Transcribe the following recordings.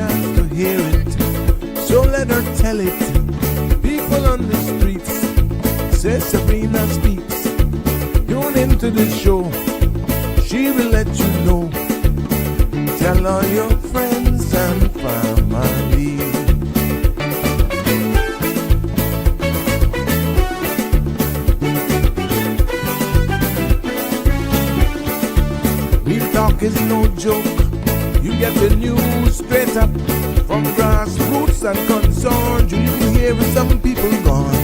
chance to hear it, so let her tell it. People on the streets say Sabrina speaks. Tune into the show, she will let you know. Tell all your friends and family. Real talk is no joke. You get the news straight up from grassroots and concerns. You can hear some people gone.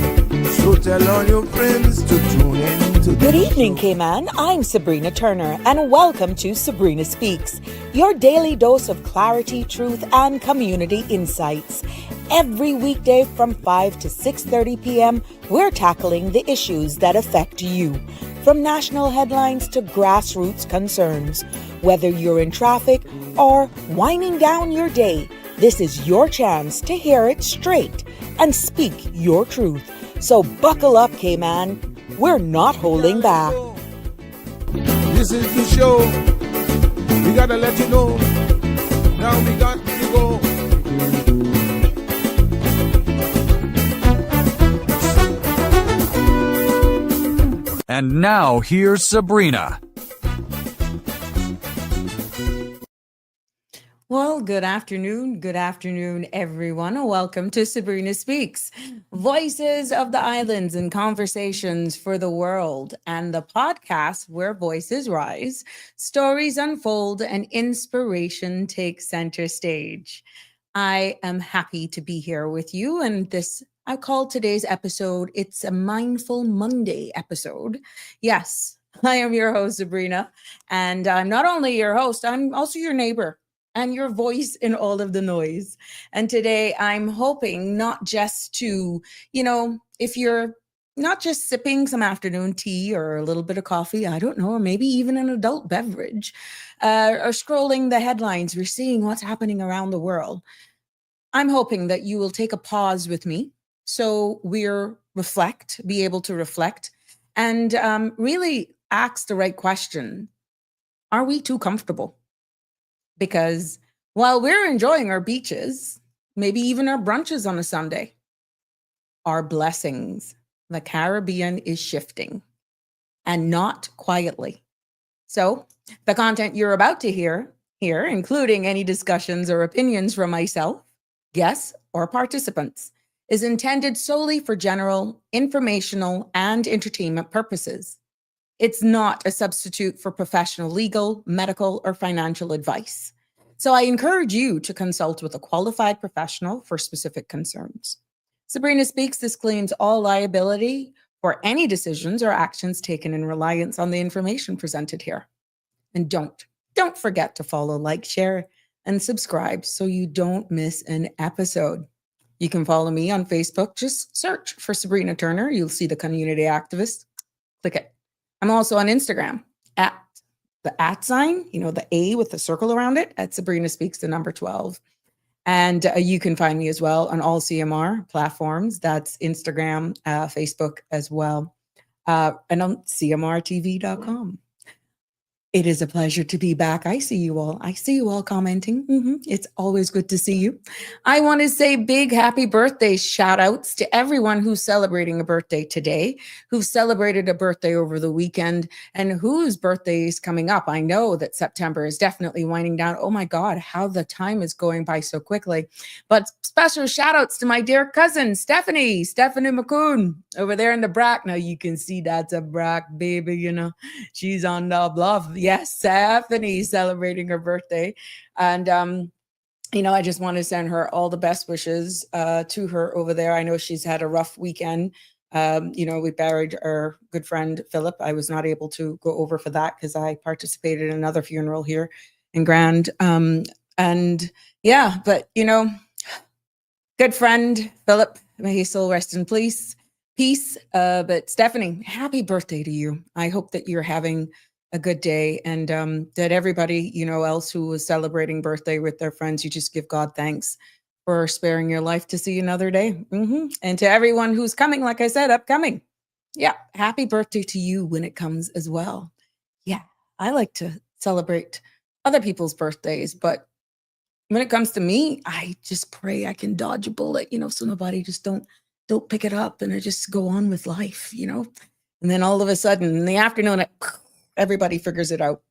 So tell all your friends to tune in to Good evening, Cayman. I'm Sabrina Turner, and welcome to Sabrina Speaks, your daily dose of clarity, truth, and community insights. Every weekday from 5 to 6:30 p.m., we're tackling the issues that affect you, from national headlines to grassroots concerns. Whether you're in traffic or winding down your day, this is your chance to hear it straight and speak your truth. So buckle up, Cayman. We're not holding back. This is the show. We gotta let you know. Now we got to go. And now here's Sabrina. Well, good afternoon, everyone. Welcome to Sabrina Speaks, voices of the islands and conversations for the world, and the podcast where voices rise, stories unfold, and inspiration takes center stage. I am happy to be here with you, and I call today's episode, it's a Mindful Monday episode. Yes, I am your host, Sabrina, and I'm not only your host, I'm also your neighbor and your voice in all of the noise. And today I'm hoping not just to, if you're not just sipping some afternoon tea or a little bit of coffee, I don't know, or maybe even an adult beverage, or scrolling the headlines, we're seeing what's happening around the world. I'm hoping that you will take a pause with me so be able to reflect and really ask the right question. Are we too comfortable? Because while we're enjoying our beaches, maybe even our brunches on a Sunday, our blessings, the Caribbean is shifting, and not quietly. So the content you're about to hear here, including any discussions or opinions from myself, guests, or participants, is intended solely for general, informational, and entertainment purposes. It's not a substitute for professional legal, medical, or financial advice. So I encourage you to consult with a qualified professional for specific concerns. Sabrina Speaks disclaims all liability for any decisions or actions taken in reliance on the information presented here. And don't forget to follow, like, share, and subscribe so you don't miss an episode. You can follow me on Facebook. Just search for Sabrina Turner. You'll see the community activist. Click it. I'm also on Instagram at the @ the A with the circle around it, at Sabrina Speaks, the number 12. And you can find me as well on all CMR platforms. That's Instagram, Facebook as well, and on cmrtv.com. It is a pleasure to be back. I see you all commenting. It's always good to see you. I want to say big happy birthday shout outs to everyone who's celebrating a birthday today, who celebrated a birthday over the weekend, and whose birthday is coming up. I know that September is definitely winding down. Oh my God, how the time is going by so quickly. But special shout outs to my dear cousin, Stephanie McCoon, over there in the Brack. Now you can see that's a Brack baby, she's on the bluff. Yes, Stephanie celebrating her birthday. And, I just want to send her all the best wishes to her over there. I know she's had a rough weekend. We buried our good friend, Philip. I was not able to go over for that because I participated in another funeral here in Grand. But, good friend, Philip, may he still rest in peace. But Stephanie, happy birthday to you. I hope that you're having a good day, and that everybody, else who was celebrating birthday with their friends, you just give God thanks for sparing your life to see another day. And to everyone who's coming, like I said, upcoming. Yeah, happy birthday to you when it comes as well. Yeah, I like to celebrate other people's birthdays, but when it comes to me, I just pray I can dodge a bullet, so nobody just don't pick it up and I just go on with life, And then all of a sudden in the afternoon, everybody figures it out.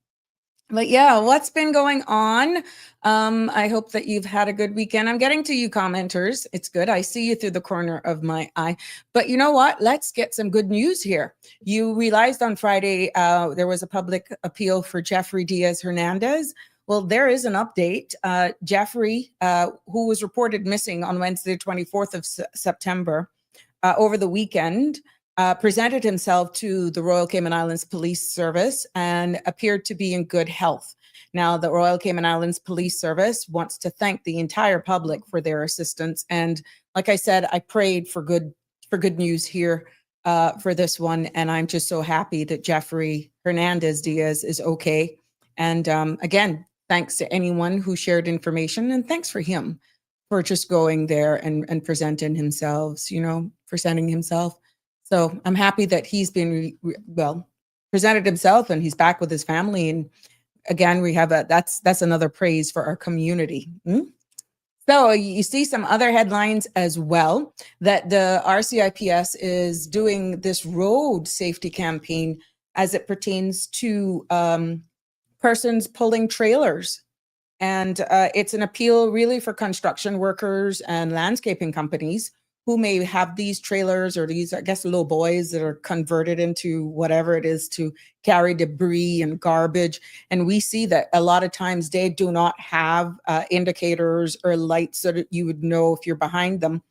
But yeah, what's been going on? I hope that you've had a good weekend. I'm getting to you commenters. It's good. I see you through the corner of my eye. But you know what? Let's get some good news here. You realized on Friday there was a public appeal for Jeffrey Diaz Hernandez. Well, there is an update. Jeffrey, who was reported missing on Wednesday, 24th of September, over the weekend, presented himself to the Royal Cayman Islands Police Service and appeared to be in good health. Now, the Royal Cayman Islands Police Service wants to thank the entire public for their assistance. And like I said, I prayed for good news here for this one. And I'm just so happy that Jeffrey Hernandez Diaz is okay. And again, thanks to anyone who shared information, and thanks for him for just going there and presenting himself, presenting himself. So I'm happy that he's been presented himself and he's back with his family. And again, we have that's another praise for our community. So you see some other headlines as well, that the RCIPS is doing this road safety campaign as it pertains to persons pulling trailers. And it's an appeal really for construction workers and landscaping companies who may have these trailers or these, I guess, little boys that are converted into whatever it is to carry debris and garbage. And we see that a lot of times they do not have indicators or lights so that you would know if you're behind them,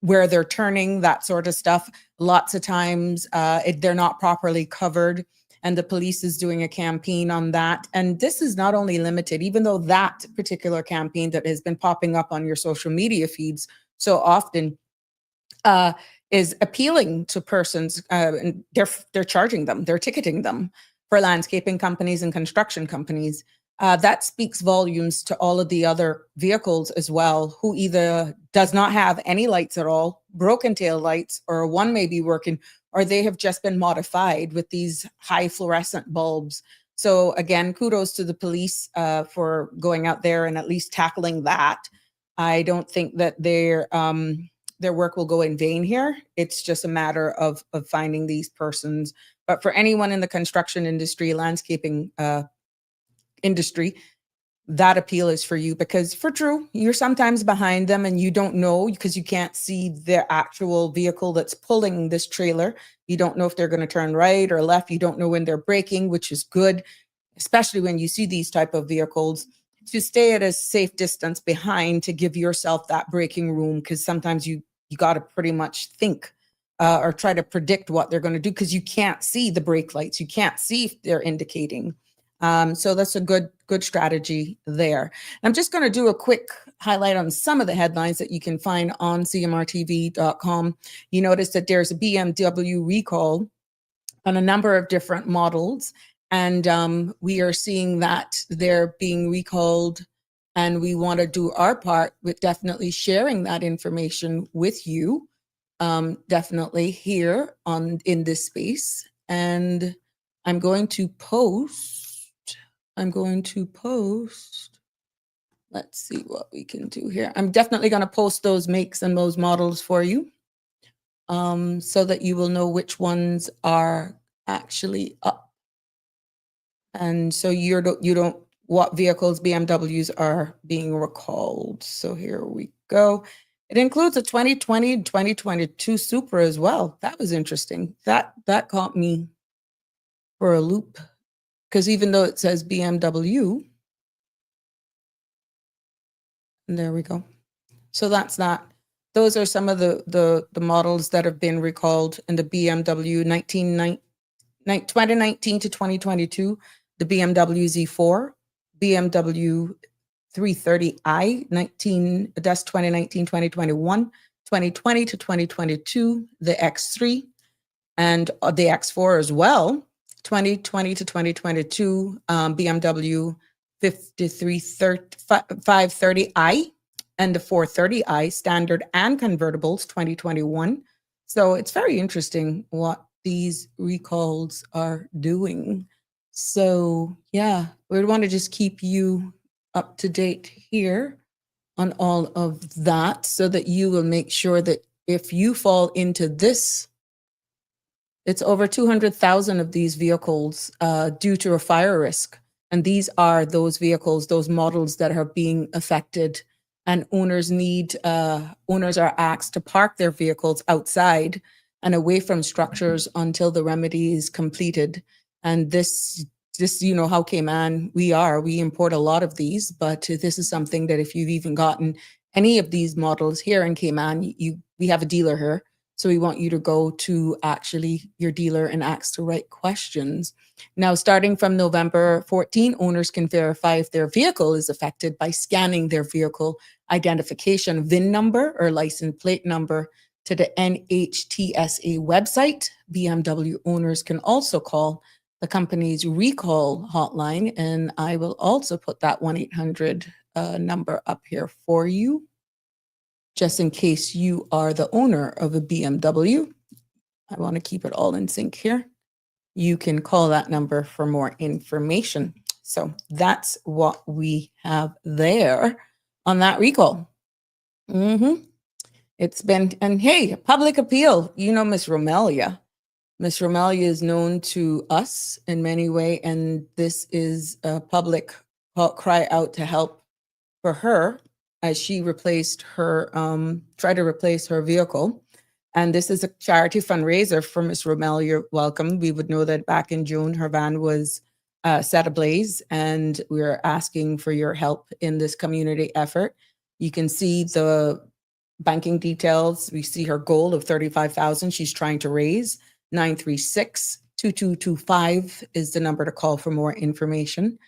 where they're turning, that sort of stuff. Lots of times they're not properly covered. And the police is doing a campaign on that. And this is not only limited, even though that particular campaign that has been popping up on your social media feeds so often is appealing to persons, and they're charging them, they're ticketing them for landscaping companies and construction companies. That speaks volumes to all of the other vehicles as well, who either does not have any lights at all, broken tail lights, or one may be working, or they have just been modified with these high fluorescent bulbs. So again, kudos to the police for going out there and at least tackling that. I don't think that their work will go in vain here. It's just a matter of finding these persons. But for anyone in the construction industry, landscaping industry, that appeal is for you, because for true, you're sometimes behind them and you don't know because you can't see the actual vehicle that's pulling this trailer. You don't know if they're going to turn right or left. You don't know when they're braking, which is good, especially when you see these type of vehicles, to stay at a safe distance behind to give yourself that braking room, because sometimes you got to pretty much think or try to predict what they're going to do, because you can't see the brake lights. You can't see if they're indicating. So that's a good strategy there. I'm just going to do a quick highlight on some of the headlines that you can find on cmrtv.com. You notice that there's a BMW recall on a number of different models. And we are seeing that they're being recalled, and we want to do our part with definitely sharing that information with you, definitely here in this space. And I'm going to post, let's see what we can do here. I'm definitely going to post those makes and those models for you, so that you will know which ones are actually up. And so you don't what vehicles BMWs are being recalled. So here we go. It includes a 2020 and 2022 Supra as well. That was interesting. That caught me for a loop, because even though it says BMW, and there we go. So that's that. Those are some of the models that have been recalled in the BMW 2019 to 2022. The BMW Z4, BMW 330i, 2019, 2021, 2020 to 2022, the X3, and the X4 as well, 2020 to 2022, BMW 530i, and the 430i, standard and convertibles, 2021. So it's very interesting what these recalls are doing. So yeah, we want to just keep you up to date here on all of that so that you will make sure that if you fall into this, it's over 200,000 of these vehicles due to a fire risk. And these are those vehicles, those models that are being affected. And owners are asked to park their vehicles outside and away from structures until the remedy is completed. And this, you know how Cayman we import a lot of these, but this is something that if you've even gotten any of these models here in Cayman, we have a dealer here. So we want you to go to actually your dealer and ask the right questions. Now, starting from November 14, owners can verify if their vehicle is affected by scanning their vehicle identification VIN number or license plate number to the NHTSA website. BMW owners can also call the company's recall hotline, and I will also put that 1-800 number up here for you, just in case you are the owner of a BMW. I want to keep it all in sync here. You can call that number for more information. So that's what we have there on that recall. It's been, and hey, public appeal. You know, Miss Romelia. Miss Romelia is known to us in many ways, and this is a public cry out to help for her as she replaced her, tried to replace her vehicle. And this is a charity fundraiser for Miss Romelia. Welcome. We would know that back in June, her van was set ablaze, and we're asking for your help in this community effort. You can see the banking details. We see her goal of $35,000 she's trying to raise. 936-2225 is the number to call for more information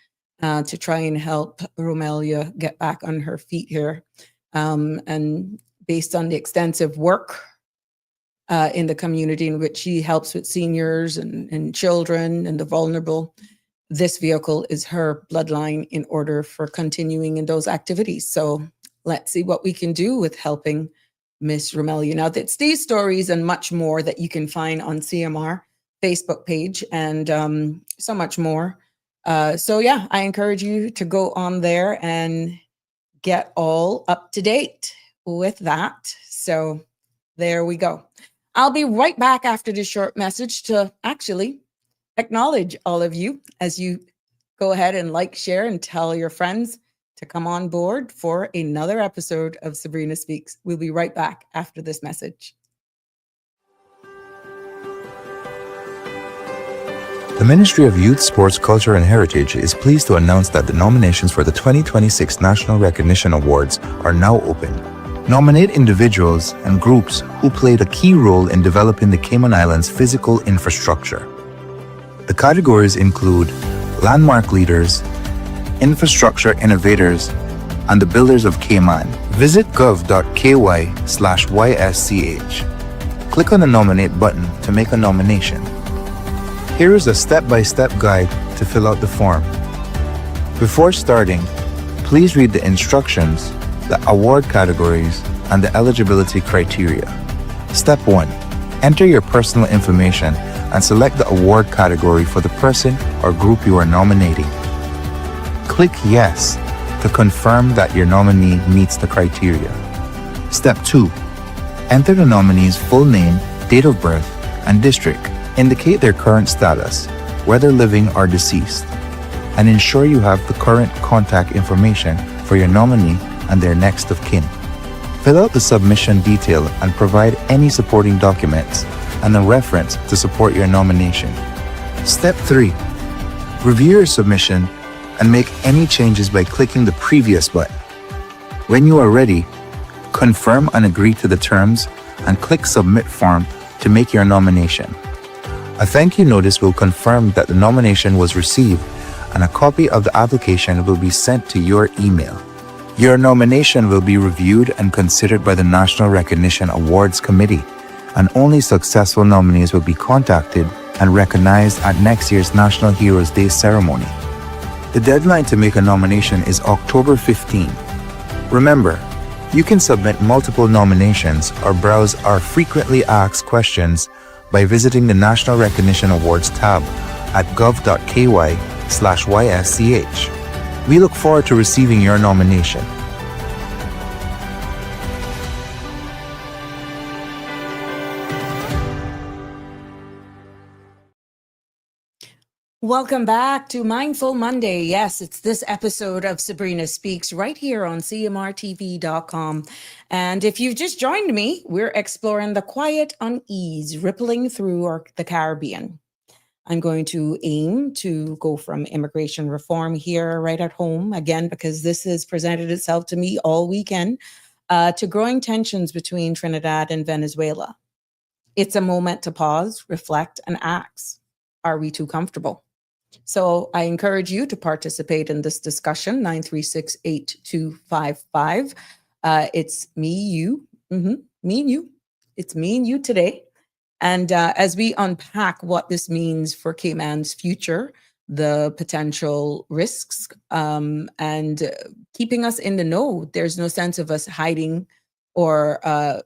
to try and help Romelia get back on her feet here. And based on the extensive work in the community in which she helps with seniors and children and the vulnerable, this vehicle is her bloodline in order for continuing in those activities. So let's see what we can do with helping Miss Romelia. Now, that's these stories and much more that you can find on CMR Facebook page and so much more. So yeah, I encourage you to go on there and get all up to date with that. So there we go. I'll be right back after this short message to actually acknowledge all of you as you go ahead and like, share, and tell your friends to come on board for another episode of Sabrina Speaks. We'll be right back after this message. The Ministry of Youth, Sports, Culture and Heritage is pleased to announce that the nominations for the 2026 National Recognition Awards are now open. Nominate individuals and groups who played a key role in developing the Cayman Islands' physical infrastructure. The categories include landmark leaders, infrastructure innovators, and the builders of Cayman. Visit gov.ky/YSCH. Click on the nominate button to make a nomination. Here is a step-by-step guide to fill out the form. Before starting, please read the instructions, the award categories, and the eligibility criteria. Step 1. Enter your personal information and select the award category for the person or group you are nominating. Click Yes to confirm that your nominee meets the criteria. Step 2. Enter the nominee's full name, date of birth, and district. Indicate their current status, whether living or deceased, and ensure you have the current contact information for your nominee and their next of kin. Fill out the submission detail and provide any supporting documents and a reference to support your nomination. Step 3. Review your submission and make any changes by clicking the previous button. When you are ready, confirm and agree to the terms and click Submit Form to make your nomination. A thank you notice will confirm that the nomination was received, and a copy of the application will be sent to your email. Your nomination will be reviewed and considered by the National Recognition Awards Committee, and only successful nominees will be contacted and recognized at next year's National Heroes Day ceremony. The deadline to make a nomination is October 15. Remember, you can submit multiple nominations or browse our frequently asked questions by visiting the National Recognition Awards tab at gov.ky/YSCH. We look forward to receiving your nomination. Welcome back to Mindful Monday. Yes, it's this episode of Sabrina Speaks right here on CMRTV.com. And if you've just joined me, we're exploring the quiet unease rippling through the Caribbean. I'm going to aim to go from immigration reform here right at home, again, because this has presented itself to me all weekend, to growing tensions between Trinidad and Venezuela. It's a moment to pause, reflect, and ask. Are we too comfortable? So I encourage you to participate in this discussion, 936-8255. It's me, you, me and you. It's me and you today. And as we unpack what this means for Cayman's future, the potential risks, and keeping us in the know, there's no sense of us hiding or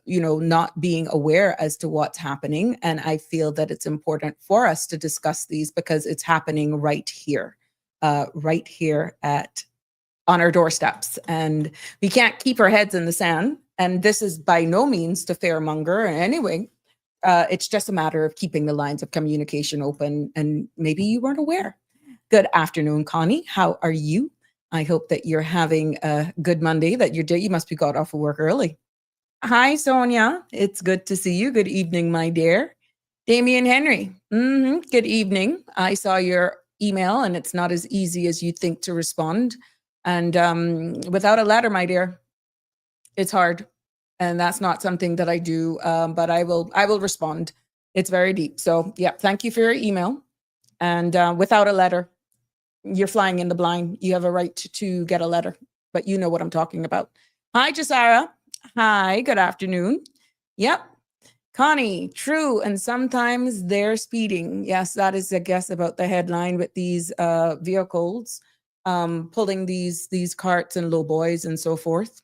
not being aware as to what's happening. And I feel that it's important for us to discuss these because it's happening right here on our doorsteps. And we can't keep our heads in the sand. And this is by no means to fearmonger. Anyway, it's just a matter of keeping the lines of communication open. And maybe you weren't aware. Good afternoon, Connie. How are you? I hope that you're having a good Monday, that you must be got off of work early. Hi, Sonia. It's good to see you. Good evening, my dear. Damian Henry. Good evening. I saw your email, and it's not as easy as you think to respond. And without a letter, my dear, it's hard. And that's not something that I do, but I will respond. It's very deep. So yeah, thank you for your email. And without a letter, you're flying in the blind. You have a right to get a letter, but you know what I'm talking about. Hi, Jasara. Hi, good afternoon. Yep. Connie, true. And sometimes they're speeding. Yes, that is, I guess, about the headline with these vehicles pulling these carts and low boys and so forth.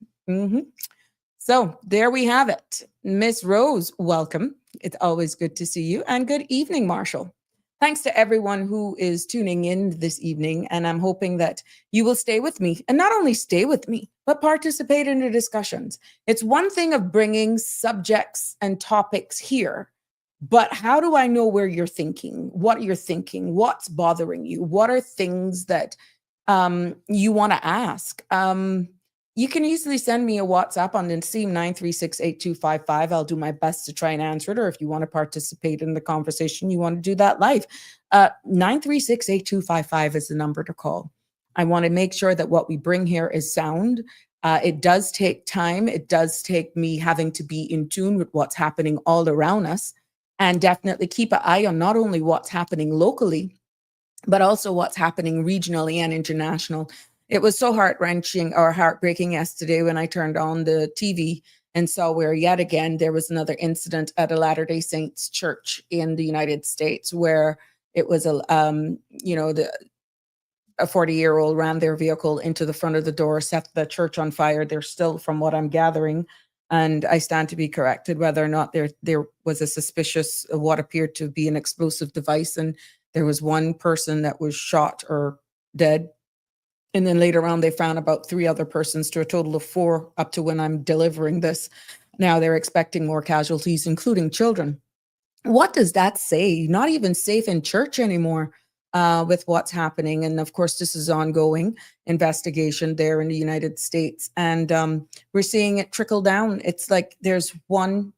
So there we have it. Miss Rose, welcome. It's always good to see you. And good evening, Marshall. Thanks to everyone who is tuning in this evening. And I'm hoping that you will stay with me, and not only stay with me, but participate in the discussions. It's one thing of bringing subjects and topics here, but how do I know where you're thinking, what you're thinking, what's bothering you? What are things that you want to ask? You can easily send me a WhatsApp on the same 936-8255. I'll do my best to try and answer it. Or if you want to participate in the conversation, you want to do that live. 936-8255 is the number to call. I want to make sure that what we bring here is sound. It does take time. It does take me having to be in tune with what's happening all around us, and definitely keep an eye on not only what's happening locally, but also what's happening regionally and international. It was so heart-wrenching or heartbreaking yesterday when I turned on the TV and saw where yet again there was another incident at a Latter-day Saints church in the United States, where it was a 40-year-old ran their vehicle into the front of the door, set the church on fire. They're still, from what I'm gathering, and I stand to be corrected, whether or not there was a suspicious, what appeared to be an explosive device, and there was one person that was shot or dead. And then later on, they found about 3 other persons, to a total of 4 up to when I'm delivering this. Now they're expecting more casualties, including children. What does that say? Not even safe in church anymore with what's happening. And of course, this is ongoing investigation there in the United States. And we're seeing it trickle down. It's like there's one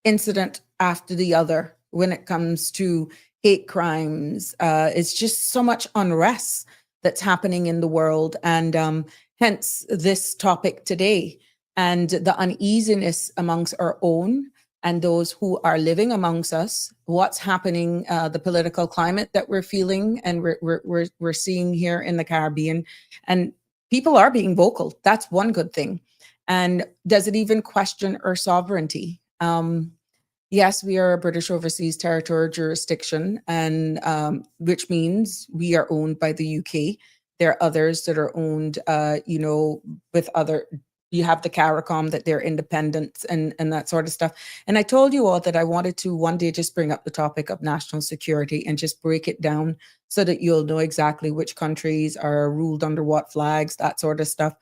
incident after the other when it comes to hate crimes. It's just so much unrest that's happening in the world, and hence this topic today, and the uneasiness amongst our own and those who are living amongst us. What's happening, the political climate that we're feeling and we're seeing here in the Caribbean, and people are being vocal. That's one good thing. And does it even question our sovereignty? Yes, we are a British overseas territorial jurisdiction, and which means we are owned by the UK. There are others that are owned, with other you have the CARICOM, that they're independent and that sort of stuff. And I told you all that I wanted to one day just bring up the topic of national security and just break it down so that you'll know exactly which countries are ruled under what flags, that sort of stuff.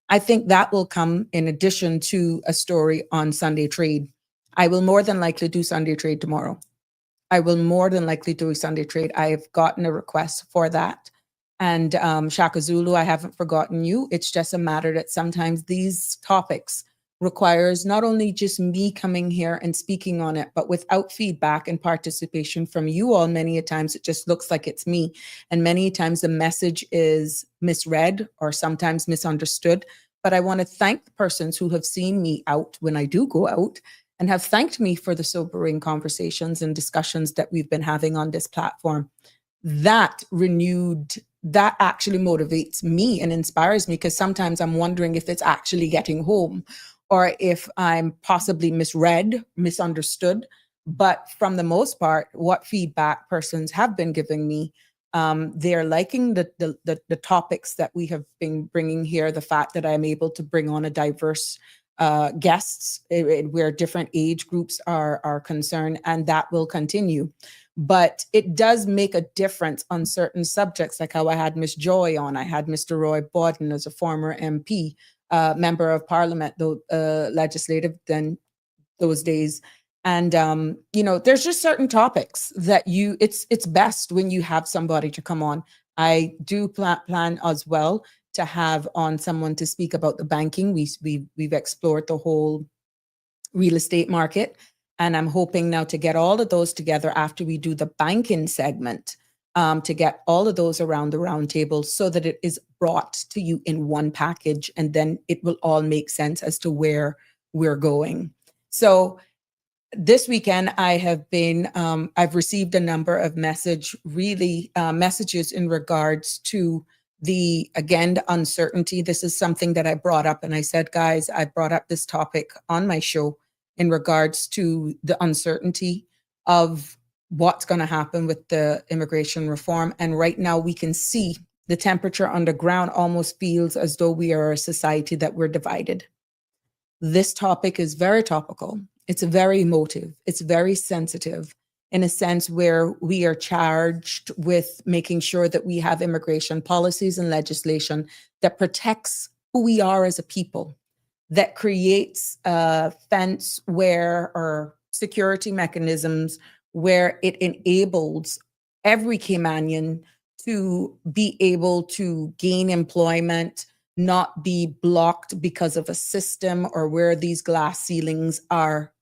I think that will come in addition to a story on Sunday trade. I will more than likely do Sunday trade tomorrow. I will more than likely do a Sunday trade. I have gotten a request for that. And Shaka Zulu, I haven't forgotten you. It's just a matter that sometimes these topics requires not only just me coming here and speaking on it, but without feedback and participation from you all. Many a times it just looks like it's me. And many times the message is misread or sometimes misunderstood. But I want to thank the persons who have seen me out when I do go out and have thanked me for the sobering conversations and discussions that we've been having on this platform. That actually motivates me and inspires me, because sometimes I'm wondering if it's actually getting home or if I'm possibly misread, misunderstood. But from the most part, what feedback persons have been giving me, they're liking the topics that we have been bringing here, the fact that I'm able to bring on a diverse guests where different age groups are concerned, and that will continue. But it does make a difference on certain subjects, like how I had Miss Joy on. I had Mr. Roy Borden as a former MP, member of Parliament, legislative then those days. And there's just certain topics that it's best when you have somebody to come on. I do plan as well to have on someone to speak about the banking. We've explored the whole real estate market, and I'm hoping now to get all of those together after we do the banking segment, to get all of those around the round table so that it is brought to you in one package, and then it will all make sense as to where we're going. So this weekend, I've received a number of messages in regards to the uncertainty. This is something that I brought up, and I said, guys, I brought up this topic on my show in regards to the uncertainty of what's going to happen with the immigration reform. And right now we can see the temperature on the ground almost feels as though we are a society that we're divided. This topic is very topical. It's very emotive. It's very sensitive in a sense where we are charged with making sure that we have immigration policies and legislation that protects who we are as a people, that creates a fence or security mechanisms where it enables every Caymanian to be able to gain employment, not be blocked because of a system or where these glass ceilings are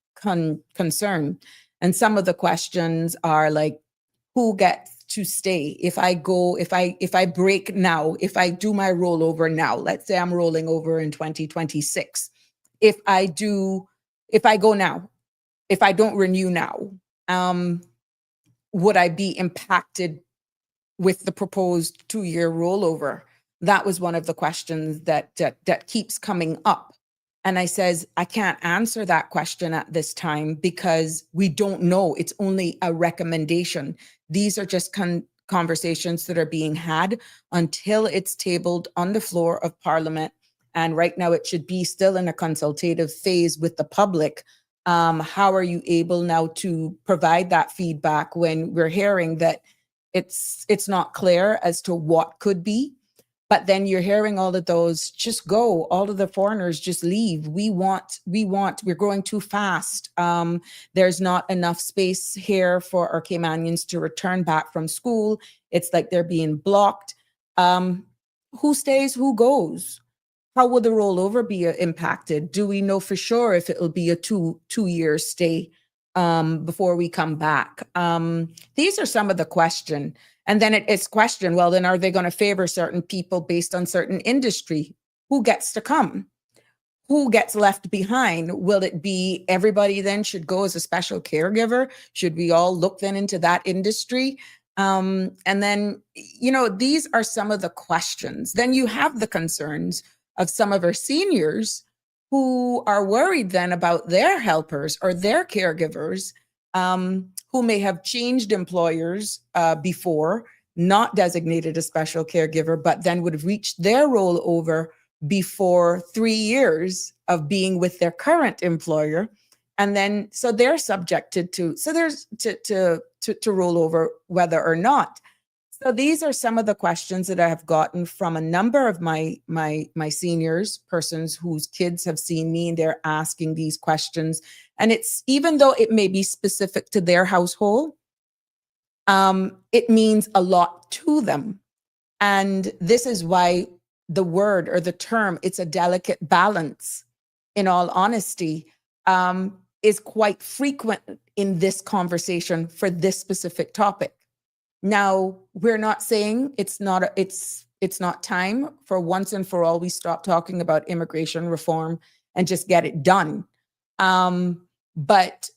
concerned. And some of the questions are like, who gets to stay? If I break now, if I do my rollover now, let's say I'm rolling over in 2026. If I go now, if I don't renew now, would I be impacted with the proposed 2-year rollover? That was one of the questions that keeps coming up. And I says, I can't answer that question at this time because we don't know. It's only a recommendation. These are just conversations that are being had until it's tabled on the floor of Parliament. And right now it should be still in a consultative phase with the public. How are you able now to provide that feedback when we're hearing that it's not clear as to what could be? But then you're hearing all of those, just go, all of the foreigners just leave. We're growing too fast. There's not enough space here for our Caymanians to return back from school. It's like they're being blocked. Who stays, who goes? How will the rollover be impacted? Do we know for sure if it'll be a two-year stay before we come back? These are some of the questions. And then it's questioned, well, then are they going to favor certain people based on certain industry? Who gets to come? Who gets left behind? Will it be everybody then should go as a special caregiver? Should we all look then into that industry? And then, these are some of the questions. Then you have the concerns of some of our seniors who are worried then about their helpers or their caregivers, who may have changed employers before, not designated a special caregiver, but then would have reached their rollover before 3 years of being with their current employer. And then, so they're subjected to, so there's to roll over whether or not. So these are some of the questions that I have gotten from a number of my seniors, persons whose kids have seen me, and they're asking these questions. And it's, even though it may be specific to their household, it means a lot to them. And this is why the word or the term, it's a delicate balance, in all honesty, is quite frequent in this conversation for this specific topic. Now, we're not saying it's not time for once and for all we stop talking about immigration reform and just get it done. But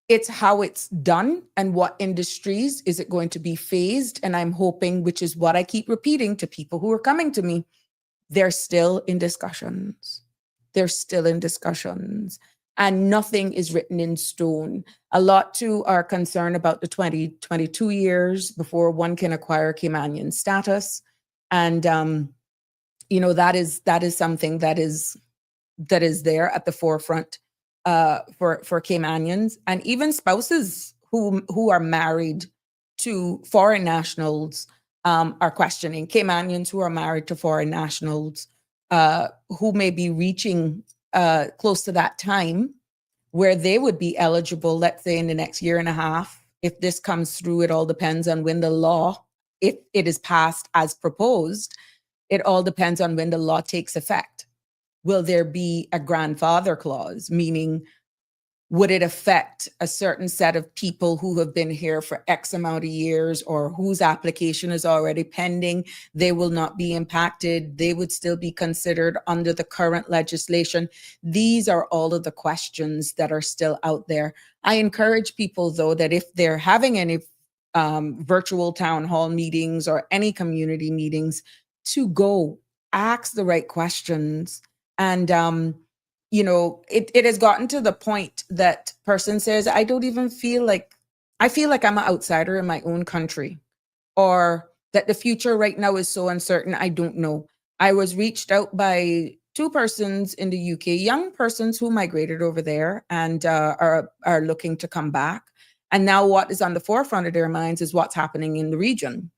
it's how it's done and what industries is it going to be phased. And I'm hoping, which is what I keep repeating to people who are coming to me, they're still in discussions. They're still in discussions. And nothing is written in stone. A lot too are concerned about the 22 years before one can acquire Caymanian status. And, that is something that is there at the forefront for Caymanians, and even spouses who are married to foreign nationals are questioning. Caymanians who are married to foreign nationals who may be reaching close to that time where they would be eligible, let's say in the next year and a half. If this comes through, it all depends on when the law, if it is passed as proposed, it all depends on when the law takes effect. Will there be a grandfather clause, meaning would it affect a certain set of people who have been here for X amount of years or whose application is already pending? They will not be impacted. They would still be considered under the current legislation. These are all of the questions that are still out there. I encourage people, though, that if they're having any virtual town hall meetings or any community meetings, to go ask the right questions. And, it has gotten to the point that person says, I feel like I'm an outsider in my own country, or that the future right now is so uncertain, I don't know. I was reached out by 2 persons in the UK, young persons who migrated over there and are looking to come back. And now what is on the forefront of their minds is what's happening in the region.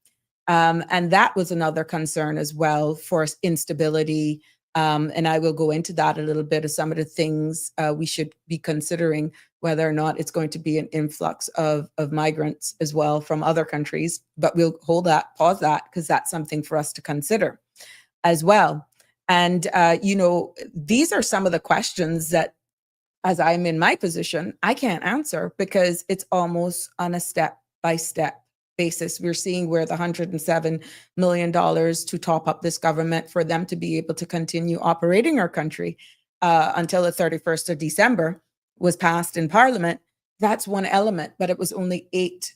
And that was another concern as well for instability. And I will go into that a little bit of some of the things we should be considering, whether or not it's going to be an influx of migrants as well from other countries. But we'll pause that, because that's something for us to consider as well. And, these are some of the questions that, as I'm in my position, I can't answer, because it's almost on a step-by-step basis. We're seeing where the $107 million to top up this government for them to be able to continue operating our country until the 31st of December was passed in Parliament. That's one element, but it was only eight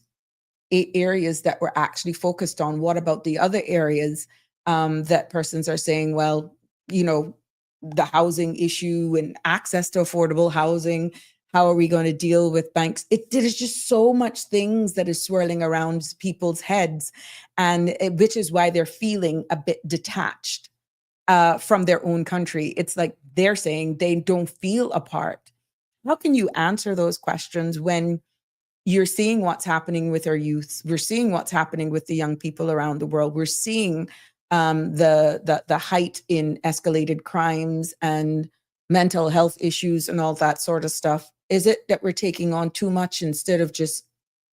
areas that were actually focused on. What about the other areas that persons are saying, well, the housing issue and access to affordable housing, how are we going to deal with banks? There's just so much things that is swirling around people's heads, and which is why they're feeling a bit detached from their own country. It's like they're saying they don't feel a part. How can you answer those questions when you're seeing what's happening with our youth? We're seeing what's happening with the young people around the world. We're seeing the height in escalated crimes and mental health issues and all that sort of stuff. Is it that we're taking on too much instead of just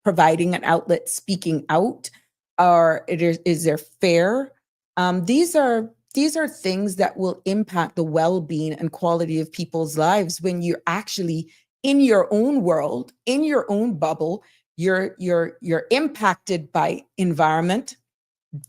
providing an outlet, speaking out? Or is there fair? These are things that will impact the well-being and quality of people's lives when you're actually in your own world, in your own bubble. You're impacted by environment,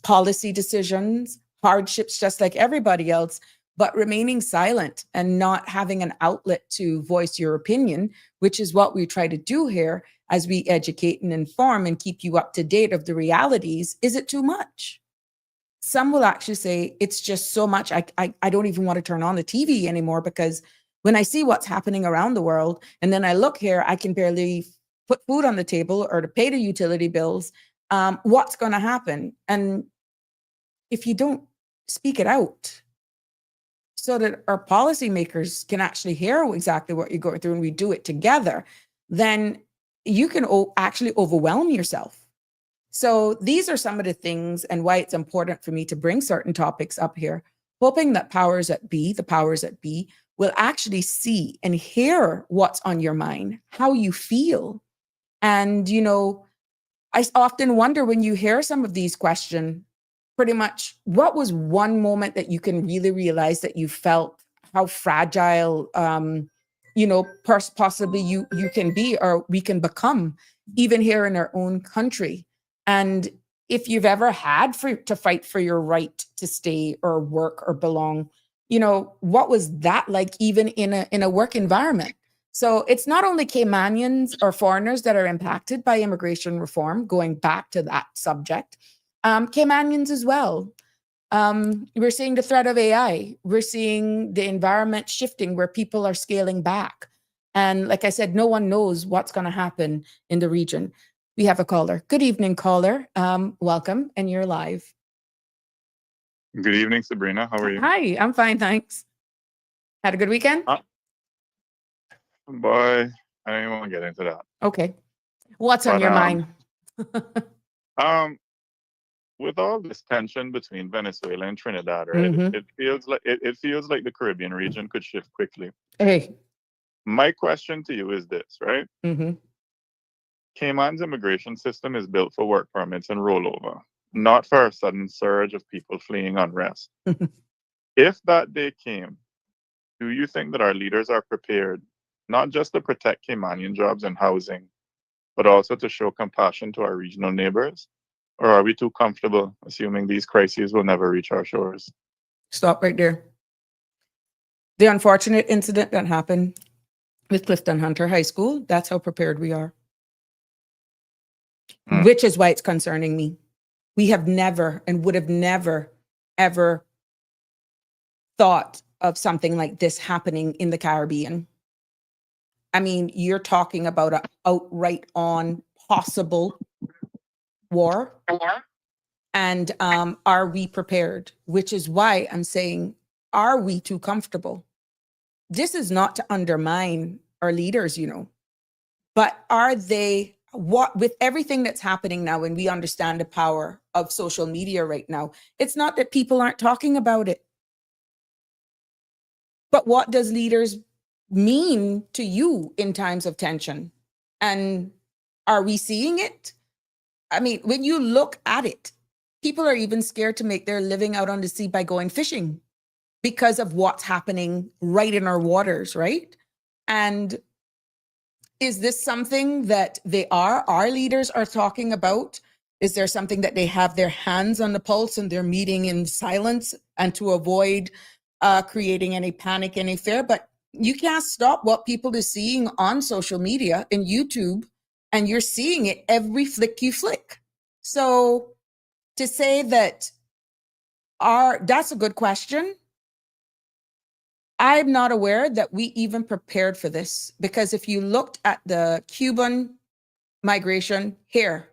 policy decisions, hardships, just like everybody else, but remaining silent and not having an outlet to voice your opinion, which is what we try to do here as we educate and inform and keep you up to date of the realities. Is it too much? Some will actually say it's just so much. I don't even want to turn on the TV anymore, because when I see what's happening around the world, and then I look here, I can barely put food on the table or to pay the utility bills. What's going to happen? And if you don't speak it out, so that our policymakers can actually hear exactly what you're going through and we do it together, then you can actually overwhelm yourself. So these are some of the things and why it's important for me to bring certain topics up here, hoping that the powers that be, will actually see and hear what's on your mind, how you feel. And, I often wonder when you hear some of these questions, pretty much what was one moment that you can really realize that you felt how fragile, possibly you can be or we can become, even here in our own country. And if you've ever had to fight for your right to stay or work or belong, what was that like even in a work environment? So it's not only Caymanians or foreigners that are impacted by immigration reform, going back to that subject, Caymanians as well. We're seeing the threat of AI. We're seeing the environment shifting where people are scaling back. And like I said, no one knows what's going to happen in the region. We have a caller. Good evening, caller. Welcome, and you're live. Good evening, Sabrina. How are you? Hi, I'm fine, thanks. Had a good weekend? Boy, I don't even want to get into that. Okay. What's on your mind? With all this tension between Venezuela and Trinidad, right? Mhm. It feels like it feels like the Caribbean region could shift quickly. Hey. My question to you is this, right? Mhm. Cayman's immigration system is built for work permits and rollover, not for a sudden surge of people fleeing unrest. If that day came, do you think that our leaders are prepared not just to protect Caymanian jobs and housing, but also to show compassion to our regional neighbors? Or are we too comfortable assuming these crises will never reach our shores? Stop right there. The unfortunate incident that happened with Clifton Hunter High School, that's how prepared we are. Which is why it's concerning me. We have never and would have never, ever thought of something like this happening in the Caribbean. I mean, you're talking about an outright on possible war. And are we prepared? Which is why I'm saying, are we too comfortable? This is not to undermine our leaders, but are they, with everything that's happening now, and we understand the power of social media right now, it's not that people aren't talking about it. But what does leaders mean to you in times of tension? And are we seeing it? I mean, when you look at it, people are even scared to make their living out on the sea by going fishing because of what's happening right in our waters, right? And is this something that our leaders are talking about? Is there something that they have their hands on the pulse and they're meeting in silence and to avoid creating any panic, any fear? But you can't stop what people are seeing on social media and YouTube, and you're seeing it every flick you flick. So to say that that's a good question. I'm not aware that we even prepared for this, because if you looked at the Cuban migration here,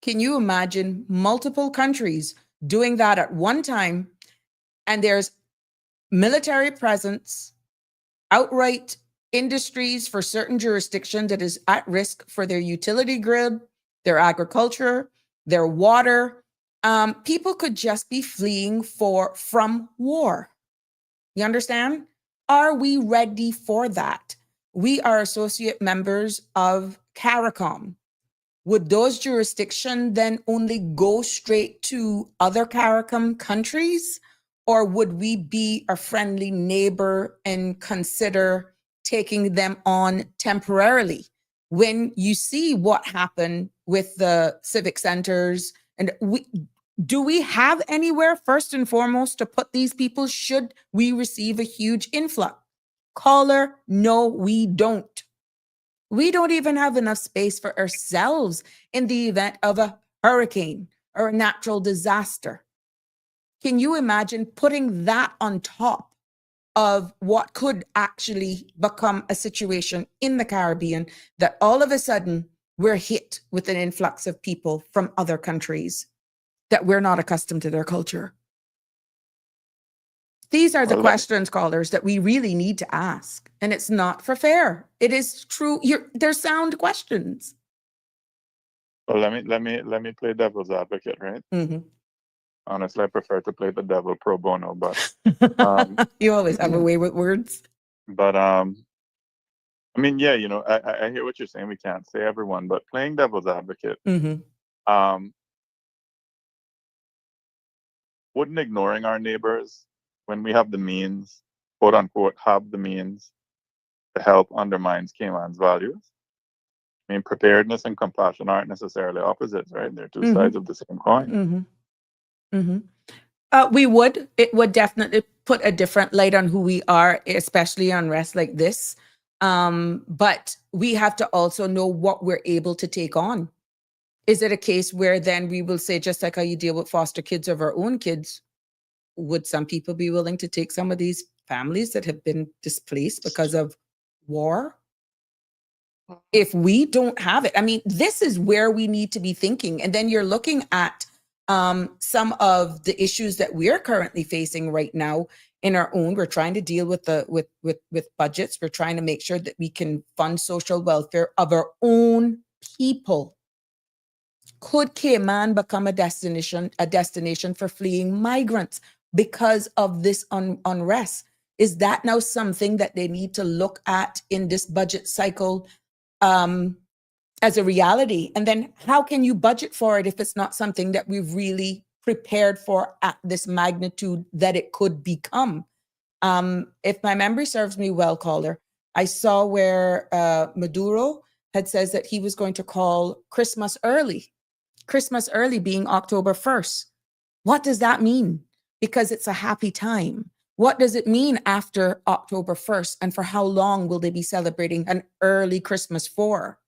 can you imagine multiple countries doing that at one time? And there's military presence, outright industries for certain jurisdictions that is at risk for their utility grid, their agriculture, their water. People could just be fleeing from war. You understand? Are we ready for that? We are associate members of CARICOM. Would those jurisdictions then only go straight to other CARICOM countries? Or would we be a friendly neighbor and consider taking them on temporarily? When you see what happened with the civic centers, and do we have anywhere, first and foremost, to put these people should we receive a huge influx? Caller, no, we don't. We don't even have enough space for ourselves in the event of a hurricane or a natural disaster. Can you imagine putting that on top of what could actually become a situation in the Caribbean, that all of a sudden we're hit with an influx of people from other countries that we're not accustomed to their culture? These are the Well, questions, callers, that we really need to ask. And it's not for fair. It is true. They're sound questions. well, let me play devil's advocate, right? Mhm. Honestly, I prefer to play the devil pro bono, but um, You always have a way with words. but I mean, yeah, I hear what you're saying. We can't say everyone, but playing devil's advocate, Mhm. um, wouldn't ignoring our neighbors when we have the means, quote unquote, have the means to help undermines Cayman's values? I mean, preparedness and compassion aren't necessarily opposites, right? They're two sides of the same coin. Mhm. Mhm. It would definitely put a different light on who we are, especially on rest like this. But we have to also know what we're able to take on. Is it a case where then we will say, just like how you deal with foster kids of our own kids, would some people be willing to take some of these families that have been displaced because of war? If we don't have it, I mean, this is where we need to be thinking. And then you're looking at some of the issues that we're currently facing right now in our own. We're trying to deal with with budgets. We're trying to make sure that we can fund social welfare of our own people. Could Cayman become a destination for fleeing migrants because of this unrest? Is that now something that they need to look at in this budget cycle as a reality? And then how can you budget for it if it's not something that we've really prepared for at this magnitude that it could become? If my memory serves me well, caller, I saw where Maduro had says that he was going to call Christmas early being October 1st. What does that mean? Because it's a happy time. What does it mean after October 1st? And for how long will they be celebrating an early Christmas for?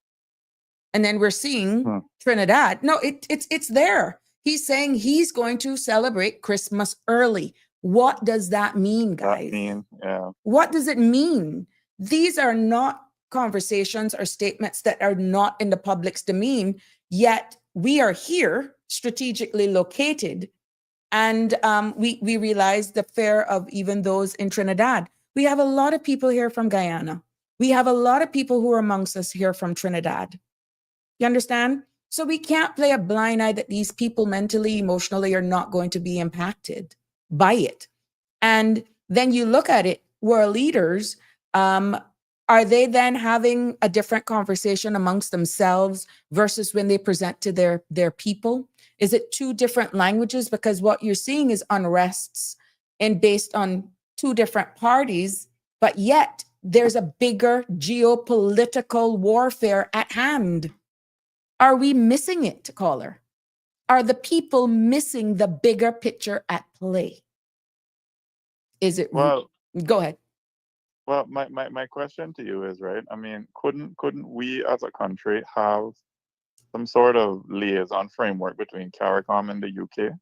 And then we're seeing Trinidad. No, it's there. He's saying he's going to celebrate Christmas early. What does that mean, guys? What does it mean? These are not conversations or statements that are not in the public's domain, yet we are here strategically located. And we realize the fear of even those in Trinidad. We have a lot of people here from Guyana. We have a lot of people who are amongst us here from Trinidad. You understand? So we can't play a blind eye that these people mentally, emotionally are not going to be impacted by it. And then you look at it, world leaders, are they then having a different conversation amongst themselves versus when they present to their people? Is it two different languages? Because what you're seeing is unrests and based on two different parties, but yet there's a bigger geopolitical warfare at hand. Are we missing it, caller? Are the people missing the bigger picture at play? Is it? Well, go ahead. Well, my question to you is, right, I mean, couldn't we as a country have some sort of liaison framework between CARICOM and the UK?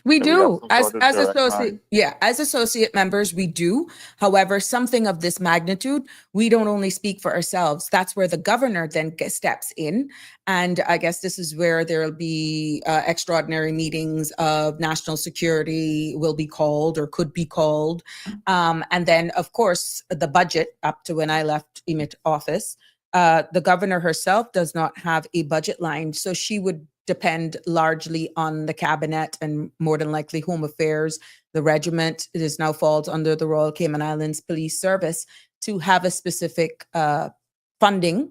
We That we have do some as sort of direct associate, line? yeah, as associate members, we do. However, something of this magnitude, we don't only speak for ourselves. That's where the governor then steps in, and I guess this is where there will be extraordinary meetings of national security will be called or could be called, and then of course the budget up to when I left EMIT office. The governor herself does not have a budget line, so she would depend largely on the cabinet and more than likely Home Affairs. The regiment, it is now falls under the Royal Cayman Islands Police Service to have a specific funding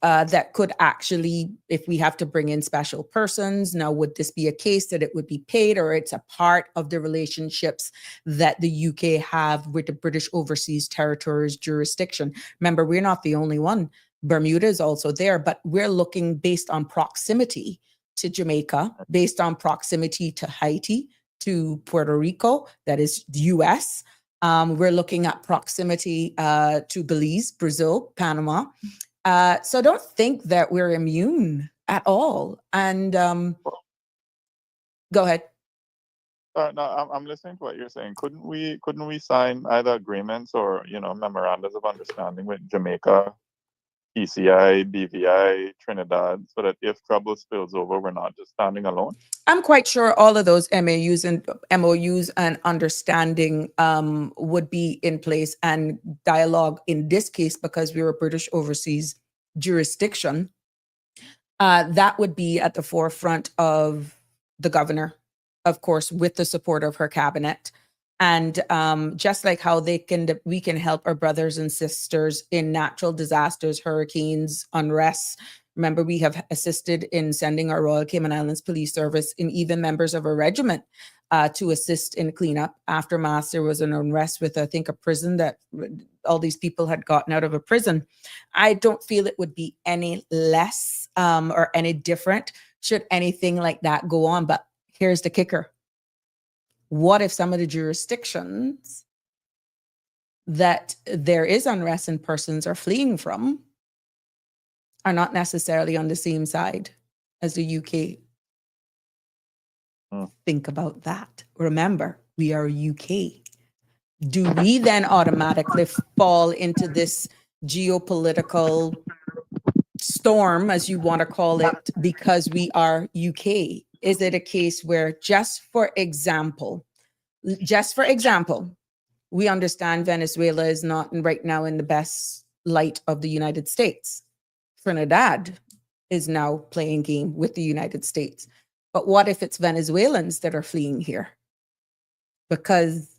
that could actually, if we have to bring in special persons, now would this be a case that it would be paid or it's a part of the relationships that the UK have with the British Overseas Territories jurisdiction? Remember, we're not the only one. Bermuda is also there, but we're looking based on proximity to Jamaica, based on proximity to Haiti, to Puerto Rico, that is the US. We're looking at proximity to Belize, Brazil, Panama. So don't think that we're immune at all. And go ahead. No, I'm listening to what you're saying. Couldn't we sign either agreements or memorandums of understanding with Jamaica PCI, BVI, Trinidad, so that if trouble spills over, we're not just standing alone? I'm quite sure all of those MOUs and understanding would be in place, and dialogue in this case, because we're a British overseas jurisdiction, that would be at the forefront of the governor, of course, with the support of her cabinet. And just like how we can help our brothers and sisters in natural disasters, hurricanes, unrest. Remember, we have assisted in sending our Royal Cayman Islands Police Service and even members of a regiment to assist in cleanup. After Mass, there was an unrest with, I think, a prison that all these people had gotten out of a prison. I don't feel it would be any less or any different should anything like that go on. But here's the kicker. What if some of the jurisdictions that there is unrest and persons are fleeing from are not necessarily on the same side as the UK? Think about that. Remember, we are UK. Do we then automatically fall into this geopolitical storm, as you want to call it, because we are UK? Is it a case where, just for example, we understand Venezuela is not right now in the best light of the United States. Trinidad is now playing game with the United States. But what if it's Venezuelans that are fleeing here? Because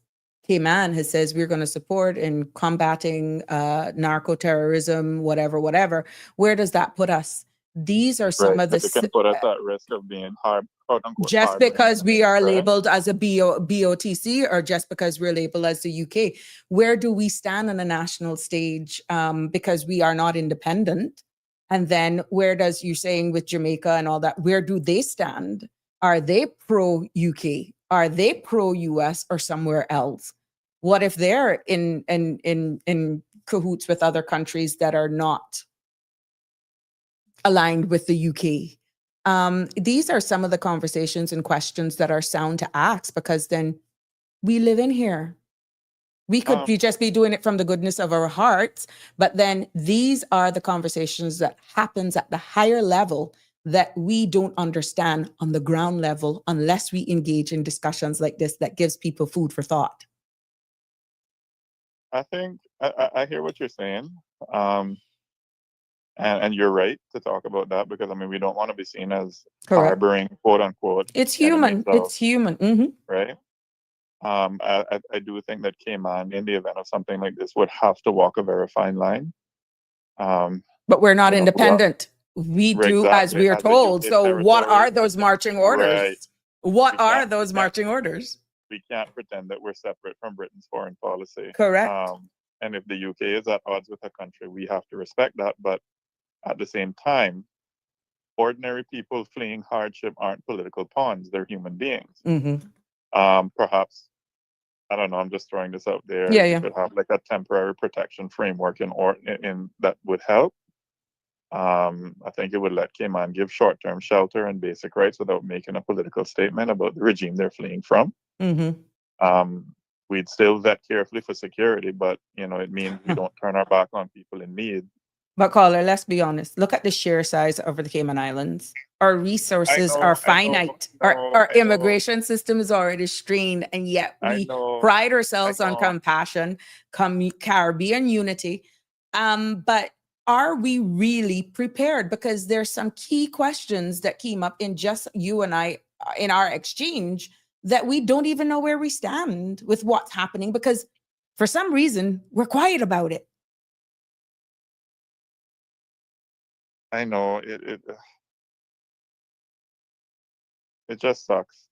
Cayman has says we're going to support in combating narco-terrorism, whatever. Where does that put us? These are some of the... It can put us at risk of being quote-unquote, just because we are labeled as a BOTC, or just because we're labeled as the UK. Where do we stand on a national stage because we are not independent? And then where does, you saying with Jamaica and all that, where do they stand? Are they pro-UK? Are they pro-US or somewhere else? What if they're in cahoots with other countries that are not aligned with the UK? These are some of the conversations and questions that are sound to ask, because then we live in here. We could just be doing it from the goodness of our hearts, but then these are the conversations that happens at the higher level that we don't understand on the ground level unless we engage in discussions like this that gives people food for thought. I think I hear what you're saying. And you're right to talk about that, because I mean, we don't want to be seen as harboring, quote unquote. It's human. It's human. Mm-hmm. Right. I do think that Cayman, in the event of something like this, would have to walk a very fine line. But we're not independent. We do exactly as we are told. So what are those marching orders? Right. What are those marching orders? We can't pretend that we're separate from Britain's foreign policy. Correct. And if the UK is at odds with a country, we have to respect that. But at the same time, ordinary people fleeing hardship aren't political pawns. They're human beings. Mm-hmm. Perhaps, I don't know, I'm just throwing this out there. You could have like a temporary protection framework in that would help. I think it would let Cayman give short-term shelter and basic rights without making a political statement about the regime they're fleeing from. Mm-hmm. We'd still vet carefully for security, but it means we don't turn our back on people in need. But caller, let's be honest. Look at the sheer size of the Cayman Islands. Our resources are finite. Our immigration system is already strained, and yet we pride ourselves on compassion, Caribbean unity. But are we really prepared? Because there's some key questions that came up in just you and I in our exchange that we don't even know where we stand with what's happening, because for some reason we're quiet about it. I know it just sucks.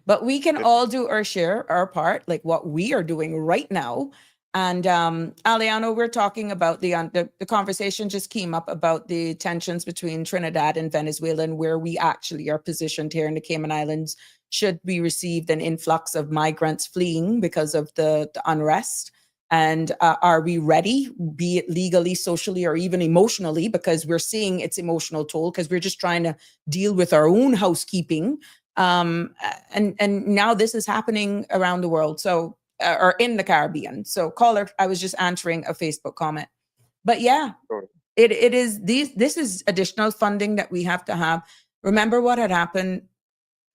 But we can all do our share, our part, like what we are doing right now. And Aliano, we're talking about the conversation just came up about the tensions between Trinidad and Venezuela, and where we actually are positioned here in the Cayman Islands. Should we receive an influx of migrants fleeing because of the unrest? And are we ready, be it legally, socially, or even emotionally? Because we're seeing its emotional toll, because we're just trying to deal with our own housekeeping. And now this is happening around the world, so or in the Caribbean. So caller, I was just answering a Facebook comment. But yeah, Sure. it is this is additional funding that we have to have. Remember what had happened.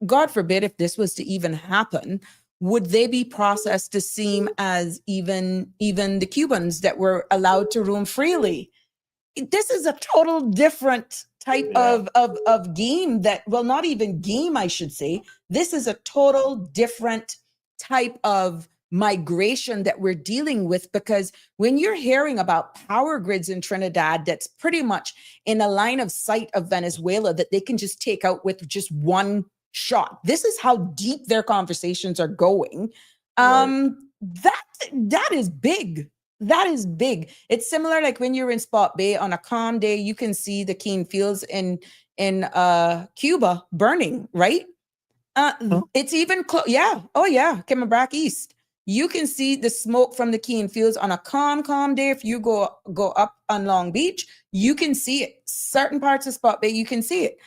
God forbid if this was to even happen, would they be processed to seem as even the Cubans that were allowed to roam freely? This is a total different type of game that, well, not even game, I should say. This is a total different type of migration that we're dealing with, because when you're hearing about power grids in Trinidad that's pretty much in a line of sight of Venezuela that they can just take out with just one shot, this is how deep their conversations are going. That is big. That is big. It's similar like when you're in Spot Bay on a calm day, you can see the cane fields in Cuba burning, right? It's even close. Yeah. Oh yeah. Cayman back east. You can see the smoke from the cane fields on a calm day. If you go up on Long Beach, you can see it. Certain parts of Spot Bay, you can see it.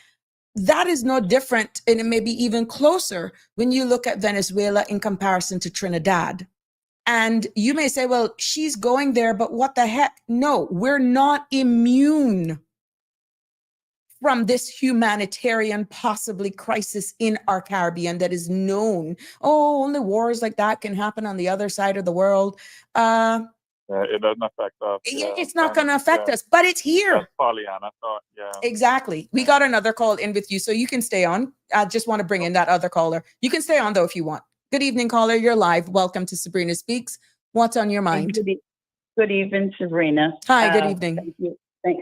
That is no different, and it may be even closer when you look at Venezuela in comparison to Trinidad. And you may say, well, she's going there, but what the heck? No, we're not immune from this humanitarian possibly crisis in our Caribbean that is known. Oh, only wars like that can happen on the other side of the world. It doesn't affect us. It's not going to affect us, but it's here. That's Pollyanna thought. Yeah. Exactly. We got another call in with you, so you can stay on. I just want to bring in that other caller. You can stay on though if you want. Good evening, caller. You're live. Welcome to Sabrina Speaks. What's on your mind? Good evening, Sabrina. Hi, good evening. Thank you.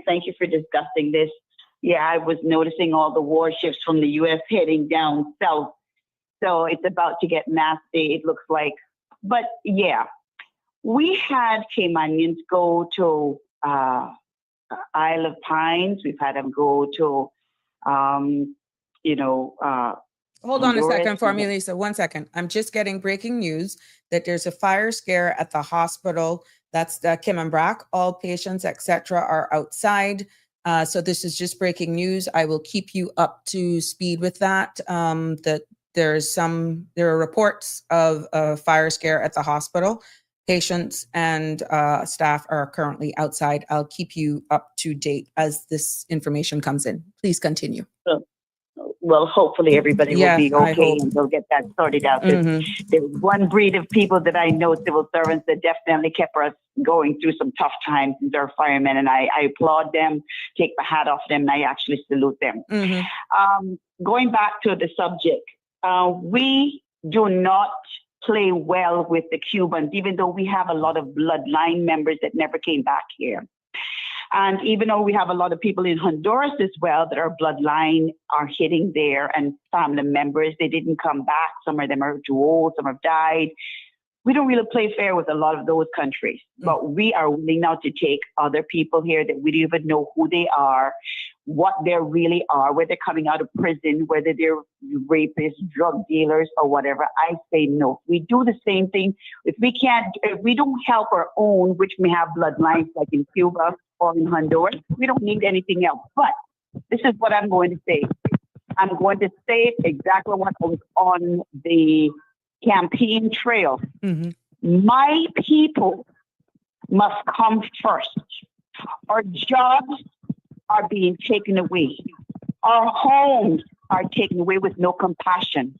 Thank you for discussing this. Yeah, I was noticing all the warships from the U.S. heading down south. So it's about to get nasty, it looks like. But yeah, we had Caymanians go to Isle of Pines. We've had them go to, Hold on a second for me, Lisa. 1 second. I'm just getting breaking news that there's a fire scare at the hospital. That's the Cayman Brac. All patients, etc., are outside. So this is just breaking news. I will keep you up to speed with that. That there are reports of a fire scare at the hospital. Patients and staff are currently outside. I'll keep you up to date as this information comes in. Please continue. Well, hopefully everybody will be okay and they'll get that sorted out. There's one breed of people that I know, civil servants, that definitely kept us going through some tough times. They're firemen, and I applaud them, take the hat off them, and I actually salute them. Going back to the subject, we do not play well with the Cubans, even though we have a lot of bloodline members that never came back here. And even though we have a lot of people in Honduras as well that our bloodline are hitting there, and family members, they didn't come back. Some of them are too old, some have died. We don't really play fair with a lot of those countries, but we are willing now to take other people here that we don't even know who they are, what they really are, whether they're coming out of prison, whether they're rapists, drug dealers, or whatever. I say no. We do the same thing. If we don't help our own, which may have bloodlines like in Cuba or in Honduras, we don't need anything else. But this is what I'm going to say. I'm going to say exactly what was on the campaign trail. My people must come first. Our jobs are being taken away. Our homes are taken away with no compassion.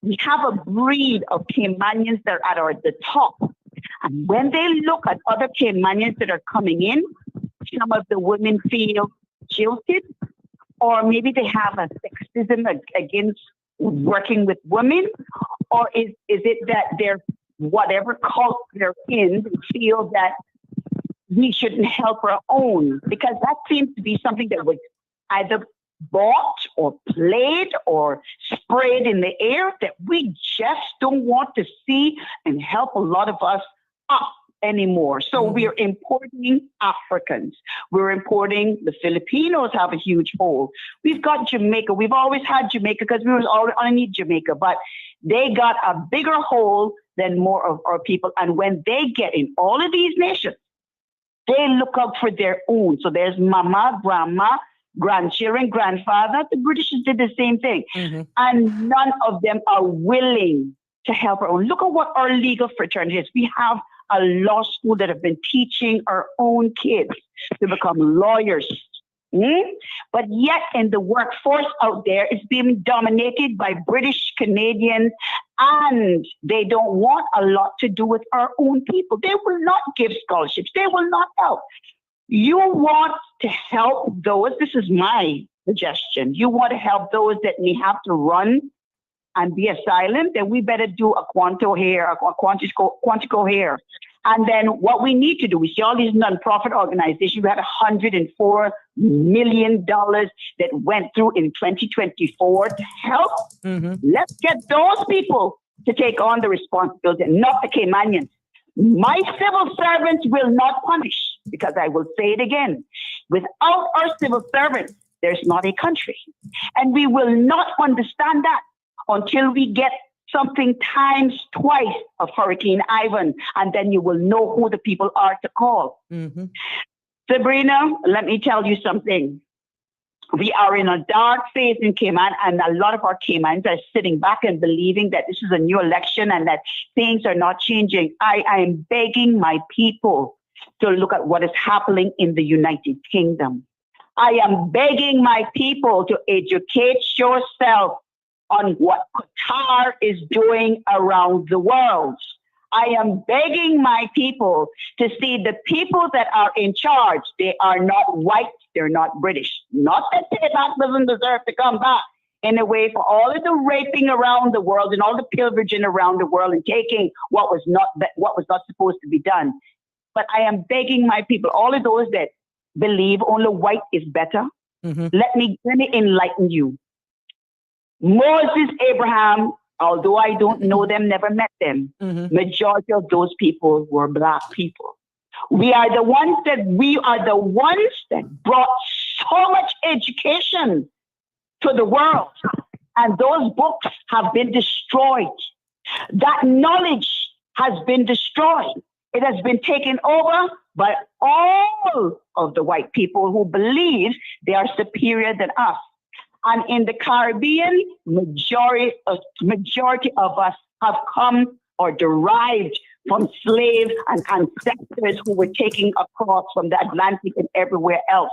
We have a breed of Caymanians that are at the top. And when they look at other Caymanians that are coming in, some of the women feel jilted, or maybe they have a sexism against working with women, or is it that they're whatever cult they're in, they feel that we shouldn't help our own? Because that seems to be something that was either bought or played or sprayed in the air, that we just don't want to see and help a lot of us up anymore. So we're importing Africans. We're importing the Filipinos have a huge hole. We've got Jamaica. We've always had Jamaica because we were already underneath Jamaica, but they got a bigger hole than more of our people. And when they get in all of these nations, they look out for their own. So there's mama, grandma, grandchildren, grandfather. The Britishers did the same thing. And none of them are willing to help our own. Look at what our legal fraternity is. We have a law school that have been teaching our own kids to become lawyers. But yet in the workforce out there, it's being dominated by British Canadians, and they don't want a lot to do with our own people. They will not give scholarships. They will not help. You want to help those, this is my suggestion, you want to help those that may have to run and be asylum, then we better do a Quantico here. And then what we need to do, we see all these nonprofit organizations, we had $104 million that went through in 2024 to help. Let's get those people to take on the responsibility, not the Caymanians. My civil servants will not punish, because I will say it again, without our civil servants, there's not a country. And we will not understand that until we get something times twice of Hurricane Ivan, and then you will know who the people are to call. Sabrina, let me tell you something. We are in a dark phase in Cayman, and a lot of our Caymans are sitting back and believing that this is a new election and that things are not changing. I am begging my people to look at what is happening in the United Kingdom. I am begging my people to educate yourself on what Qatar is doing around the world. I am begging my people to see the people that are in charge. They are not white. They're not British. Not that Payback doesn't deserve to come back. In a way, for all of the raping around the world and all the pillaging around the world and taking what was not supposed to be done. But I am begging my people, all of those that believe only white is better, let me enlighten you. Moses, Abraham, although I don't know them, never met them, majority of those people were Black people. We are the ones that brought so much education to the world, and those books have been destroyed. That knowledge has been destroyed. It has been taken over by all of the white people who believe they are superior than us. And in the Caribbean, majority of us have come or derived from slaves and ancestors who were taken across from the Atlantic and everywhere else.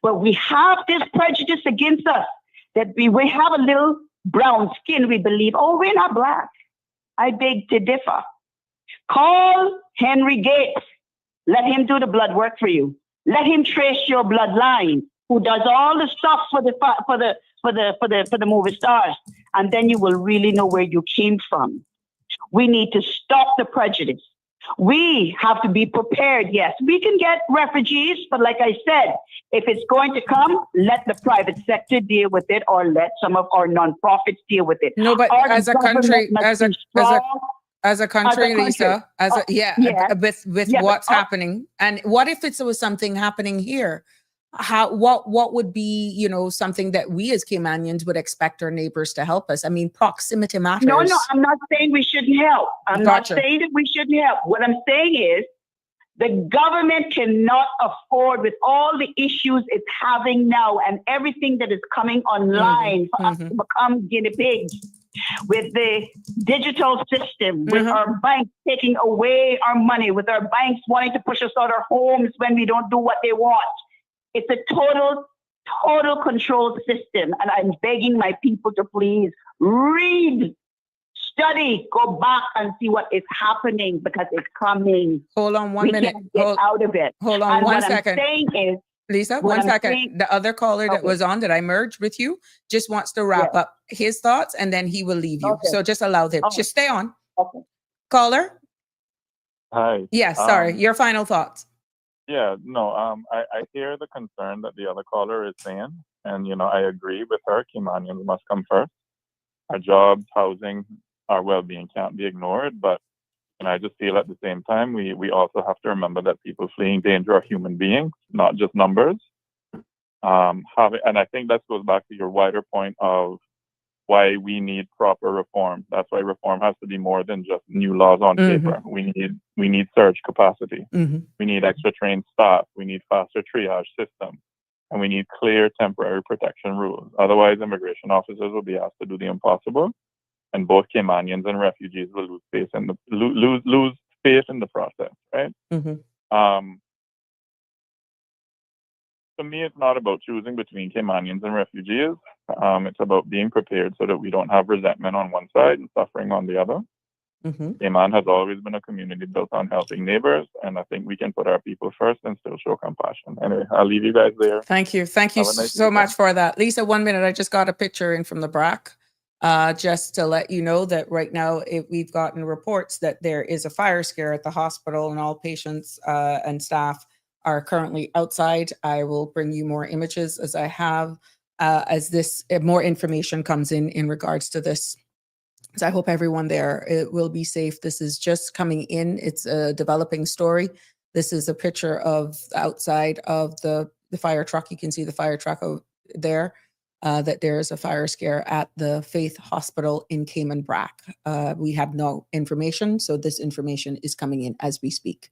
But we have this prejudice against us that we have a little brown skin. We believe, oh, we're not Black. I beg to differ. Call Henry Gates. Let him do the blood work for you. Let him trace your bloodline, who does all the stuff for the movie stars, and then you will really know where you came from. We need to stop the prejudice. We have to be prepared. Yes, we can get refugees, but like I said, if it's going to come, let the private sector deal with it, or let some of our nonprofits deal with it. No, but as a country, Lisa, with what's happening, and what if it was something happening here? What would be, something that we as Caymanians would expect our neighbors to help us? I mean, proximity matters. No, I'm not saying we shouldn't help. I'm not saying that we shouldn't help. What I'm saying is the government cannot afford, with all the issues it's having now and everything that is coming online, for us to become guinea pigs. With the digital system, with our banks taking away our money, with our banks wanting to push us out of our homes when we don't do what they want. It's a total control system. And I'm begging my people to please read, study, go back and see what is happening, because it's coming. Hold on one minute. Can't get out of it. Hold on one second. What I'm saying is, Lisa, one second. The other caller that was on that I merged with you just wants to wrap up his thoughts, and then he will leave you. So just allow him. Just stay on. Okay. Caller? Hi. Yes, sorry. Your final thoughts. Yeah, no, I hear the concern that the other caller is saying, and, I agree with her. Caymanians must come first. Our jobs, housing, our well-being can't be ignored, but I just feel at the same time, we also have to remember that people fleeing danger are human beings, not just numbers. And I think that goes back to your wider point of why we need proper reform. That's why reform has to be more than just new laws on paper. We need surge capacity. We need extra trained staff. We need faster triage system. And we need clear temporary protection rules. Otherwise, immigration officers will be asked to do the impossible. And both Caymanians and refugees will lose faith in the process, right? To me, it's not about choosing between Caymanians and refugees. It's about being prepared so that we don't have resentment on one side and suffering on the other. Cayman has always been a community built on helping neighbors, and I think we can put our people first and still show compassion. Anyway, I'll leave you guys there. Thank you. Thank you so much for that. Lisa, 1 minute. I just got a picture in from the BRAC. Just to let you know that right now we've gotten reports that there is a fire scare at the hospital and all patients and staff are currently outside. I will bring you more images as I have, as this more information comes in regards to this. So I hope everyone there will be safe. This is just coming in. It's a developing story. This is a picture of outside of the fire truck. You can see the fire truck there, that there is a fire scare at the Faith Hospital in Cayman BRAC. We have no information, so this information is coming in as we speak.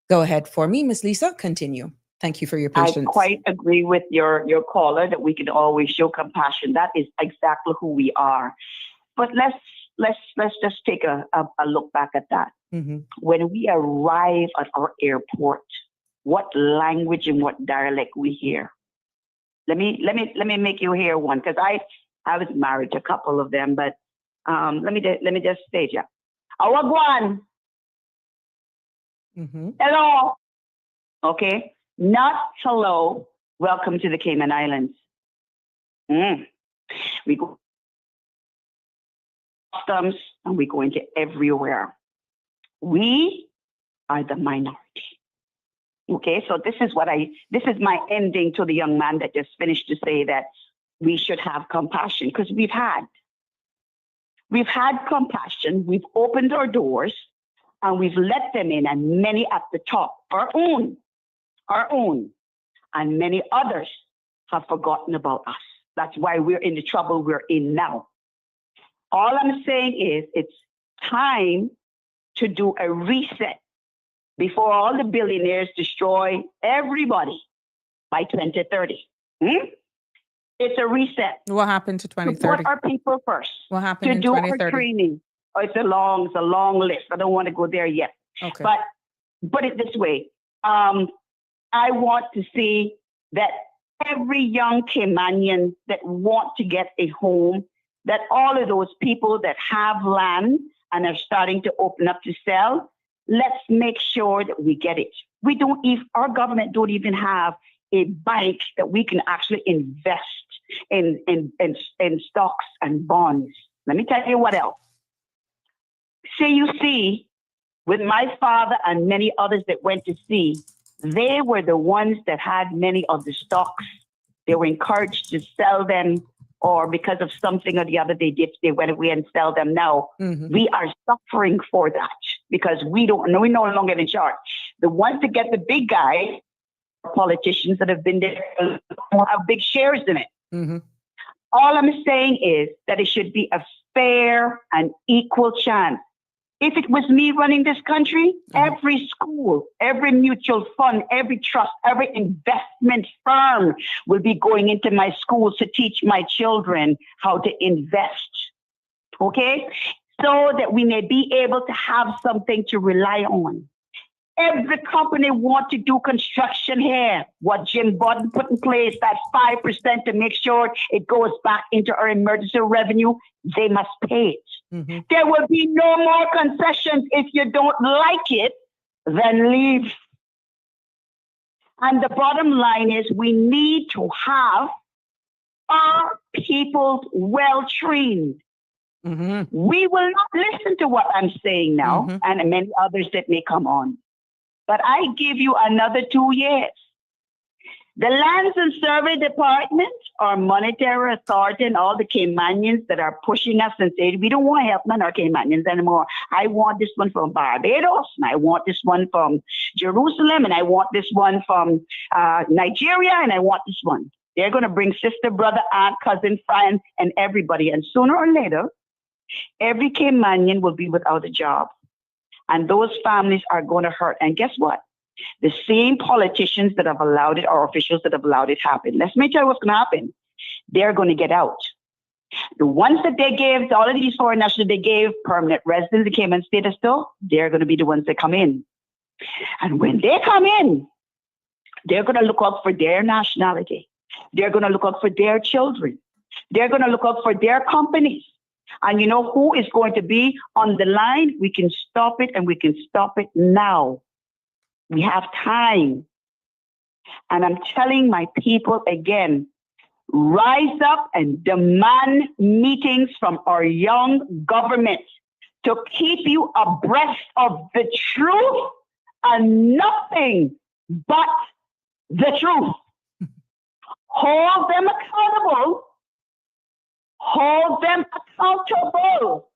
Go ahead for me, Miss Lisa. Continue. Thank you for your patience. I quite agree with your caller that we can always show compassion. That is exactly who we are. But let's just take a look back at that. When we arrive at our airport, what language and what dialect we hear? Let me make you hear one, because I was married to a couple of them, but let me just state ya. Awagwan. Hello. Okay. Not hello. Welcome to the Cayman Islands. We go customs and we go into everywhere. We are the minority. Okay, so this is my ending to the young man that just finished to say that we should have compassion, because we've had compassion. We've opened our doors and we've let them in, and many at the top, our own, and many others have forgotten about us. That's why we're in the trouble we're in now. All I'm saying is it's time to do a reset before all the billionaires destroy everybody by 2030. It's a reset. What happened to 2030? To put our people first. What happened in 2030? To do our training. Oh, it's a long list. I don't want to go there yet. Okay. But put it this way. I want to see that every young Caymanian that want to get a home, that all of those people that have land and are starting to open up to sell, let's make sure that we get it. Our government don't even have a bank that we can actually invest in stocks and bonds. Let me tell you what else. CUC, with my father and many others that went to sea, they were the ones that had many of the stocks. They were encouraged to sell them, or because of something or the other they went away and sell them. Now, we are suffering for that because we're no longer in charge. The ones that get the big guys, politicians that have been there, have big shares in it. All I'm saying is that it should be a fair and equal chance. If it was me running this country, every school, every mutual fund, every trust, every investment firm will be going into my schools to teach my children how to invest. Okay? So that we may be able to have something to rely on. Every company want to do construction here. What Jim Button put in place, that 5% to make sure it goes back into our emergency revenue, they must pay it. There will be no more concessions. If you don't like it, then leave. And the bottom line is we need to have our people well trained. We will not listen to what I'm saying now and many others that may come on. But I give you another 2 years. The Lands and Survey Department, our monetary authority, and all the Caymanians that are pushing us and saying, we don't want to help none of our Caymanians anymore. I want this one from Barbados, and I want this one from Jerusalem, and I want this one from Nigeria, and I want this one. They're going to bring sister, brother, aunt, cousin, friend, and everybody. And sooner or later, every Caymanian will be without a job. And those families are going to hurt. And guess what? The same politicians that have allowed it, or officials that have allowed it happen. Let me tell you what's going to happen. They're going to get out. The ones that they gave, all of these foreign nationals they gave permanent residence in Cayman status still, they're going to be the ones that come in. And when they come in, they're going to look out for their nationality. They're going to look out for their children. They're going to look out for their companies. And you know who is going to be on the line? We can stop it, and we can stop it now. We have time. And I'm telling my people again, rise up and demand meetings from our young government to keep you abreast of the truth and nothing but the truth. Hold them accountable. Hold them accountable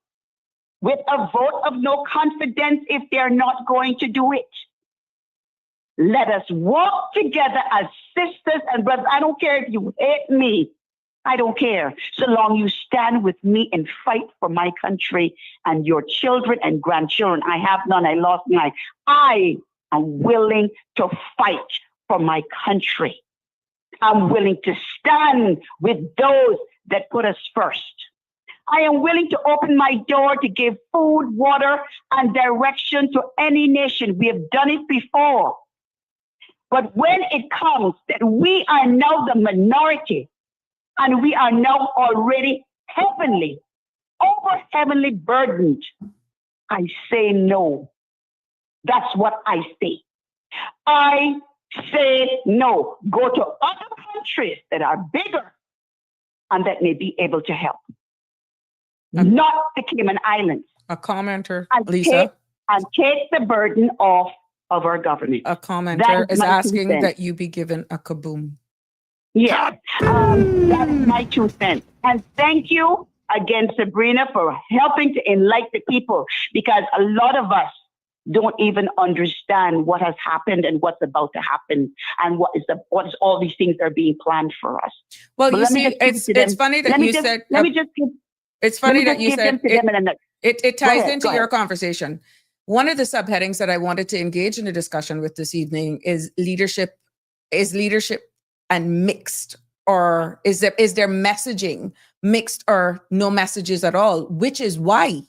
with a vote of no confidence if they're not going to do it. Let us walk together as sisters and brothers. I don't care if you hate me. I don't care. So long you stand with me and fight for my country and your children and grandchildren. I have none. I lost mine. I am willing to fight for my country. I'm willing to stand with those that put us first. I am willing to open my door to give food, water, and direction to any nation. We have done it before. But when it comes that we are now the minority and we are now already heavenly burdened, I say no. That's what I say. I say no. Go to other countries that are bigger and that may be able to help. Not the Cayman Islands. A commenter, and Lisa. Take the burden off of our government. A commenter is asking that you be given a kaboom. Yeah, that is my 2 cents. And thank you again, Sabrina, for helping to enlighten the people, because a lot of us don't even understand what has happened and what's about to happen and what is all these things are being planned for us. Well, but you see, it's funny that you said. It's funny that you said it ties into your conversation. One of the subheadings that I wanted to engage in a discussion with this evening is leadership. Is leadership and mixed, or is there messaging mixed or no messages at all? Which is why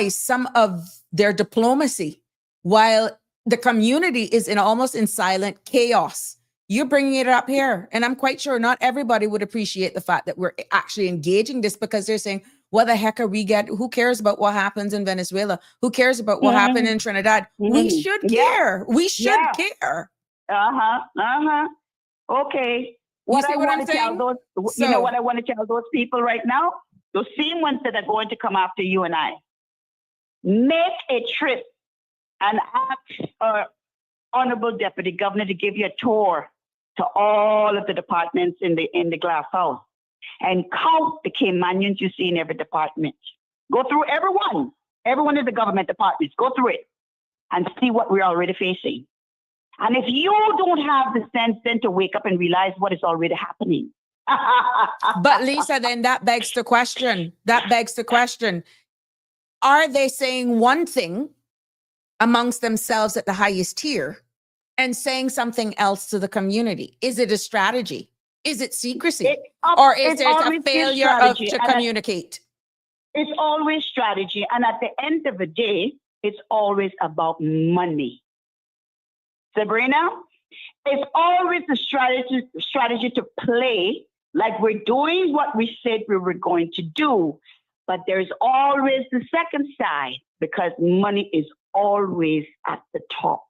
some of their diplomacy, while the community is almost in silent chaos, you're bringing it up here. And I'm quite sure not everybody would appreciate the fact that we're actually engaging this, because they're saying, what the heck are we who cares about what happens in Venezuela? Who cares about what happened in Trinidad? We should care. We should care. Okay. What I want to tell those, you know what I want to tell those people right now? Those same ones that are going to come after you and I. Make a trip and ask our Honorable Deputy Governor to give you a tour to all of the departments in the glass house and count the Caymanians you see in every department. Go through everyone. Everyone in the government departments. Go through it and see what we're already facing. And if you don't have the sense then to wake up and realize what is already happening. But Lisa, then that begs the question. Are they saying one thing amongst themselves at the highest tier and saying something else to the community? Is it a strategy? Is it secrecy? Or is it a failure to communicate? It's always strategy. And at the end of the day, it's always about money. Sabrina, it's always a strategy to play like we're doing what we said we were going to do. But there's always the second side, because money is always at the top.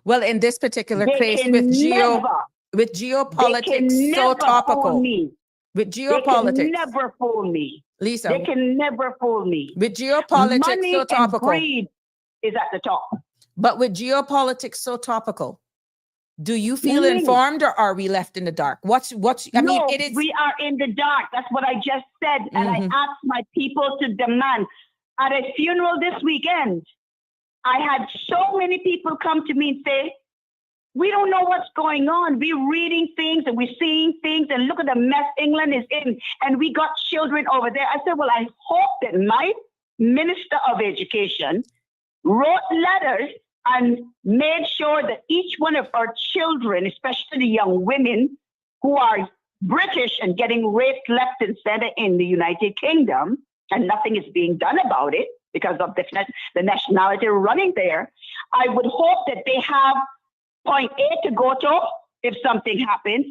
Well, in this particular case, with geopolitics so topical. With geopolitics. They can never fool me. Lisa. They can never fool me. With geopolitics money so topical. And greed is at the top. But with geopolitics so topical, do you feel informed, or are we left in the dark? We are in the dark. That's what I just said. And I asked my people to demand. At a funeral this weekend, I had so many people come to me and say, we don't know what's going on. We're reading things and we're seeing things, and look at the mess England is in. And we got children over there. I said, well, I hope that my Minister of Education wrote letters and made sure that each one of our children, especially the young women who are British and getting raped left and center in the United Kingdom, and nothing is being done about it because of the nationality running there. I would hope that they have point A to go to if something happens,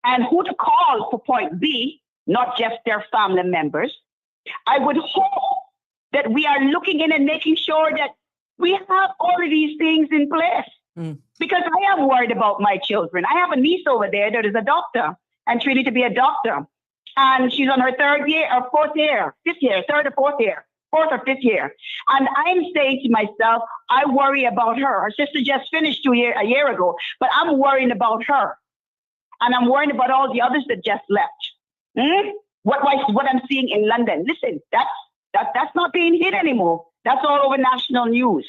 and who to call for point B, not just their family members. I would hope that we are looking in and making sure that we have all of these things in place. Because I am worried about my children. I have a niece over there that is a doctor and treated to be a doctor. And she's on her third or fourth or fifth year. And I'm saying to myself, I worry about her. Her sister just finished a year ago, but I'm worrying about her. And I'm worried about all the others that just left. What I'm seeing in London. Listen, that's not being hid anymore. That's all over national news.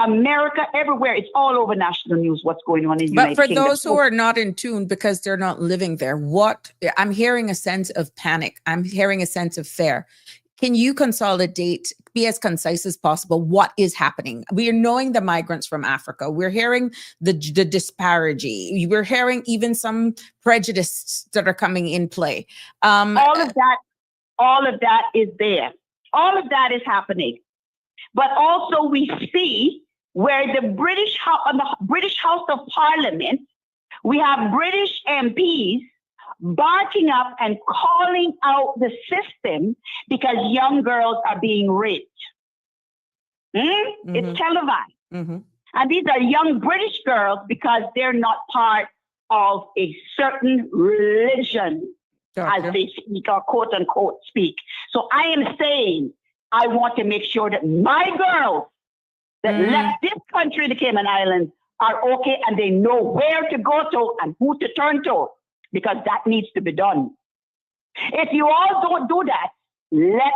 America, everywhere, it's all over national news what's going on in the United Kingdom. But for those who are not in tune because they're not living there, I'm hearing a sense of panic. I'm hearing a sense of fear. Can you consolidate, be as concise as possible, what is happening? We are knowing the migrants from Africa. We're hearing the disparity. We're hearing even some prejudice that are coming in play. All of that is there. All of that is happening. But also we see where the British House of Parliament, we have British MPs barking up and calling out the system because young girls are being raped. It's televised. And these are young British girls because they're not part of a certain religion, as they speak, or quote unquote speak. So I am saying, I want to make sure that my girls that left this country, the Cayman Islands, are okay and they know where to go to and who to turn to, because that needs to be done. If you all don't do that, let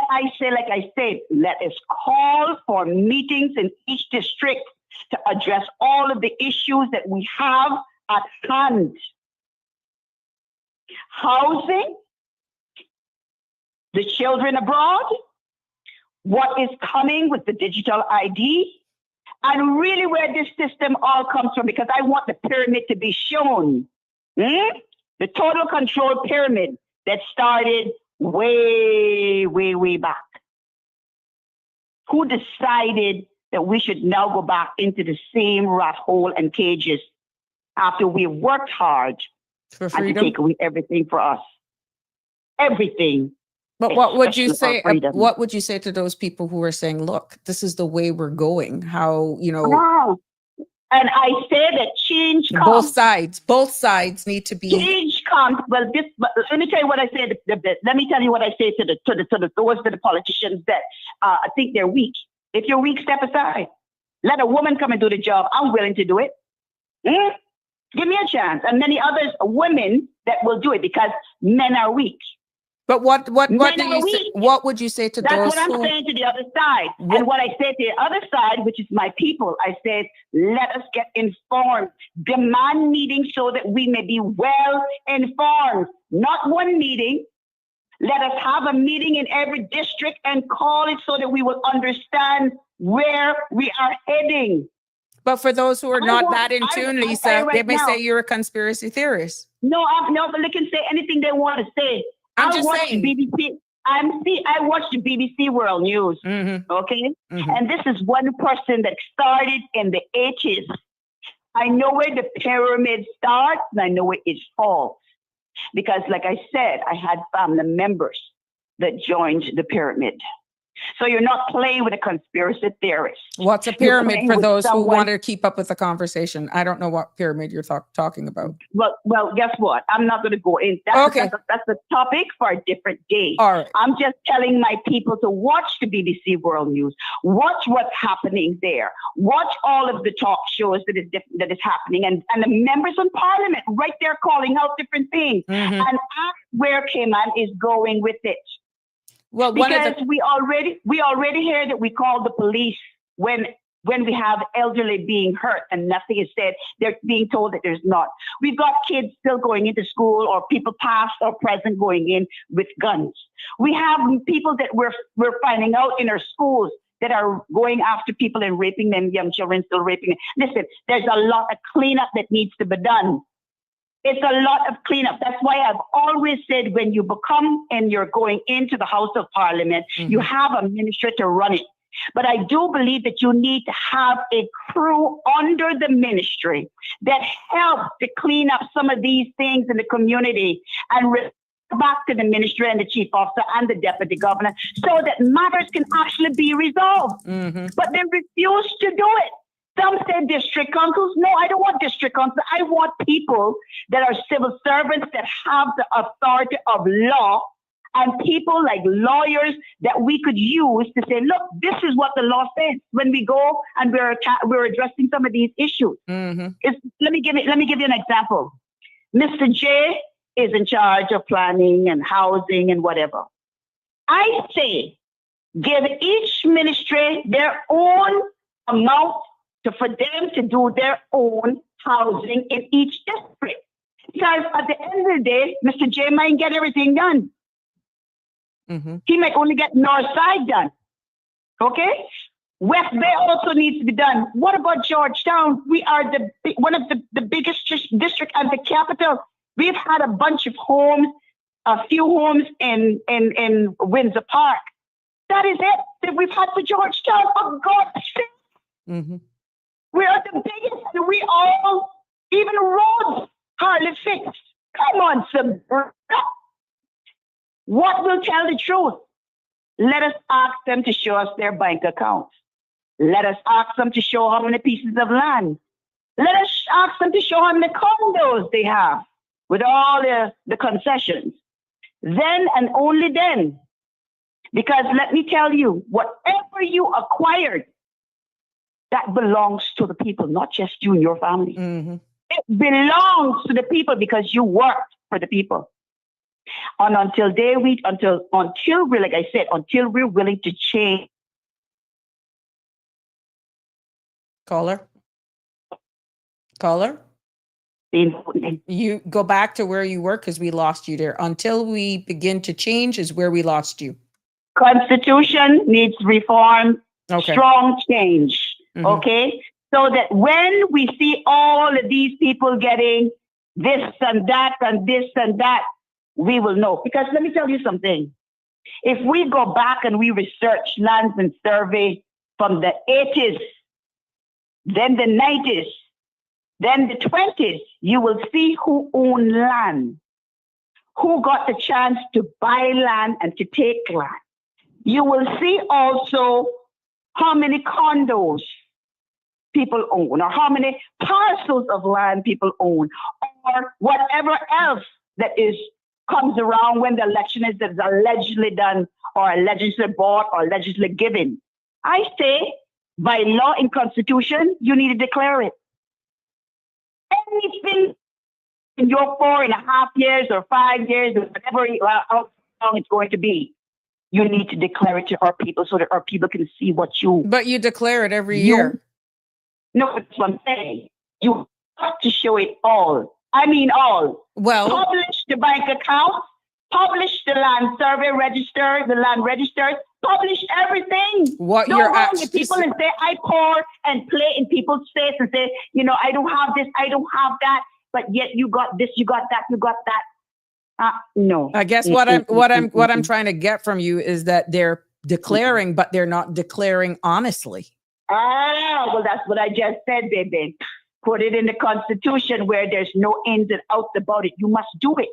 us call for meetings in each district to address all of the issues that we have at hand. Housing, the children abroad, what is coming with the digital ID, and really where this system all comes from, because I want the pyramid to be shown. The total control pyramid that started way, way, way back. Who decided that we should now go back into the same rat hole and cages after we've worked hard for freedom, and to take away everything for us? Everything. But what would you say? What would you say to those people who are saying, "Look, this is the way we're going"? How And I say that change comes. Both sides need to be. Change comes. Well, let me tell you what I say. Let me tell you what I say to the politicians that I think they're weak. If you're weak, step aside. Let a woman come and do the job. I'm willing to do it. Give me a chance. And many others, women that will do it because men are weak. But what would you say to That's those? That's what I'm saying to the other side. And what I say to the other side, which is my people, I said, let us get informed. Demand meetings so that we may be well informed. Not one meeting. Let us have a meeting in every district and call it so that we will understand where we are heading. But for those who are not that in tune, Lisa, they may say you're a conspiracy theorist. No, but they can say anything they want to say. I'm just saying. BBC. I watch the BBC World News. Okay, and this is one person that started in the 80s. I know where the pyramid starts, and I know where it falls, because, like I said, I had family members that joined the pyramid. So you're not playing with a conspiracy theorist. What's a pyramid for those who want to keep up with the conversation? I don't know what pyramid you're talking about. Well, guess what? I'm not going to go in. That's a topic for a different day. All right. I'm just telling my people to watch the BBC World News. Watch what's happening there. Watch all of the talk shows that is happening. And the members of parliament right there calling out different things. And ask where Cayman is going with it. Well, because we already hear that we call the police when we have elderly being hurt and nothing is said. They're being told that there's not. We've got kids still going into school, or people past or present going in with guns. We have people that we're finding out in our schools that are going after people and raping them, young children still raping them. Listen, there's a lot of cleanup that needs to be done. It's a lot of cleanup. That's why I've always said when you become and you're going into the House of Parliament, you have a minister to run it. But I do believe that you need to have a crew under the ministry that helps to clean up some of these things in the community and back to the ministry and the chief officer and the deputy governor so that matters can actually be resolved. But they refuse to do it. Some say district councils. No, I don't want district councils. I want people that are civil servants that have the authority of law and people like lawyers that we could use to say, look, this is what the law says when we go and we're addressing some of these issues. Let me give you an example. Mr. J is in charge of planning and housing and whatever. I say, give each ministry their own amount for them to do their own housing in each district. Because at the end of the day, Mr. J might get everything done. He might only get North Side done. Okay? West Bay also needs to be done. What about Georgetown? We are one of the biggest district and the capital. We've had a bunch of homes, a few homes in Windsor Park. That is it that we've had for Georgetown. For God's sake. We are the biggest, and we all, even roads, hardly fixed. Come on, Sabrina. What will tell the truth? Let us ask them to show us their bank accounts. Let us ask them to show how many pieces of land. Let us ask them to show how many condos they have with all the concessions. Then and only then. Because let me tell you, whatever you acquired, that belongs to the people, not just you and your family. It belongs to the people because you worked for the people. And until we're, like I said, until we're willing to change. Caller? You go back to where you were because we lost you there. Until we begin to change is where we lost you. Constitution needs reform, strong change. Okay? So that when we see all of these people getting this and that and this and that, we will know. Because let me tell you something. If we go back and we research lands and survey from the 80s, then the 90s, then the 20s, you will see who owned land, who got the chance to buy land and to take land. You will see also how many condos people own, or how many parcels of land people own, or whatever else that comes around when the election is that is allegedly done, or allegedly bought, or allegedly given. I say, by law and constitution, you need to declare it. Anything in your 4.5 years or 5 years or whatever, how long it's going to be, you need to declare it to our people so that our people can see what you... But you declare it every year. No, that's what I'm saying. You have to show it all. I mean all. Well... Publish the bank account, publish the land survey register, the land registers, publish everything. What Don't you're go asking to people and say, I pour and play in people's face and say, I don't have this, I don't have that, but yet you got this, you got that, you got that. No. I guess what I'm trying to get from you is that they're declaring, but they're not declaring honestly. Well, that's what I just said, baby. Put it in the Constitution where there's no ins and outs about it. You must do it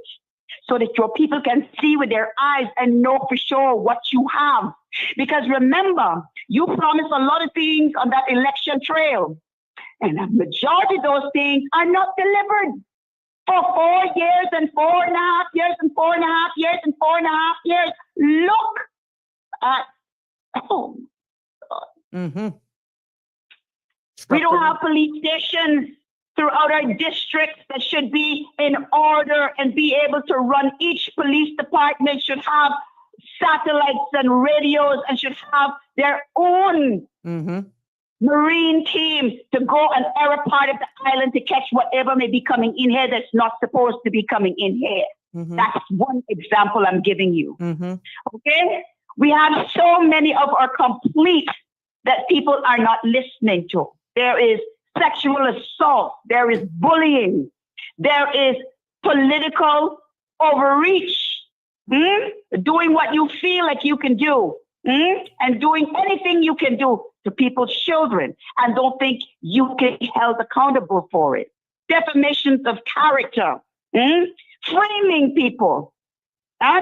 so that your people can see with their eyes and know for sure what you have. Because remember, you promised a lot of things on that election trail, and a majority of those things are not delivered for 4 years and 4.5 years and 4.5 years and 4.5 years. Look at, we don't have police stations throughout our districts that should be in order and be able to run. Each police department should have satellites and radios and should have their own marine teams to go and every part of the island to catch whatever may be coming in here that's not supposed to be coming in here. That's one example I'm giving you. Okay? We have so many of our complaints that people are not listening to. There is sexual assault. There is bullying. There is political overreach, doing what you feel like you can do, and doing anything you can do to people's children and don't think you can be held accountable for it. Defamations of character, framing people.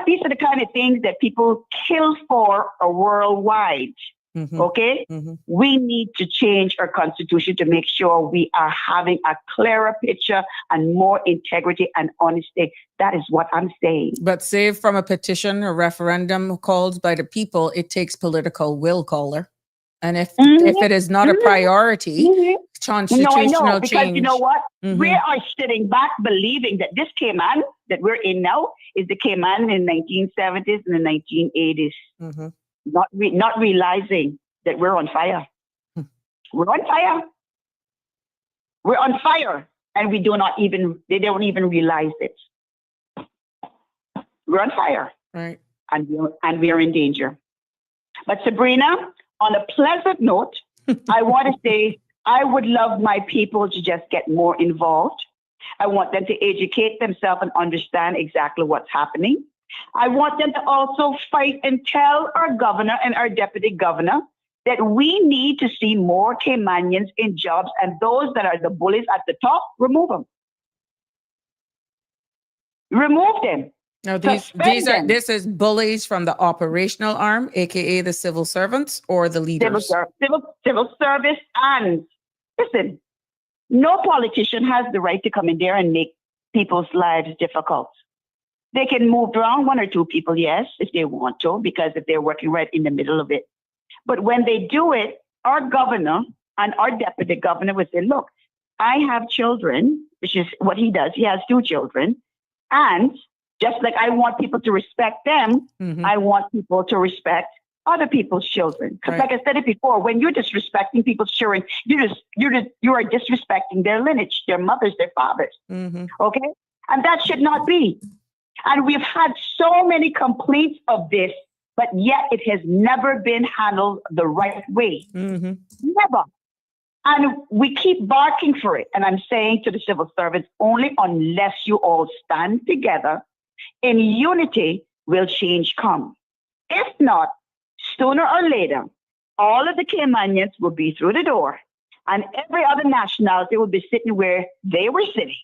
These are the kind of things that people kill for worldwide. Okay? We need to change our constitution to make sure we are having a clearer picture and more integrity and honesty. That is what I'm saying. But say from a petition or referendum called by the people, it takes political will, caller. And if it is not a priority, constitutional because change. You know what? We are sitting back believing that this Cayman that we're in now is the Cayman in the 1970s and the 1980s. Not realizing that we're on fire. We're on fire. We're on fire, and they don't even realize it. We're on fire, right? And we're in danger. But Sabrina, on a pleasant note, I want to say I would love my people to just get more involved. I want them to educate themselves and understand exactly what's happening. I want them to also fight and tell our governor and our deputy governor that we need to see more Caymanians in jobs, and those that are the bullies at the top, remove them. Remove them. Now, this is bullies from the operational arm, aka the civil servants or the leaders. Civil service, and listen, no politician has the right to come in there and make people's lives difficult. They can move around one or two people, yes, if they want to, because if they're working right in the middle of it. But when they do it, our governor and our deputy governor would say, look, I have children, which is what he does. He has 2 children. And just like I want people to respect them, I want people to respect other people's children. Because like I said it before, when you're disrespecting people's children, you are disrespecting their lineage, their mothers, their fathers. Okay? And that should not be. And we've had so many complaints of this, but yet it has never been handled the right way. Never. And we keep barking for it. And I'm saying to the civil servants, only unless you all stand together in unity will change come. If not, sooner or later, all of the Caymanians will be through the door, and every other nationality will be sitting where they were sitting.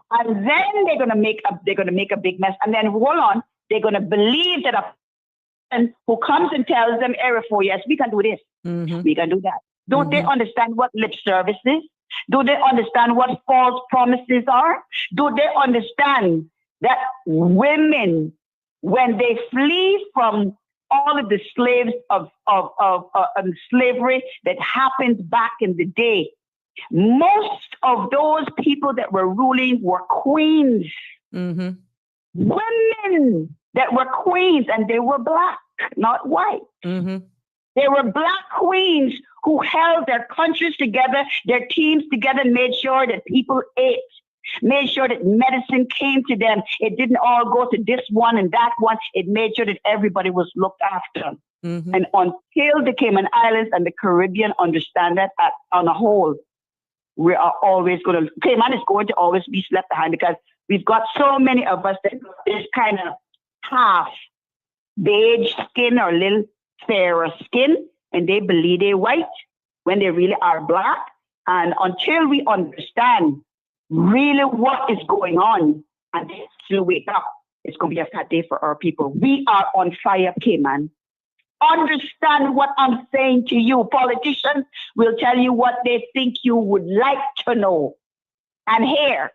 And then they're gonna make a big mess. And then hold on, they're gonna believe that a person who comes and tells them every 4 years, we can do this, we can do that. Don't they understand what lip service is? Do they understand what false promises are? Do they understand that women, when they flee from all of the slaves of slavery that happened back in the day, most of those people that were ruling were queens. Women that were queens, and they were black, not white. They were black queens who held their countries together, their teams together, and made sure that people ate, made sure that medicine came to them. It didn't all go to this one and that one. It made sure that everybody was looked after. And until the Cayman Islands and the Caribbean understand that on a whole, we are always going to, Cayman is going to always be left behind, because we've got so many of us that is kind of half beige skin or little fairer skin, and they believe they're white when they really are black. And until we understand really what is going on and they still wake up, it's going to be a sad day for our people. We are on fire, Cayman. Understand what I'm saying to you. Politicians will tell you what they think you would like to know. And here,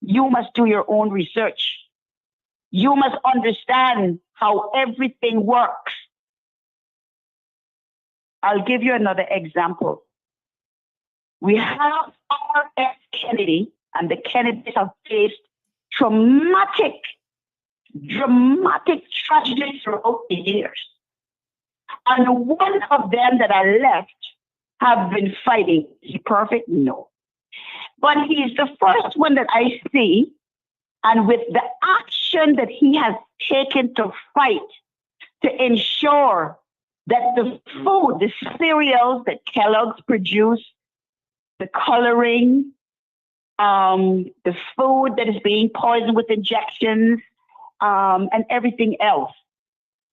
you must do your own research. You must understand how everything works. I'll give you another example. We have R.F. Kennedy, and the Kennedys have faced dramatic tragedies throughout the years. And one of them that are left have been fighting. Is he perfect? No. But he's the first one that I see, and with the action that he has taken to fight to ensure that the food, the cereals that Kellogg's produce, the coloring, the food that is being poisoned with injections, and everything else.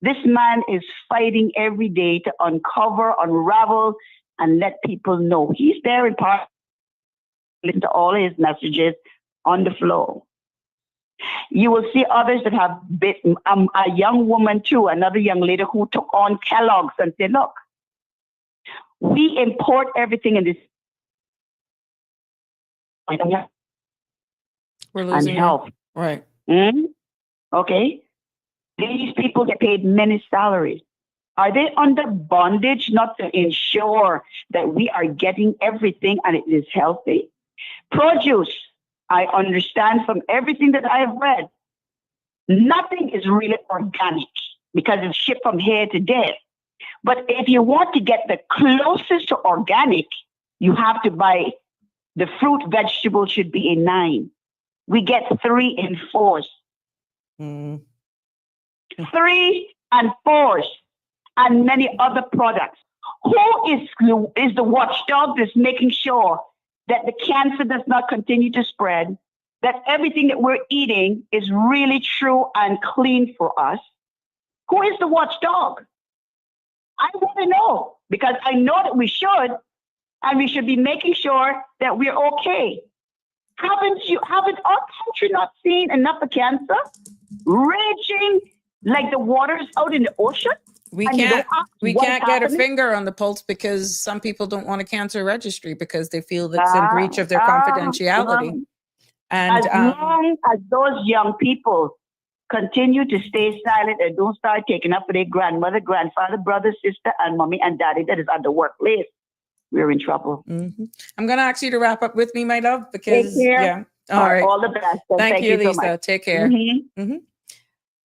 This man is fighting every day to uncover, unravel, and let people know. He's there in part, listen to all his messages on the floor. You will see others that have been, a young woman too, another young lady who took on Kellogg's and said, look, we import everything in this. We're losing and health. Right. Okay. These people get paid many salaries. Are they under bondage not to ensure that we are getting everything and it is healthy? Produce, I understand from everything that I have read, nothing is really organic because it's shipped from here to there. But if you want to get the closest to organic, you have to buy the fruit, vegetable should be in 9. We get 3 and 4s. 3 and 4s, and many other products. Who is the watchdog that's making sure that the cancer does not continue to spread, that everything that we're eating is really true and clean for us? Who is the watchdog? I want to know, because I know that we should, and we should be making sure that we're okay. Haven't our country not seen enough of cancer raging like the waters out in the ocean? We can't get a finger on the pulse because some people don't want a cancer registry because they feel that's in breach of their confidentiality. And as long as those young people continue to stay silent and don't start taking up for their grandmother, grandfather, brother, sister, and mommy and daddy that is at the workplace, we're in trouble. I'm going to ask you to wrap up with me, my love, because yeah. All right. All the best. Thank you, Lisa. So much. Take care.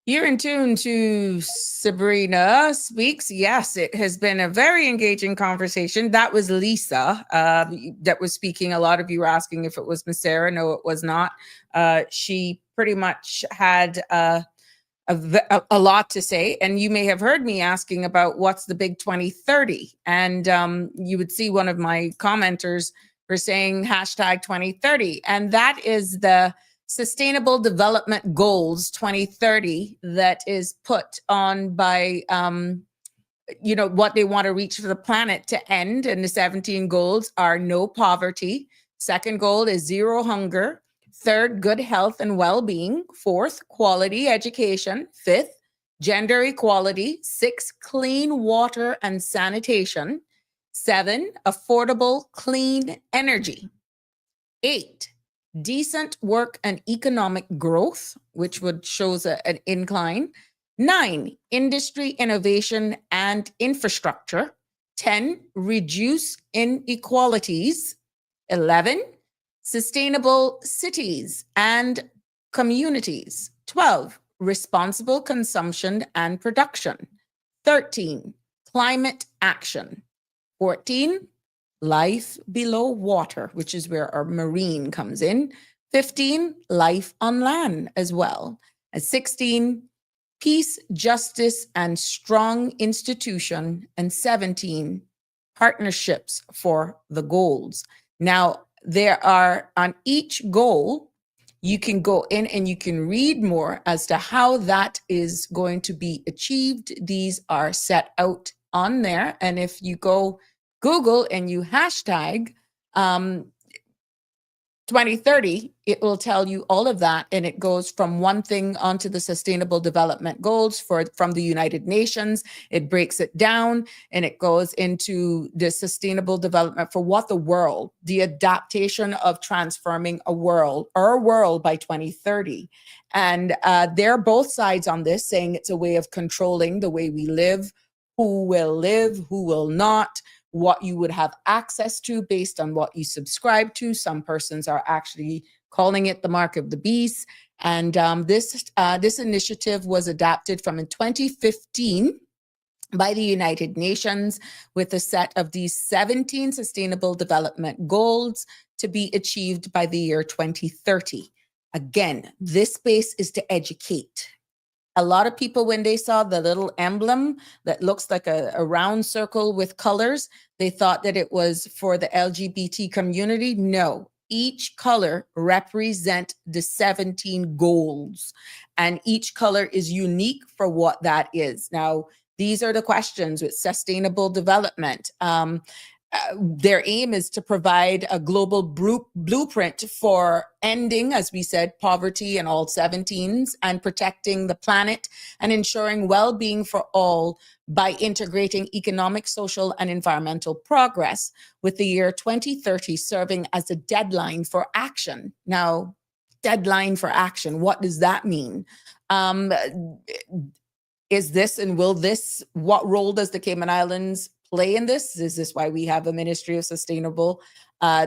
You're in tune to Sabrina Speaks. Yes, it has been a very engaging conversation. That was Lisa that was speaking. A lot of you were asking if it was Miss Sarah. No, it was not. She pretty much had a lot to say. And you may have heard me asking about what's the big 2030. And you would see one of my commenters for saying hashtag 2030. And that is the Sustainable Development Goals 2030 that is put on by, what they want to reach for the planet to end. And the 17 goals are no poverty. Second goal is zero hunger. Third, good health and well-being. Fourth, quality education. Fifth, gender equality. 6, clean water and sanitation. 7, affordable clean energy. 8, decent work and economic growth, which would shows an incline. 9, industry innovation and infrastructure. 10, reduce inequalities. 11, sustainable cities and communities. 12, responsible consumption and production. 13, climate action. 14, life below water, which is where our marine comes in. 15, life on land as well. And 16, peace, justice, and strong institution. And 17, partnerships for the goals. Now, there are on each goal, you can go in and you can read more as to how that is going to be achieved. These are set out on there. And if you go Google and you hashtag 2030, it will tell you all of that. And it goes from one thing onto the Sustainable Development Goals from the United Nations. It breaks it down and it goes into the sustainable development for what the world, the adaptation of transforming our world by 2030. And they're both sides on this, saying it's a way of controlling the way we live, who will not, what you would have access to based on what you subscribe to. Some persons are actually calling it the mark of the beast. And this initiative was adapted from in 2015 by the United Nations with a set of these 17 sustainable development goals to be achieved by the year 2030. Again, this space is to educate. A lot of people, when they saw the little emblem that looks like a round circle with colors, they thought that it was for the LGBT community. No, each color represent the 17 goals, and each color is unique for what that is. Now, these are the questions with sustainable development. Their aim is to provide a global blueprint for ending, as we said, poverty in all 17s and protecting the planet and ensuring well-being for all by integrating economic, social, and environmental progress, with the year 2030 serving as a deadline for action. Now, deadline for action, what does that mean? Is this and will this, what role does the Cayman Islands play in this? Is this why we have a Ministry of Sustainable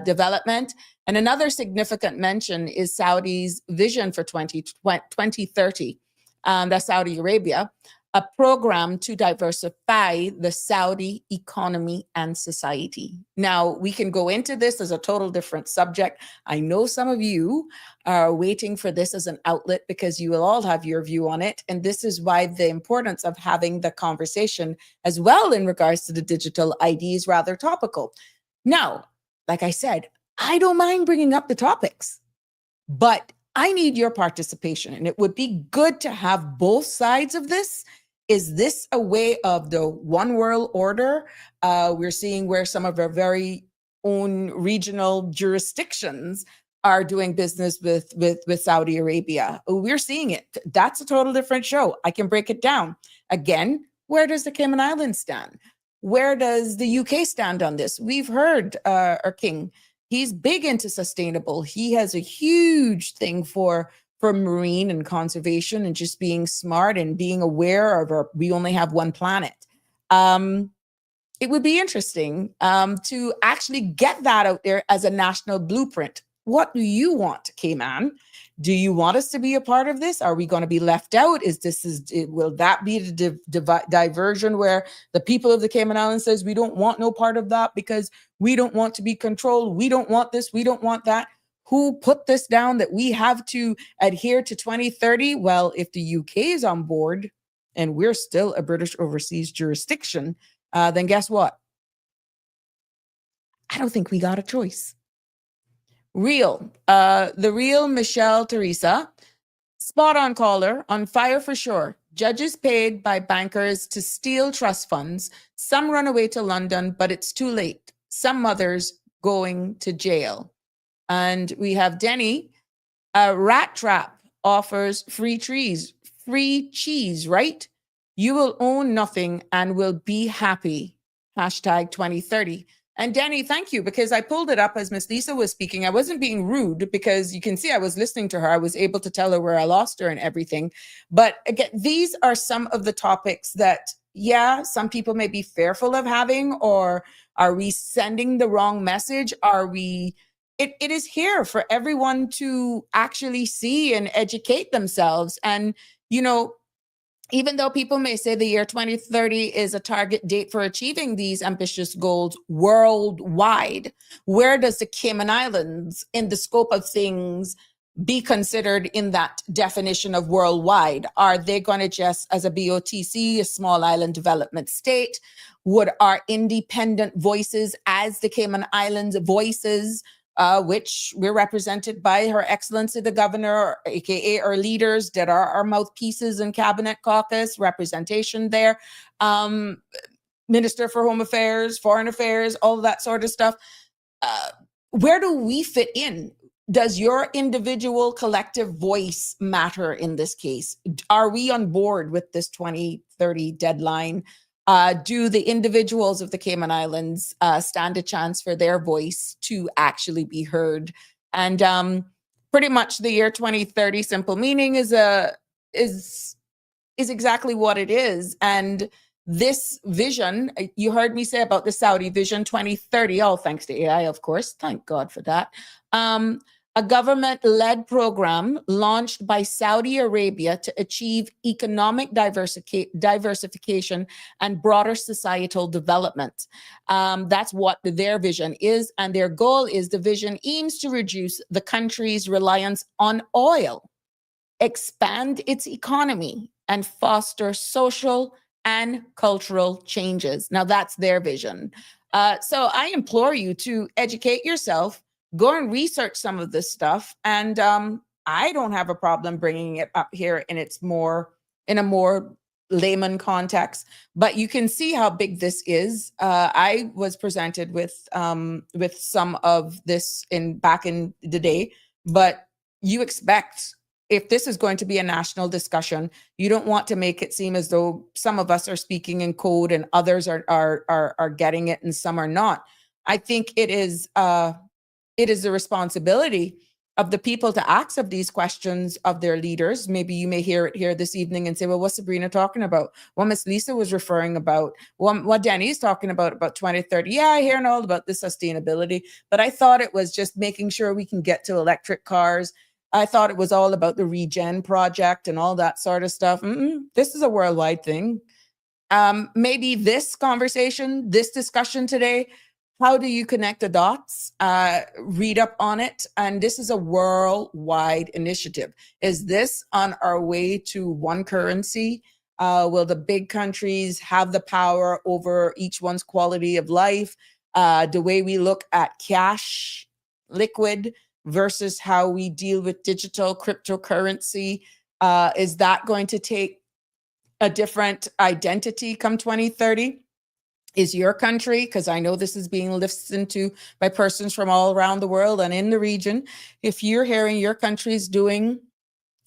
Development? And another significant mention is Saudi's vision for 2030, that's Saudi Arabia, a program to diversify the Saudi economy and society. Now, we can go into this as a total different subject. I know some of you are waiting for this as an outlet because you will all have your view on it. And this is why the importance of having the conversation as well in regards to the digital ID is rather topical. Now, like I said, I don't mind bringing up the topics, but I need your participation. And it would be good to have both sides of this. Is this a way of the one world order? We're seeing where some of our very own regional jurisdictions are doing business with Saudi Arabia. We're seeing it. That's a total different show. I can break it down. Again, where does the Cayman Islands stand? Where does the UK stand on this? We've heard our king. He's big into sustainable. He has a huge thing for marine and conservation and just being smart and being aware of we only have one planet. It would be interesting to actually get that out there as a national blueprint. What do you want, Cayman? Do you want us to be a part of this? Are we going to be left out? Will that be the diversion where the people of the Cayman Islands says we don't want no part of that because we don't want to be controlled. We don't want this. We don't want that. Who put this down that we have to adhere to 2030? Well, if the UK is on board and we're still a British overseas jurisdiction, then guess what? I don't think we got a choice. The real Michelle Teresa, spot on caller, on fire for sure. Judges paid by bankers to steal trust funds. Some run away to London, but it's too late. Some mothers going to jail. And we have Denny, a rat trap offers free cheese, right? You will own nothing and will be happy. Hashtag 2030. And Denny, thank you, because I pulled it up as Miss Lisa was speaking. I wasn't being rude because you can see I was listening to her. I was able to tell her where I lost her and everything. But again, these are some of the topics that, yeah, some people may be fearful of having, or are we sending the wrong message? It is here for everyone to actually see and educate themselves. And, even though people may say the year 2030 is a target date for achieving these ambitious goals worldwide, where does the Cayman Islands in the scope of things be considered in that definition of worldwide? Are they going to just, as a BOTC, a small island development state, would our independent voices as the Cayman Islands voices, which we're represented by Her Excellency the Governor, aka our leaders that are our mouthpieces in Cabinet Caucus, representation there, Minister for Home Affairs, Foreign Affairs, all of that sort of stuff. Where do we fit in? Does your individual collective voice matter in this case? Are we on board with this 2030 deadline? Do the individuals of the Cayman Islands stand a chance for their voice to actually be heard? And pretty much the year 2030, simple meaning, is exactly what it is. And this vision, you heard me say about the Saudi Vision 2030, all thanks to AI, of course. Thank God for that. A government-led program launched by Saudi Arabia to achieve economic diversification and broader societal development. That's what their vision is, and their goal is the vision aims to reduce the country's reliance on oil, expand its economy, and foster social and cultural changes. Now, that's their vision. So I implore you to educate yourself, Go and research some of this stuff. And I don't have a problem bringing it up here in a more layman context, but you can see how big this is. I was presented with some of this back in the day, but you expect, if this is going to be a national discussion, you don't want to make it seem as though some of us are speaking in code and others are getting it and some are not. I think it is the responsibility of the people to ask of these questions of their leaders. Maybe you may hear it here this evening and say, well, what's Sabrina talking about? What Miss Lisa was referring about, what Danny's talking about 2030. Yeah, I hear all about the sustainability, but I thought it was just making sure we can get to electric cars. I thought it was all about the regen project and all that sort of stuff. This is a worldwide thing. Maybe this conversation, this discussion today, how do you connect the dots? Read up on it. And this is a worldwide initiative. Is this on our way to one currency? Will the big countries have the power over each one's quality of life? The way we look at cash, liquid, versus how we deal with digital cryptocurrency, is that going to take a different identity come 2030? Is your country, because I know this is being listened to by persons from all around the world and in the region, if you're hearing your country's doing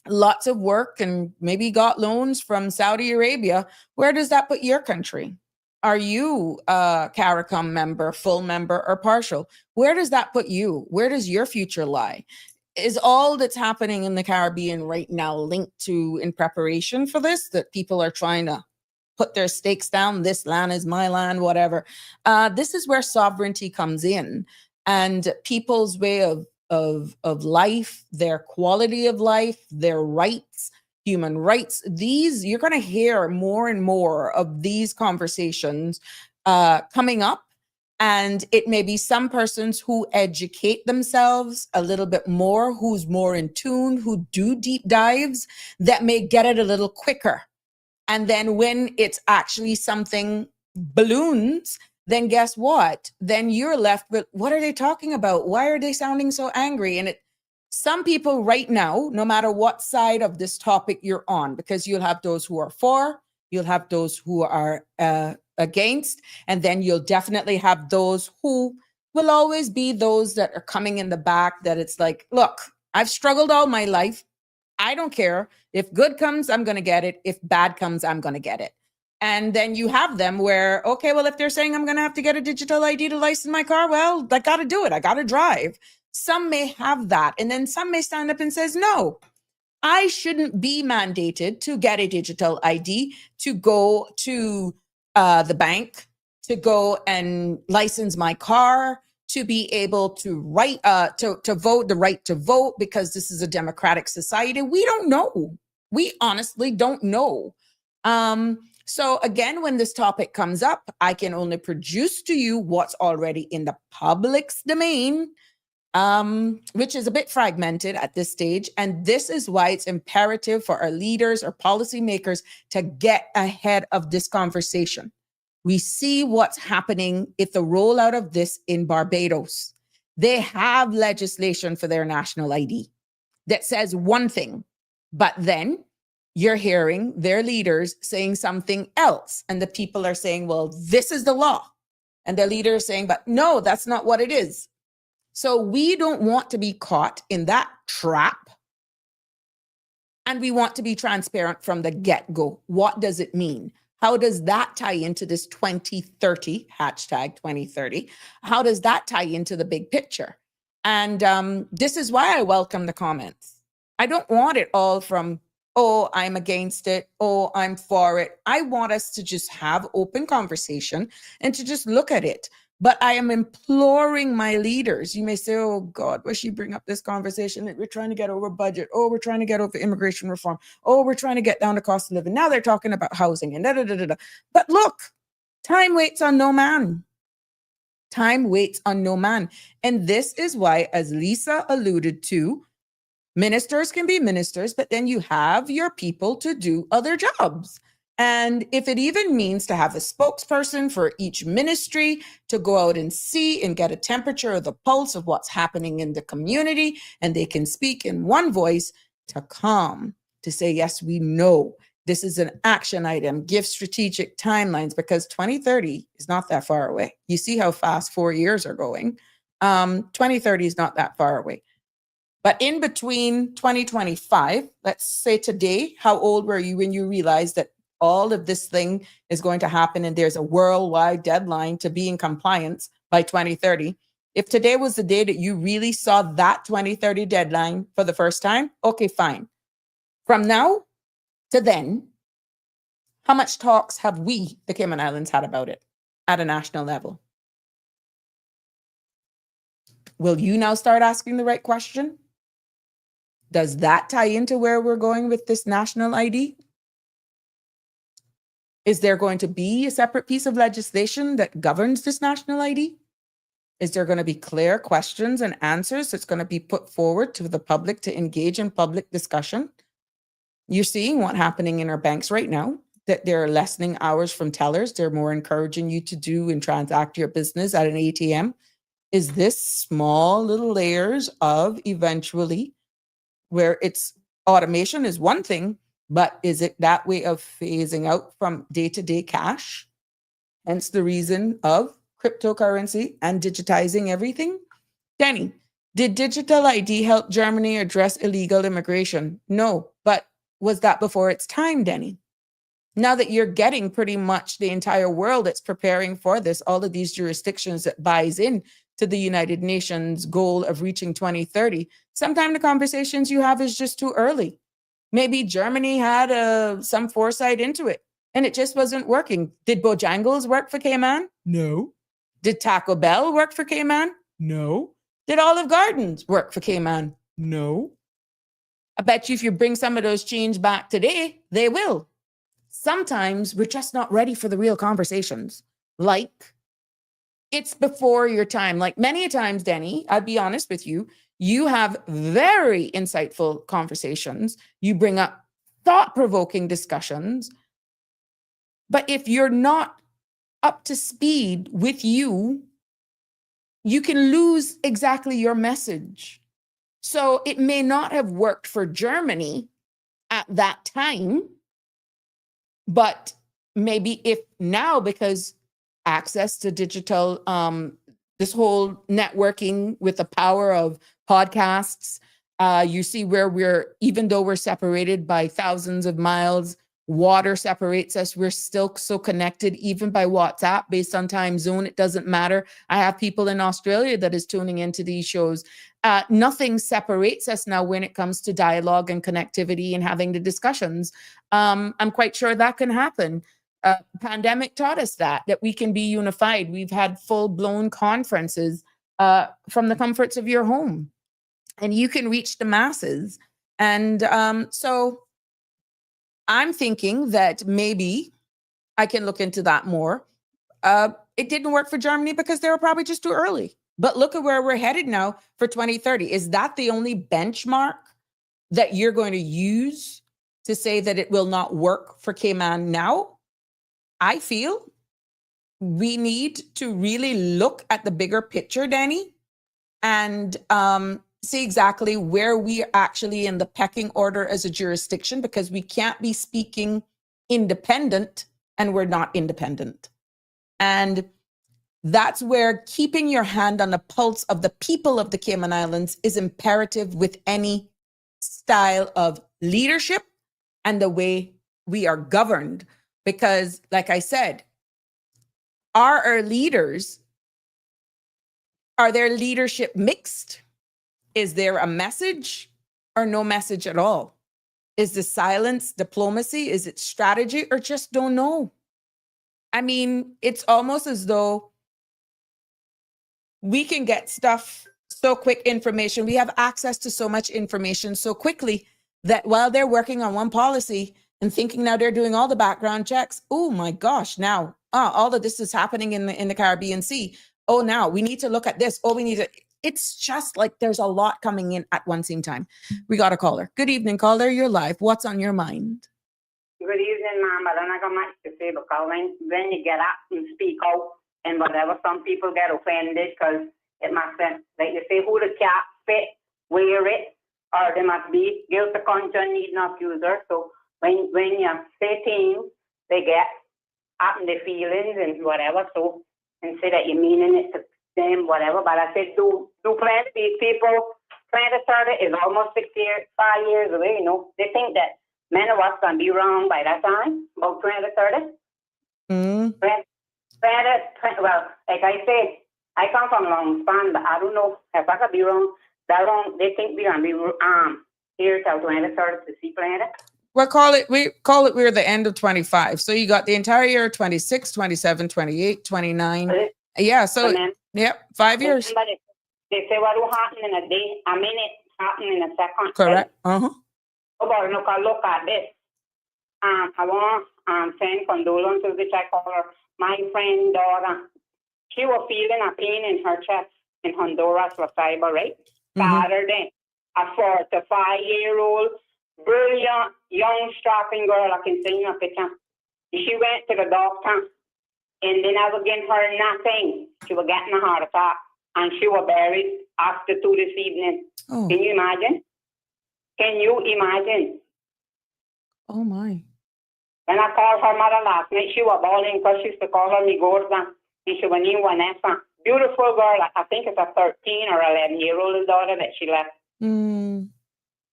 lots of work and maybe got loans from Saudi Arabia, where does that put your country? Are you a CARICOM member, full member, or partial? Where does that put you? Where does your future lie? Is all that's happening in the Caribbean right now linked to, in preparation for this, that people are trying to put their stakes down? This land is my land, whatever. This is where sovereignty comes in, and people's way of life, their quality of life, their rights, human rights. These, you're going to hear more and more of these conversations coming up. And it may be some persons who educate themselves a little bit more, who's more in tune, who do deep dives, that may get it a little quicker. And then when it's actually something balloons, then guess what? Then you're left with, what are they talking about? Why are they sounding so angry? And some people right now, no matter what side of this topic you're on, because you'll have those who are for, you'll have those who are against, and then you'll definitely have those who will always be those that are coming in the back, that it's like, look, I've struggled all my life. I don't care. If good comes, I'm going to get it. If bad comes, I'm going to get it. And then you have them where, okay, well, if they're saying I'm going to have to get a digital ID to license my car, well, I got to do it. I got to drive. Some may have that. And then some may stand up and says, no, I shouldn't be mandated to get a digital ID to go to the bank, to go and license my car, to be able to write, to vote, the right to vote, because this is a democratic society. We don't know. We honestly don't know. So again, when this topic comes up, I can only produce to you what's already in the public's domain, which is a bit fragmented at this stage. And this is why it's imperative for our leaders or policymakers to get ahead of this conversation. We see what's happening with the rollout of this in Barbados. They have legislation for their national ID that says one thing, but then you're hearing their leaders saying something else. And the people are saying, well, this is the law. And the leader is saying, but no, that's not what it is. So we don't want to be caught in that trap. And we want to be transparent from the get-go. What does it mean? How does that tie into this 2030, hashtag 2030? How does that tie into the big picture? And this is why I welcome the comments. I don't want it all from, oh, I'm against it, oh, I'm for it. I want us to just have open conversation and to just look at it. But I am imploring my leaders. You may say, oh God, why she bring up this conversation? We're trying to get over budget. Oh, we're trying to get over immigration reform. Oh, we're trying to get down the cost of living. Now they're talking about housing and da-da-da-da-da. But look, time waits on no man. Time waits on no man. And this is why, as Lisa alluded to, ministers can be ministers, but then you have your people to do other jobs. And if it even means to have a spokesperson for each ministry to go out and see and get a temperature of the pulse of what's happening in the community, and they can speak in one voice to calm, to say, yes, we know this is an action item, give strategic timelines, because 2030 is not that far away. You see how fast 4 years are going. 2030 is not that far away. But in between 2025, let's say today, how old were you when you realized that all of this thing is going to happen and there's a worldwide deadline to be in compliance by 2030? If today was the day that you really saw that 2030 deadline for the first time, okay, fine. From now to then, how much talks have we, the Cayman Islands, had about it at a national level? Will you now start asking the right question? Does that tie into where we're going with this national ID? Is there going to be a separate piece of legislation that governs this national ID? Is there going to be clear questions and answers that's going to be put forward to the public to engage in public discussion? You're seeing what's happening in our banks right now, that they're lessening hours from tellers. They're more encouraging you to do and transact your business at an ATM. Is this small little layers of eventually where it's automation is one thing, but is it that way of phasing out from day-to-day cash? Hence the reason of cryptocurrency and digitizing everything. Danny, did digital ID help Germany address illegal immigration? No, but was that before its time, Danny? Now that you're getting pretty much the entire world that's preparing for this, all of these jurisdictions that buys in to the United Nations goal of reaching 2030, sometimes the conversations you have is just too early. Maybe Germany had some foresight into it and it just wasn't working. Did Bojangles work for Cayman? No. Did Taco Bell work for Cayman? No. Did Olive Gardens work for Cayman? No. I bet you if you bring some of those change back today, they will. Sometimes we're just not ready for the real conversations. Like, it's before your time. Like many times, Denny, I'd be honest with you, you have very insightful conversations. You bring up thought-provoking discussions. But if you're not up to speed with you, you can lose exactly your message. So it may not have worked for Germany at that time, but maybe if now, because access to digital, this whole networking with the power of podcasts, you see where even though we're separated by thousands of miles, water separates us, we're still so connected, even by WhatsApp, based on time zone, it doesn't matter. I have people in Australia that is tuning into these shows. Nothing separates us now when it comes to dialogue and connectivity and having the discussions. I'm quite sure that can happen. Pandemic taught us that we can be unified. We've had full-blown conferences from the comforts of your home, and you can reach the masses. And so I'm thinking that maybe I can look into that more. It didn't work for Germany because they were probably just too early. But look at where we're headed now for 2030. Is that the only benchmark that you're going to use to say that it will not work for Cayman now? I feel we need to really look at the bigger picture, Danny, and see exactly where we are actually in the pecking order as a jurisdiction, because we can't be speaking independent and we're not independent. And that's where keeping your hand on the pulse of the people of the Cayman Islands is imperative with any style of leadership and the way we are governed. Because, like I said, are our leaders, are their leadership mixed? Is there a message or no message at all? Is the silence diplomacy? Is it strategy, or just don't know? I mean, it's almost as though we can get stuff so quick, information. We have access to so much information so quickly that while they're working on one policy and thinking now they're doing all the background checks, oh my gosh, now all of this is happening in the Caribbean Sea. Oh, now we need to look at this. Oh, we need to. It's just like there's a lot coming in at one same time. We got a caller. Good evening, caller. You're live. What's on your mind? Good evening, ma'am. I don't have much to say because when you get up and speak out and whatever, some people get offended because it must be, like you say, who the cat fit, wear it, or they must be guilty of conscience, need not accuser. So when you say things, they get up in their feelings and whatever. So and say that you're meaning it to them, whatever. But I said, do plan these people. 2030 is almost 5 years away. You know, they think that many of us can be wrong by that time, about 2030. Well, like I said, I come from long span, but I don't know if I could be wrong. That long, they think we're gonna be here till 2030 to see planet. We call it we're the end of 25. So you got the entire year 26, 27, 28, 29. Yeah, so then, 5 years. They say what will happen in a day, a minute, happen in a second. Correct. Look at this. I want send condolences, which I call her my friend Dora. She was feeling a pain in her chest in Honduras for cyber, right? Saturday, a 45-year-old, brilliant, young, strapping girl. I can send you a picture. She went to the doctor, and they never gave her nothing. She was getting a heart attack, and she was buried after 2 this evening. Oh. Can you imagine? Can you imagine? Oh, my. When I called her mother last night, she was bawling because she used to call her Migorza, and she was named Vanessa. Beautiful girl. I think it's a 13 or 11-year-old daughter that she left. Oh,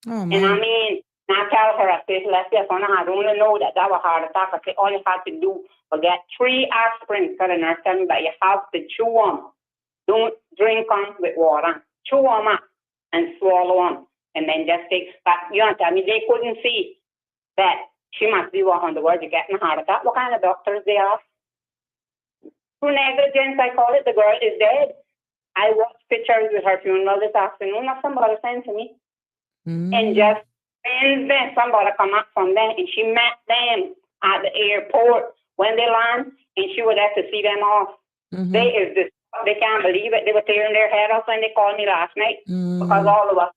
man. And I mean, I tell her, I said, let's just I don't know that was a heart attack. I said, all you have to do was get 3 aspirins, because the nurse tell me that you have to chew them. Don't drink them with water. Chew them up and swallow them. And then just take, but you know, tell me they couldn't see that she must be on the verge of getting a heart attack. What kind of doctors they are? Through negligence, I call it, the girl is dead. I watched pictures with her funeral this afternoon. That's somebody sent to me. And just then somebody come up from there, and she met them at the airport when they land, and she was there to see them off. They can't believe it. They were tearing their head off when they called me last night because all of us.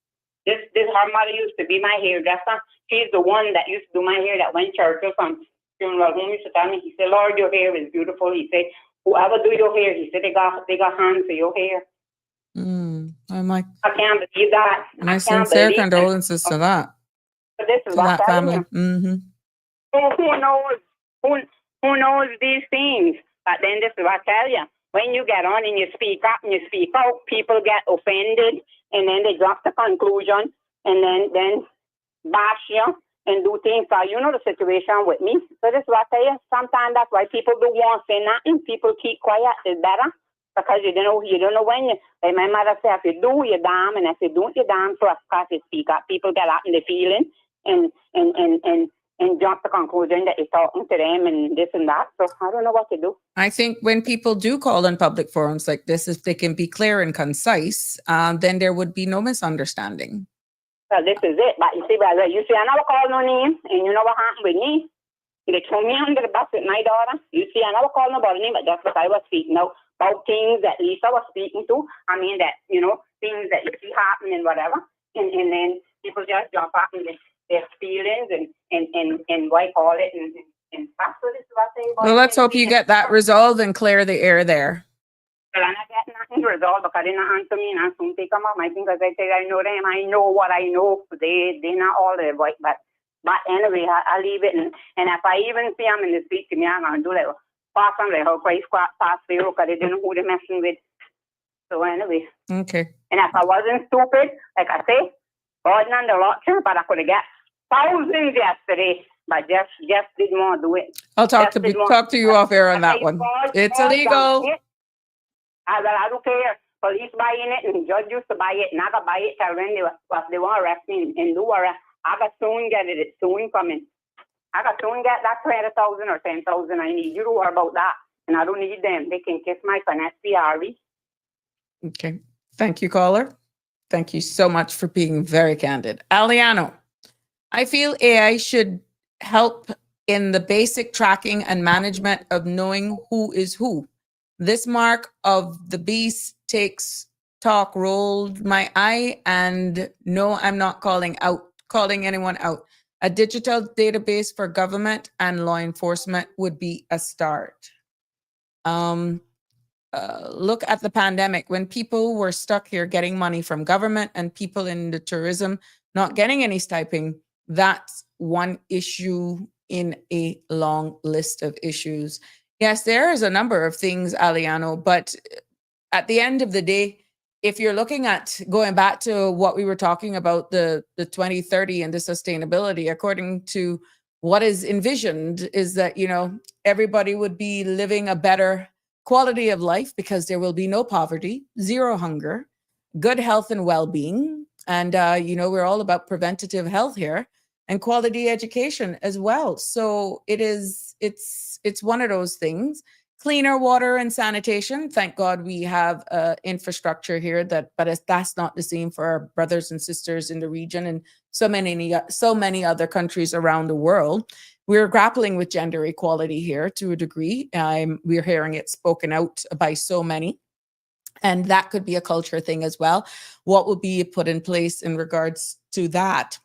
This her mother used to be my hairdresser. She's the one that used to do my hair that went Churchill from funeral home used to tell me. He said, Lord, your hair is beautiful. He said, whoever do your hair, he said they got hands for your hair. I can't believe that. My sincere condolences to that. But this is what family. Who knows these things? But then this is what I tell you. When you get on and you speak up and you speak out, people get offended, and then they drop the conclusion, and then bash you and do things. So you know the situation with me. So this is what I tell you. Sometimes that's why people don't want to say nothing. People keep quiet. It's better because you don't know when you. Like my mother said, if you do, you damn, and if you don't, you damn. So of course you speak up. People get out in the feeling and jump the conclusion that you're talking to them and this and that. So I don't know what to do. I think when people do call in public forums like this, if they can be clear and concise, then there would be no misunderstanding. Well, this is it. But you see, brother, I never called no name, and you know what happened with me? They threw me under the bus with my daughter. You see, I never called nobody name, but that's what I was speaking out about things that Lisa was speaking to. I mean that, you know, things that you see happening and whatever. And then people just jump up and their feelings and what I call it and that's what this is what they Well, let's hope you get that resolved and clear the air there. Well, I'm not getting nothing resolved because they not answer me and I soon take them off my thing because I say I know them. I know what I know. They not all there, but anyway, I leave it and if I even see them in the street to me, I'm gonna do like pass them like how Christ pass through because they didn't know who they're messing with. So anyway. Okay. And if I wasn't stupid, like I say, God none the lot, but I could have got thousands yesterday, but just didn't want to do it. I'll talk to you off air on that one. It's illegal. I don't care. Police buying it and judge used to buy it, and I got buy it till when they want to arrest me and do arrest. I got soon get it. It's soon coming. I got soon get that 20,000 or 10,000. I need you to worry about that, and I don't need them. They can kiss my finesse PRV. Okay. Thank you, caller. Thank you so much for being very candid. Aliano, I feel AI should help in the basic tracking and management of knowing who is who. This mark of the beast takes talk rolled my eye, and no, I'm not calling anyone out. A digital database for government and law enforcement would be a start. Look at the pandemic when people were stuck here getting money from government and people in the tourism not getting any stipend. That's one issue in a long list of issues. Yes, there is a number of things, Aliano, but at the end of the day, if you're looking at going back to what we were talking about, the 2030 and the sustainability, according to what is envisioned, is that, you know, everybody would be living a better quality of life because there will be no poverty, zero hunger, good health and well-being. And, you know, we're all about preventative health here and quality education as well. So it's one of those things. Cleaner water and sanitation. Thank God we have infrastructure here but that's not the same for our brothers and sisters in the region and so many other countries around the world. We're grappling with gender equality here to a degree. We're hearing it spoken out by so many. And that could be a culture thing as well. What will be put in place in regards to that?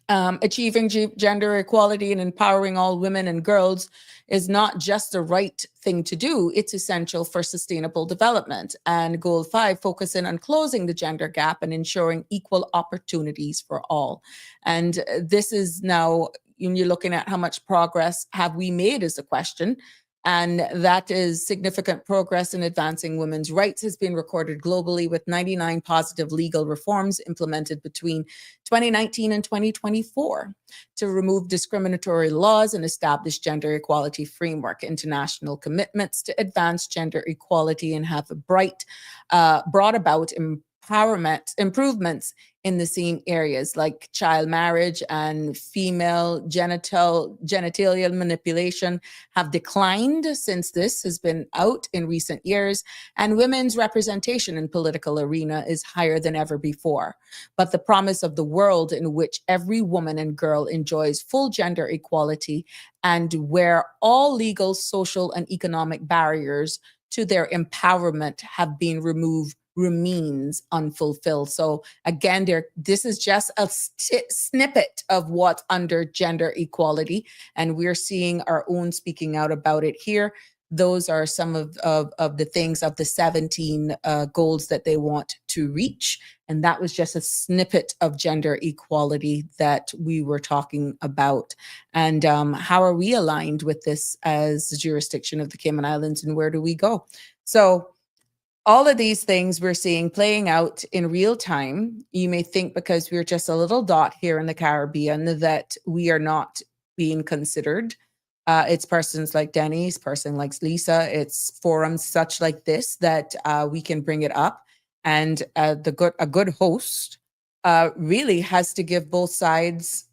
Achieving gender equality and empowering all women and girls is not just the right thing to do, it's essential for sustainable development. And goal 5, focusing on closing the gender gap and ensuring equal opportunities for all. And this is now, when you're looking at how much progress have we made is the question. And that is significant progress in advancing women's rights has been recorded globally with 99 positive legal reforms implemented between 2019 and 2024 to remove discriminatory laws and establish gender equality framework, international commitments to advance gender equality and have brought about improvements in the same areas like child marriage and female genitalia manipulation have declined since this has been out in recent years, and women's representation in political arena is higher than ever before. But the promise of the world in which every woman and girl enjoys full gender equality and where all legal, social, and economic barriers to their empowerment have been removed remains unfulfilled. So again, this is just a snippet of what's under gender equality, and we're seeing our own speaking out about it here. Those are some of the things of the 17 goals that they want to reach. And that was just a snippet of gender equality that we were talking about. And how are we aligned with this as the jurisdiction of the Cayman Islands, and where do we go? So all of these things we're seeing playing out in real time. You may think because we're just a little dot here in the Caribbean that we are not being considered. It's persons like Denny's, person like Lisa, it's forums such like this that we can bring it up. And a good host really has to give both sides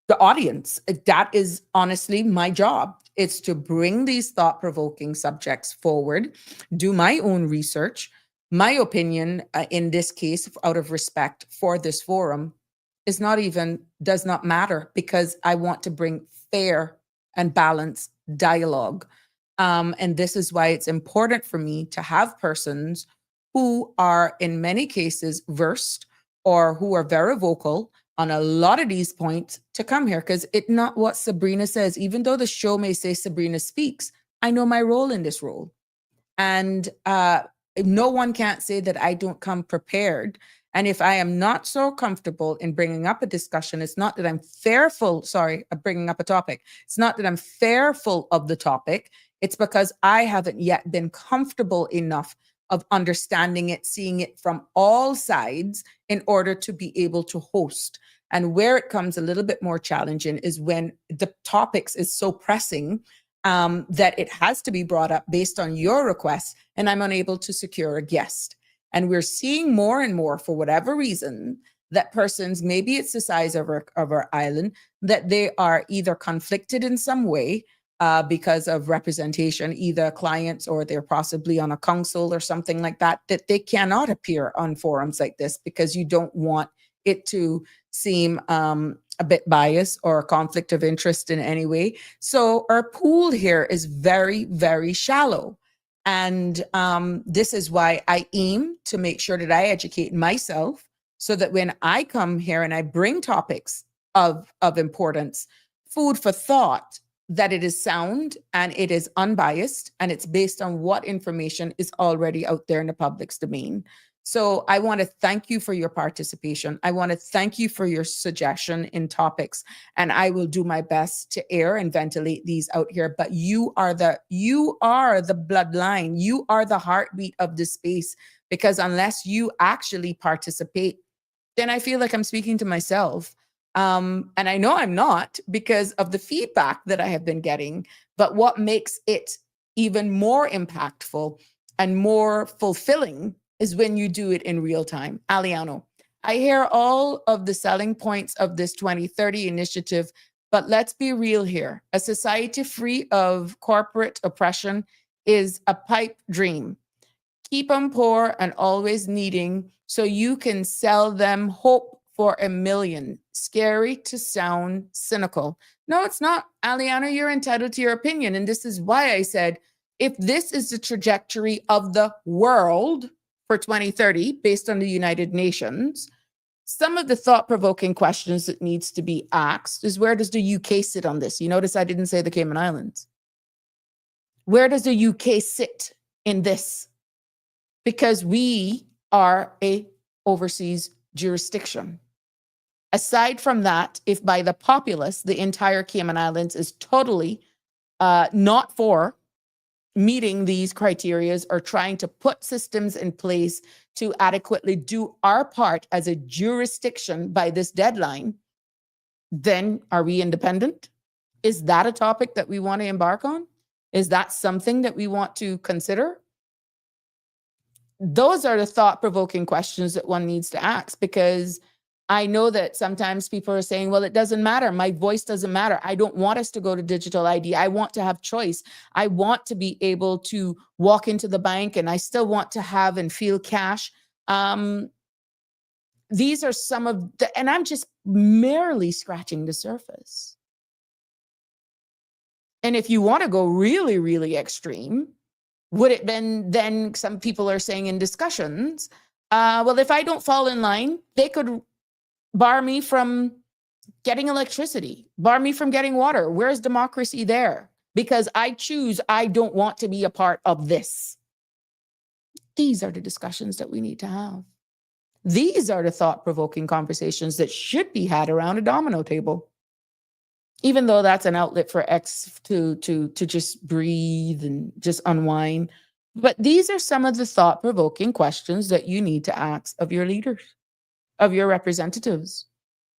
the audience. That is honestly my job. It's to bring these thought-provoking subjects forward, do my own research. My opinion, in this case, out of respect for this forum, does not matter, because I want to bring fair and balanced dialogue. And this is why it's important for me to have persons who are in many cases versed or who are very vocal on a lot of these points to come here, because it's not what Sabrina says. Even though the show may say Sabrina Speaks, I know my role in this role. And no one can't say that I don't come prepared. And if I am not so comfortable in bringing up a discussion, it's not that I'm fearful, of bringing up a topic. It's not that I'm fearful of the topic. It's because I haven't yet been comfortable enough of understanding it, seeing it from all sides in order to be able to host. And where it comes a little bit more challenging is when the topics is so pressing that it has to be brought up based on your request, and I'm unable to secure a guest. And we're seeing more and more, for whatever reason, that persons, maybe it's the size of our island, that they are either conflicted in some way because of representation, either clients or they're possibly on a council or something like that, that they cannot appear on forums like this because you don't want it to seem a bit biased or a conflict of interest in any way. So our pool here is very, very shallow. And this is why I aim to make sure that I educate myself so that when I come here and I bring topics of importance. Food for thought, that it is sound and it is unbiased and it's based on what information is already out there in the public's domain. So I want to thank you for your participation. I want to thank you for your suggestion in topics, and I will do my best to air and ventilate these out here. But you are the bloodline. You are the heartbeat of this space, because unless you actually participate, then I feel like I'm speaking to myself. And I know I'm not, because of the feedback that I have been getting. But what makes it even more impactful and more fulfilling is when you do it in real time. Aliano, I hear all of the selling points of this 2030 initiative, but let's be real here. A society free of corporate oppression is a pipe dream. Keep them poor and always needing so you can sell them hope for $1 million. Scary to sound cynical. No, it's not. Aliano, you're entitled to your opinion. And this is why I said, if this is the trajectory of the world for 2030, based on the United Nations, some of the thought-provoking questions that needs to be asked is, where does the UK sit on this? You notice I didn't say the Cayman Islands. Where does the UK sit in this? Because we are a overseas jurisdiction. Aside from that, if by the populace, the entire Cayman Islands is totally not for meeting these criterias or trying to put systems in place to adequately do our part as a jurisdiction by this deadline, then are we independent? Is that a topic that we want to embark on? Is that something that we want to consider? Those are the thought-provoking questions that one needs to ask, because I know that sometimes people are saying, well, it doesn't matter. My voice doesn't matter. I don't want us to go to digital ID. I want to have choice. I want to be able to walk into the bank, and I still want to have and feel cash. These are some of the, and I'm just merely scratching the surface. And if you want to go really, really extreme, would it then some people are saying in discussions, well, if I don't fall in line, they could bar me from getting electricity, bar me from getting water. Where's democracy there? Because I choose, I don't want to be a part of this. These are the discussions that we need to have. These are the thought-provoking conversations that should be had around a domino table. Even though that's an outlet for X to just breathe and just unwind. But these are some of the thought-provoking questions that you need to ask of your leaders, of your representatives.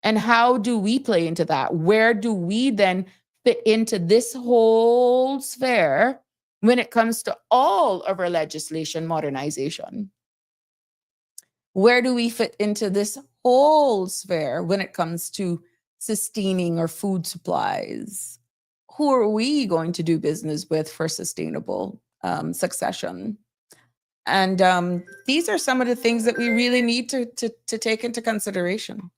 And how do we play into that? Where do we then fit into this whole sphere when it comes to all of our legislation modernization? Where do we fit into this whole sphere when it comes to sustaining our food supplies? Who are we going to do business with for sustainable succession? And these are some of the things that we really need to take into consideration.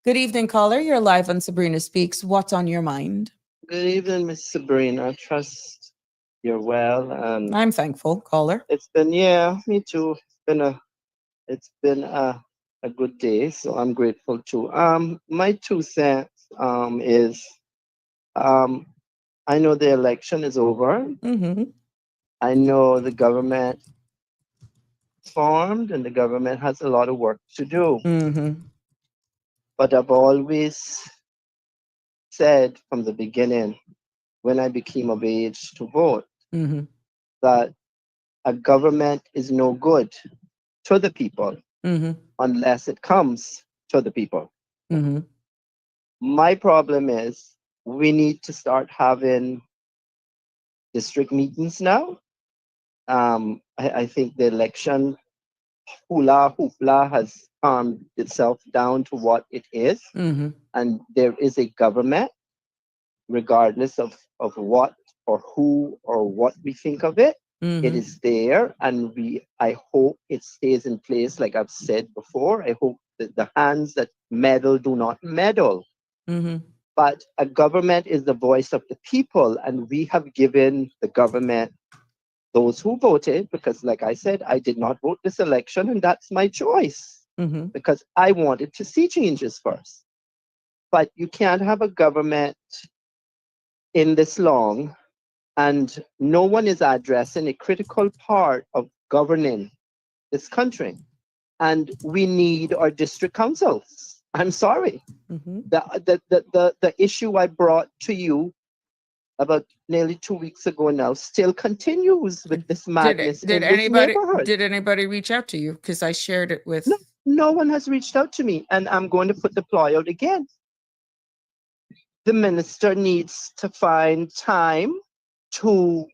Good evening, caller. You're live on Sabrina Speaks. What's on your mind? Good evening, Miss Sabrina. I trust you're well. And I'm thankful, caller. It's been, me too. It's been a good day, so I'm grateful too. My 2 cents is I know the election is over. Mm-hmm. I know the government formed and the government has a lot of work to do. Mm-hmm. But I've always said from the beginning, when I became of age to vote, Mm-hmm. that a government is no good to the people Mm-hmm. unless it comes to the people. Mm-hmm. My problem is we need to start having district meetings now. I think the election hula hoopla has calmed itself down to what it is. Mm-hmm. And there is a government, regardless of what or who or what we think of it. Mm-hmm. It is there, and I hope it stays in place. Like I've said before, I hope that the hands that meddle do not meddle. Mm-hmm. But a government is the voice of the people, and we have given the government those who voted, because like I said, I did not vote this election, and that's my choice. Mm-hmm. Because I wanted to see changes first. But you can't have a government in this long and no one is addressing a critical part of governing this country. And we need our district councils. I'm sorry. Mm-hmm. The issue I brought to you about nearly 2 weeks ago now still continues with this madness in this neighborhood. Did anybody reach out to you? Because I shared it with... No one has reached out to me, and I'm going to put the ploy out again. The minister needs to find time to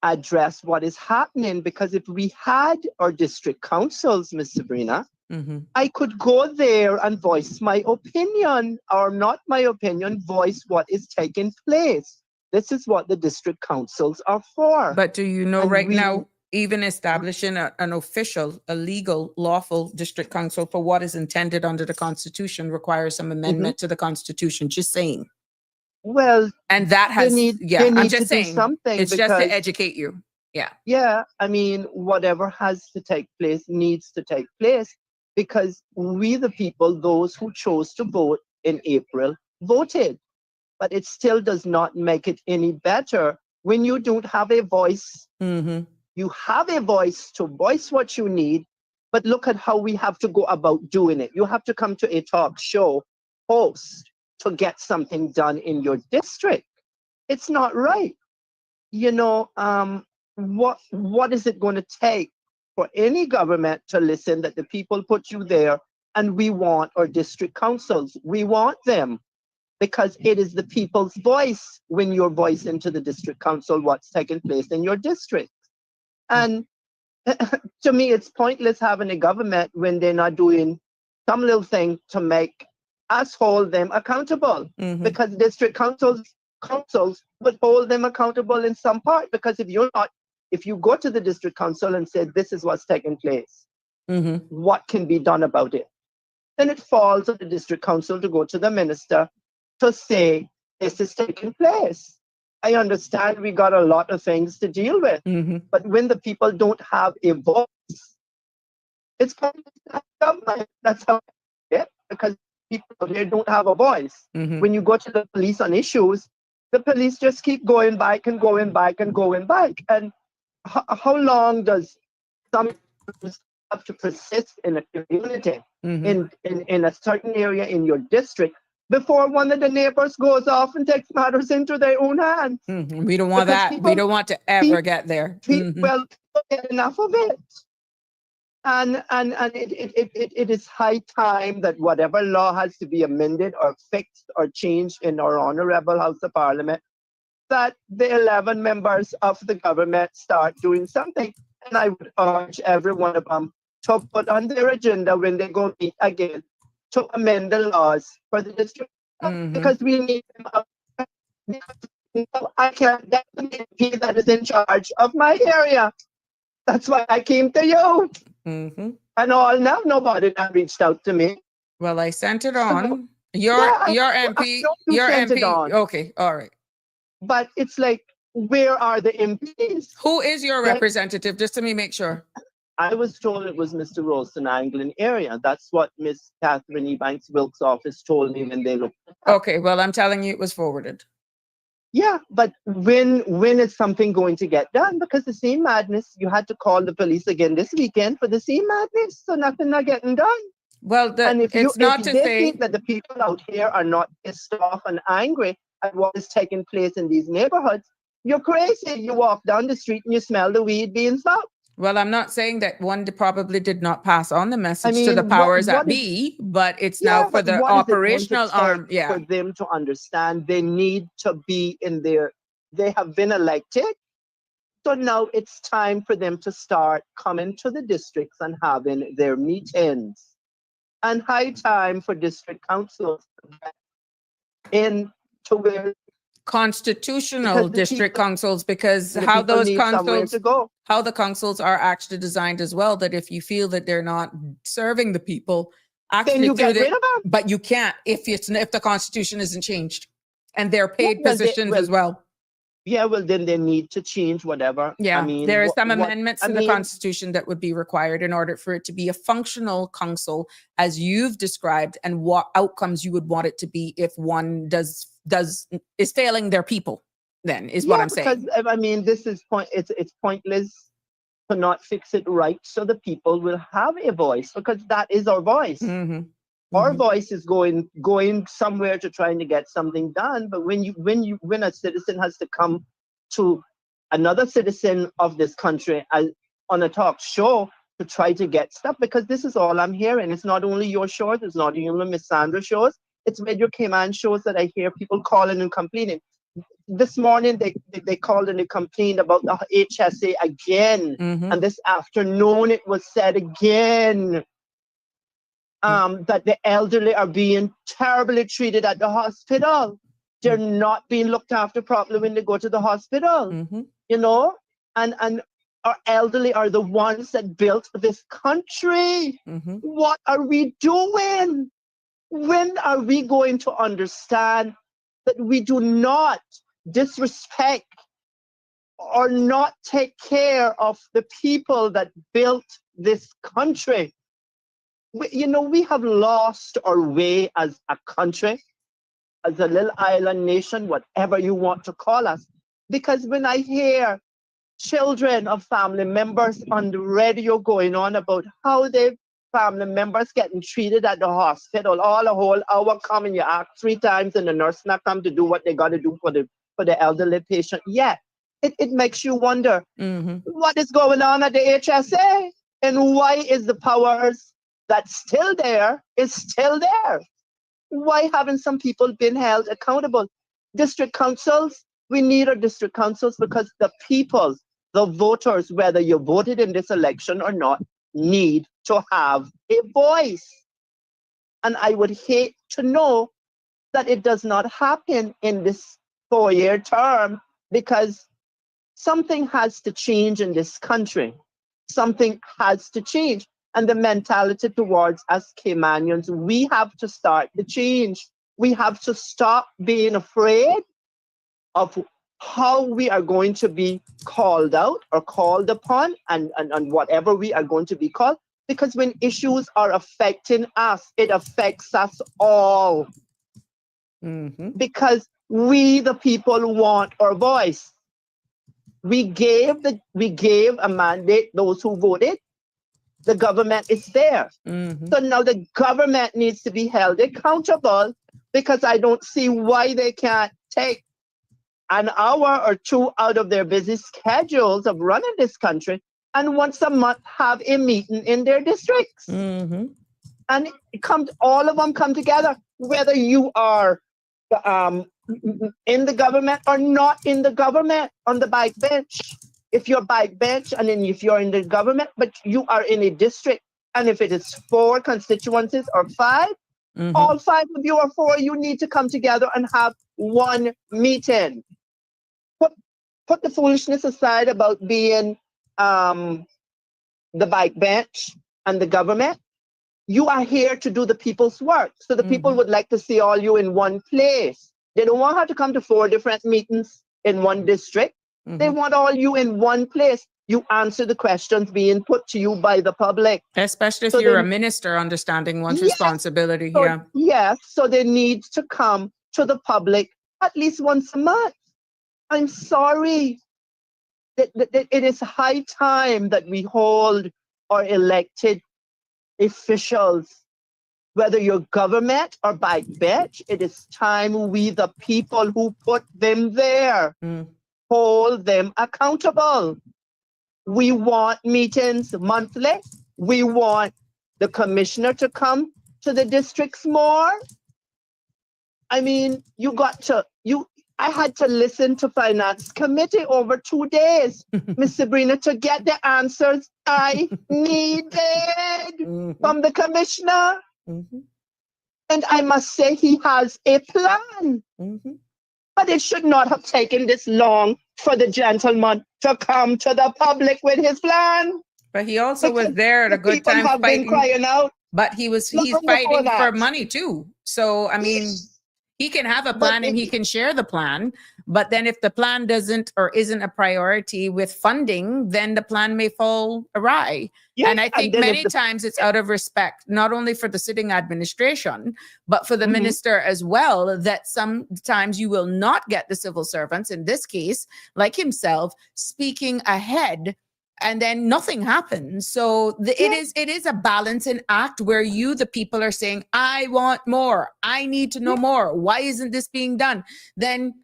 address what is happening, because if we had our district councils, Ms. Sabrina, Mm-hmm. I could go there and voice my opinion, or not my opinion, voice what is taking place. This is what the district councils are for. But do you know And now, even establishing an official, a legal, lawful district council for what is intended under the Constitution requires some amendment to the Constitution, just saying. Well, and that has, they I'm need just to do saying, something, it's just to educate you. Yeah. Yeah, I mean, whatever has to take place needs to take place, because we, the people, those who chose to vote in April, voted. But it still does not make it any better when you don't have a voice. Mm-hmm. You have a voice to voice what you need, but look at how we have to go about doing it. You have to come to a talk show host to get something done in your district. It's not right. You know, what is it going to take for any government to listen that the people put you there, and we want our district councils? We want them because it is the people's voice when you're voicing to the district council what's taking place in your district. And to me, it's pointless having a government when they're not doing some little thing to make us hold them accountable, because district councils would hold them accountable in some part, because if you go to the district council and say, this is what's taking place, what can be done about it? Then it falls on the district council to go to the minister to say, this is taking place. I understand we got a lot of things to deal with, but when the people don't have a voice, it's government. That's how it, because people here don't have a voice. When you go to the police on issues, the police just keep going back and going back and going back. And how long does some have to persist in a community, in a certain area in your district, before one of the neighbors goes off and takes matters into their own hands? We don't want that. We don't want to ever get there. Well, people get enough of it. And it is high time that whatever law has to be amended or fixed or changed in our honorable House of Parliament, that the 11 members of the government start doing something. And I would urge every one of them to put on their agenda when they go meet again to amend the laws for the district, because we need them. I can't get the MP that is in charge of my area. That's why I came to you. And all now, nobody has reached out to me. Well, I sent it on. Your MP. Okay, all right. But it's like, where are the MPs? Who is your representative? Just to make sure. I was told it was Mr. Rolston Anglin area. That's what Miss Catherine Ebanks Wilkes' office told me when they looked. Okay, well, I'm telling you, it was forwarded. Yeah, but when is something going to get done? Because the same madness, you had to call the police again this weekend for the same madness, so nothing not getting done. Well, if they think that the people out here are not pissed off and angry at what is taking place in these neighborhoods, you're crazy. You walk down the street and you smell the weed being smoked. Well, I'm not saying that one probably did not pass on the message to the powers that be, but it's now for the operational arm. Yeah. For them to understand, they need to be in there. They have been elected. So now it's time for them to start coming to the districts and having their meetings. And high time for district councils in to where constitutional district councils, because how those councils, how the councils are actually designed as well, that if you feel that they're not serving the people, actually then you get rid of them. But you can't if the constitution isn't changed, and they're paid positions as well. Yeah, well, then they need to change whatever. Yeah, I mean, there are some amendments I in the Constitution that would be required in order for it to be a functional council, as you've described, and what outcomes you would want it to be if one is failing their people. Then is what I'm saying. Because I mean, this is it's pointless to not fix it right, so the people will have a voice, because that is our voice. Our voice is going somewhere to trying to get something done. But when a citizen has to come to another citizen of this country on a talk show to try to get stuff, because this is all I'm hearing. It's not only your shows, it's not only Miss Sandra shows, it's Radio Cayman shows that I hear people calling and complaining. This morning they called and they complained about the HSA again, and this afternoon it was said again. That the elderly are being terribly treated at the hospital. They're not being looked after properly when they go to the hospital, you know? And our elderly are the ones that built this country. What are we doing? When are we going to understand that we do not disrespect or not take care of the people that built this country? We have lost our way as a country, as a little island nation, whatever you want to call us. Because when I hear children of family members on the radio going on about how their family members getting treated at the hospital, all a whole hour coming, you ask 3 times and the nurse not come to do what they got to do for the elderly patient. Yeah, it makes you wonder what is going on at the HSA, and why is the powers that's still there is still there. Why haven't some people been held accountable? District councils, we need our district councils, because the people, the voters, whether you voted in this election or not, need to have a voice. And I would hate to know that it does not happen in this 4-year term, because something has to change in this country. Something has to change. And the mentality towards us Caymanians, we have to start the change. We have to stop being afraid of how we are going to be called out or called upon, and whatever we are going to be called. Because when issues are affecting us, it affects us all. Because we, the people, want our voice. We gave a mandate, those who voted. The government is there. So now the government needs to be held accountable, because I don't see why they can't take an hour or 2 out of their busy schedules of running this country and once a month have a meeting in their districts. And all of them come together, whether you are in the government or not in the government, on the back bench. If you're back bench, and then if you're in the government, but you are in a district, and if it is 4 constituencies or 5, all 5 of you or 4, you need to come together and have one meeting. Put the foolishness aside about being the back bench and the government. You are here to do the people's work. So the people would like to see all you in one place. They don't want to have to come to 4 different meetings in one district. They want all you in one place. You answer the questions being put to you by the public. Especially if you're a minister, understanding one's responsibility. So they need to come to the public at least once a month. I'm sorry. It is high time that we hold our elected officials, whether you're government or backbench. It is time we, the people who put them there, hold them accountable. We want meetings monthly. We want the commissioner to come to the districts more. I mean, I had to listen to finance committee over 2 days, Miss Sabrina, to get the answers I needed from the commissioner. And I must say he has a plan. But it should not have taken this long for the gentleman to come to the public with his plan. But he also was there at a good time fighting. Crying out. But he's fighting for money too. So I mean, He can have a But plan and he can share the plan, but then if the plan doesn't or isn't a priority with funding, then the plan may fall awry. yes, And I think then if many times it's out of respect, not only for the sitting administration, but for the Mhm. minister as well, that sometimes you will not get the civil servants, in this case, like himself, speaking ahead, and then nothing happens. So it is a balancing act where you, the people, are saying, I want more, I need to know more, why isn't this being done? Then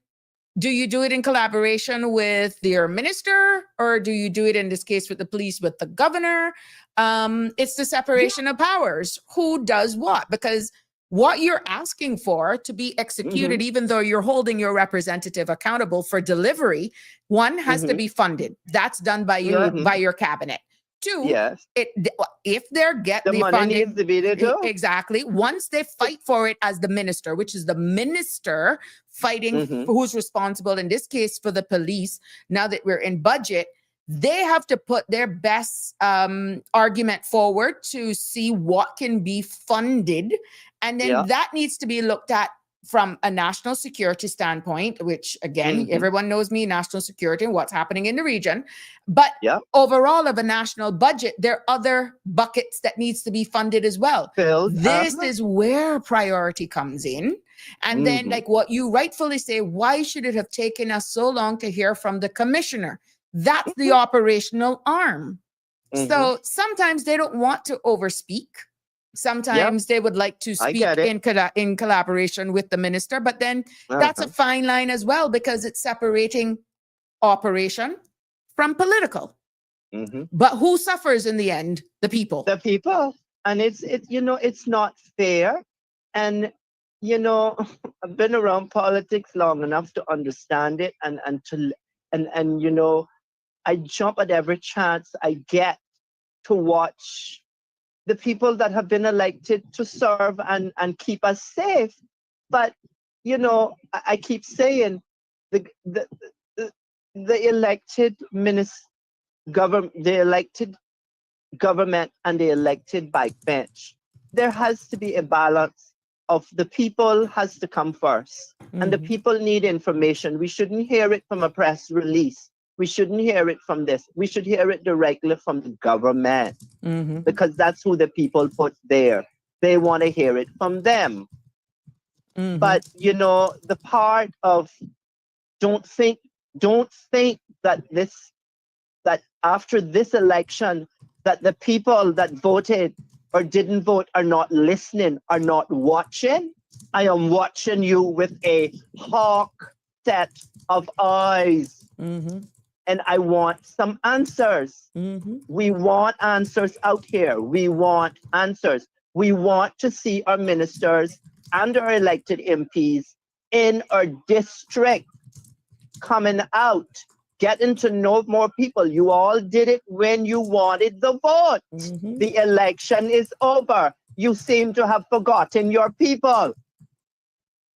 do you do it in collaboration with your minister, or do you do it in this case with the police, with the governor? It's the separation of powers. Who does what? Because what you're asking for to be executed, even though you're holding your representative accountable for delivery, one has to be funded. That's done by your cabinet. Two, Yes. if they're get The the money funding, needs to be there too. exactly. Once they fight for it as the minister, which is the minister fighting who's responsible in this case for the police. Now that we're in budget, they have to put their best argument forward to see what can be funded, and then that needs to be looked at from a national security standpoint, which again, everyone knows me, national security and what's happening in the region. But overall of a national budget, there are other buckets that needs to be funded as well. This is where priority comes in. And then like what you rightfully say, why should it have taken us so long to hear from the commissioner? That's the operational arm. So sometimes they don't want to overspeak. Sometimes they would like to speak in collaboration with the minister, but then that's a fine line as well, because it's separating operation from political. But who suffers in the end? The people. The people. And it's not fair. And, I've been around politics long enough to understand it and I jump at every chance I get to watch the people that have been elected to serve and keep us safe. But, I keep saying the elected the elected government and the elected backbench, there has to be a balance of the people has to come first. And the people need information. We shouldn't hear it from a press release. We shouldn't hear it from this. We should hear it directly from the government, because that's who the people put there. They want to hear it from them. But, the part of don't think that after this election, that the people that voted or didn't vote are not listening, are not watching. I am watching you with a hawk set of eyes. And I want some answers. We want answers out here. We want answers. We want to see our ministers and our elected MPs in our district coming out, getting to know more people. You all did it when you wanted the vote. The election is over. You seem to have forgotten your people.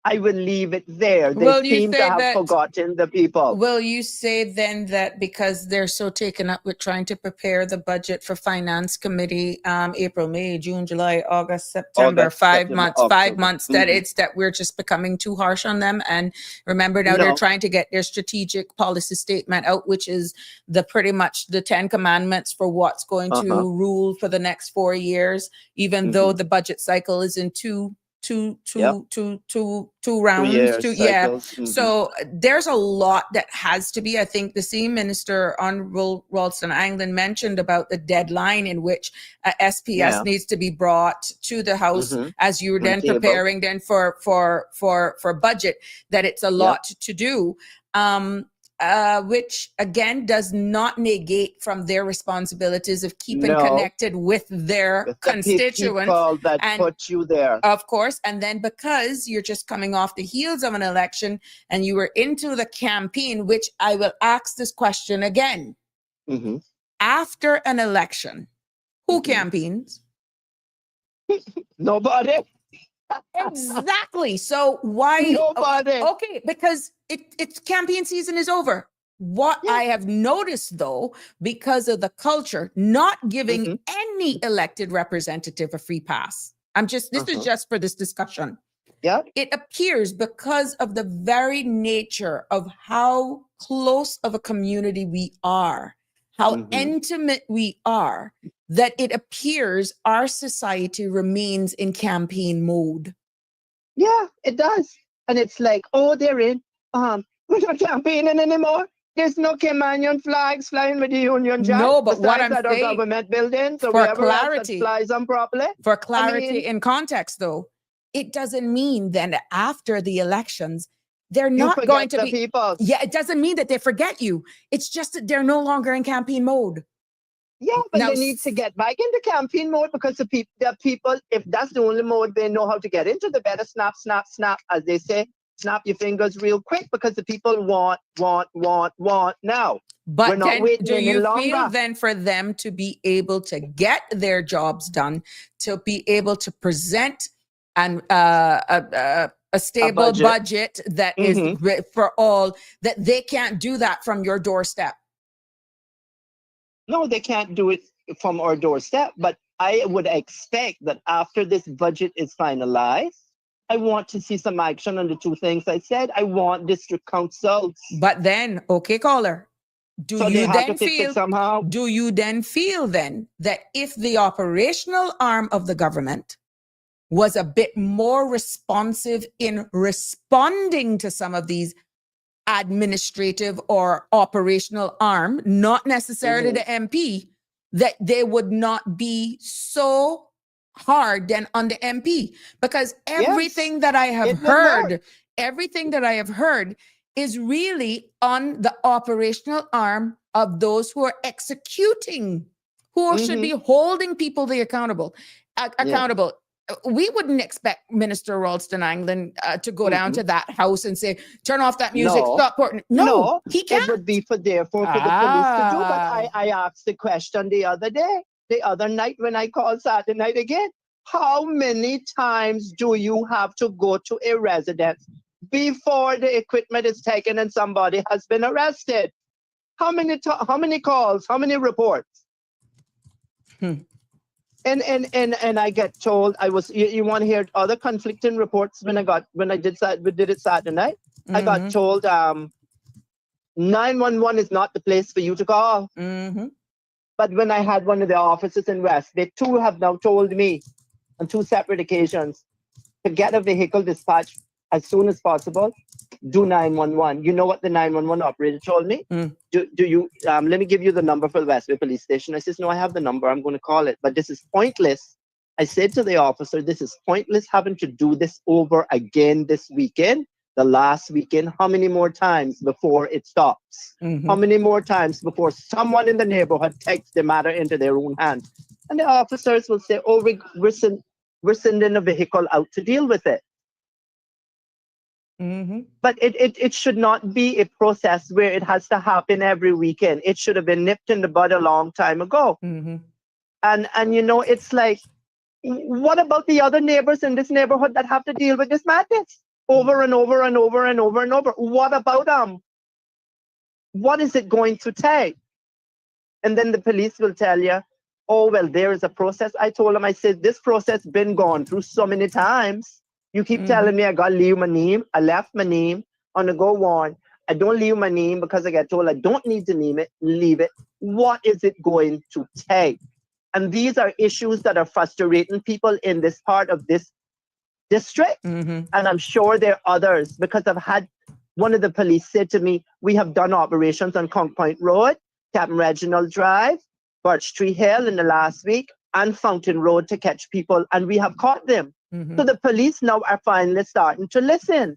I will leave it there. They seem to have forgotten the people. Will you say then that because they're so taken up with trying to prepare the budget for finance committee, April, May, June, July, August, September, 5 months, October. 5 months, that it's that we're just becoming too harsh on them? And remember now they're trying to get their strategic policy statement out, which is pretty much the 10 commandments for what's going to rule for the next 4 years, even though the budget cycle is in two rounds. So there's a lot that has to be. I think the same minister on Ralston Island mentioned about the deadline in which SPS needs to be brought to the House as you're then preparing then for budget, that it's a lot to do. Which again does not negate from their responsibilities of keeping connected with their constituents that put you there, of course. And then because you're just coming off the heels of an election and you were into the campaign, which I will ask this question again. After an election, who campaigns? Nobody. Exactly. So why? Nobody. Okay, because it's campaign season is over. What I have noticed, though, because of the culture, not giving any elected representative a free pass. This is just for this discussion. it appears because of the very nature of how close of a community we are, how intimate we are, that it appears our society remains in campaign mode. Yeah, it does. And it's like, oh, they're in. We're not campaigning anymore. There's no Cayman flags flying with the Union Jack. No, but what I'm at saying, our government buildings or for wherever else clarity, that flies them properly. For clarity in context, though, it doesn't mean that after the elections, they're not going to be. People. Yeah, it doesn't mean that they forget you. It's just that they're no longer in campaign mode. Yeah, but they need to get back into campaign mode because the people, if that's the only mode they know how to get into, they better snap, snap, snap, as they say, snap your fingers real quick because the people want now. But we're not then, waiting do you longer. feel then for them to be able to get their jobs done, to be able to present a stable budget that is for all, that they can't do that from your doorstep? No, they can't do it from our doorstep, but I would expect that after this budget is finalized, I want to see some action on the two things I said. I want district councils. But then, okay, caller, do you then feel that if the operational arm of the government was a bit more responsive in responding to some of these administrative or operational arm, not necessarily the MP, that they would not be so hard then on the MP? Because everything that I have heard is really on the operational arm of those who are executing, who should be holding people accountable. We wouldn't expect Minister Ralston Anglin to go down to that house and say, turn off that music, stop porting. No, he can't. It would be for the police to do. But I asked the question the other night when I called Saturday night again. How many times do you have to go to a residence before the equipment is taken and somebody has been arrested? How many calls? How many reports? And I get told you want to hear other conflicting reports when I did it Saturday night. I got told 911 is not the place for you to call. But when I had one of the officers in West, they too have now told me on two separate occasions to get a vehicle dispatched as soon as possible. Do 911. You know what the 911 operator told me? Do you let me give you the number for the Westway police station. I says, no, I have the number. I'm going to call it. But this is pointless. I said to the officer, this is pointless having to do this over again this weekend, the last weekend. How many more times before it stops? How many more times before someone in the neighborhood takes the matter into their own hands? And the officers will say, oh, we're sending a vehicle out to deal with it. But it should not be a process where it has to happen every weekend. It should have been nipped in the bud a long time ago. And it's like, what about the other neighbors in this neighborhood that have to deal with this madness over and over and over and over and over? What about them? What is it going to take? And then the police will tell you, oh, well, there is a process. I told them, I said, this process been gone through so many times. You keep telling me I got to leave my name. I left my name on the go on. I don't leave my name because I get told I don't need to leave it. What is it going to take? And these are issues that are frustrating people in this part of this district. And I'm sure there are others, because I've had one of the police said to me, we have done operations on Conch Point Road, Captain Reginald Drive, Birch Tree Hill in the last week, and Fountain Road to catch people, and we have caught them. So the police now are finally starting to listen.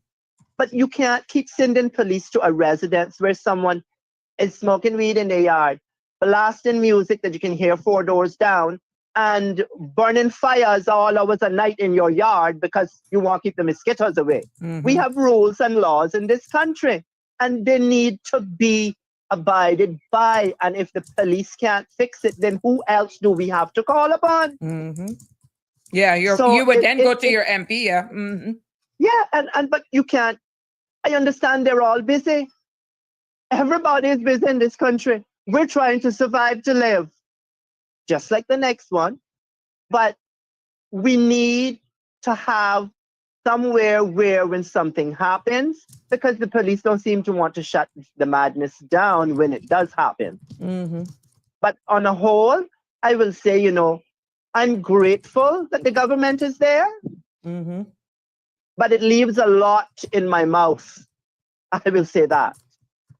But you can't keep sending police to a residence where someone is smoking weed in their yard, blasting music that you can hear 4 doors down, and burning fires all hours of night in your yard because you want to keep the mosquitoes away. We have rules and laws in this country, and they need to be abided by. And if the police can't fix it, then who else do we have to call upon? Yeah, you would then go to your MP. Yeah, but you can't. I understand they're all busy. Everybody is busy in this country. We're trying to survive to live, just like the next one. But we need to have somewhere where when something happens, because the police don't seem to want to shut the madness down when it does happen. Mm-hmm. But on a whole, I will say, you know, I'm grateful that the government is there, Mm-hmm. but it leaves a lot in my mouth. I will say that.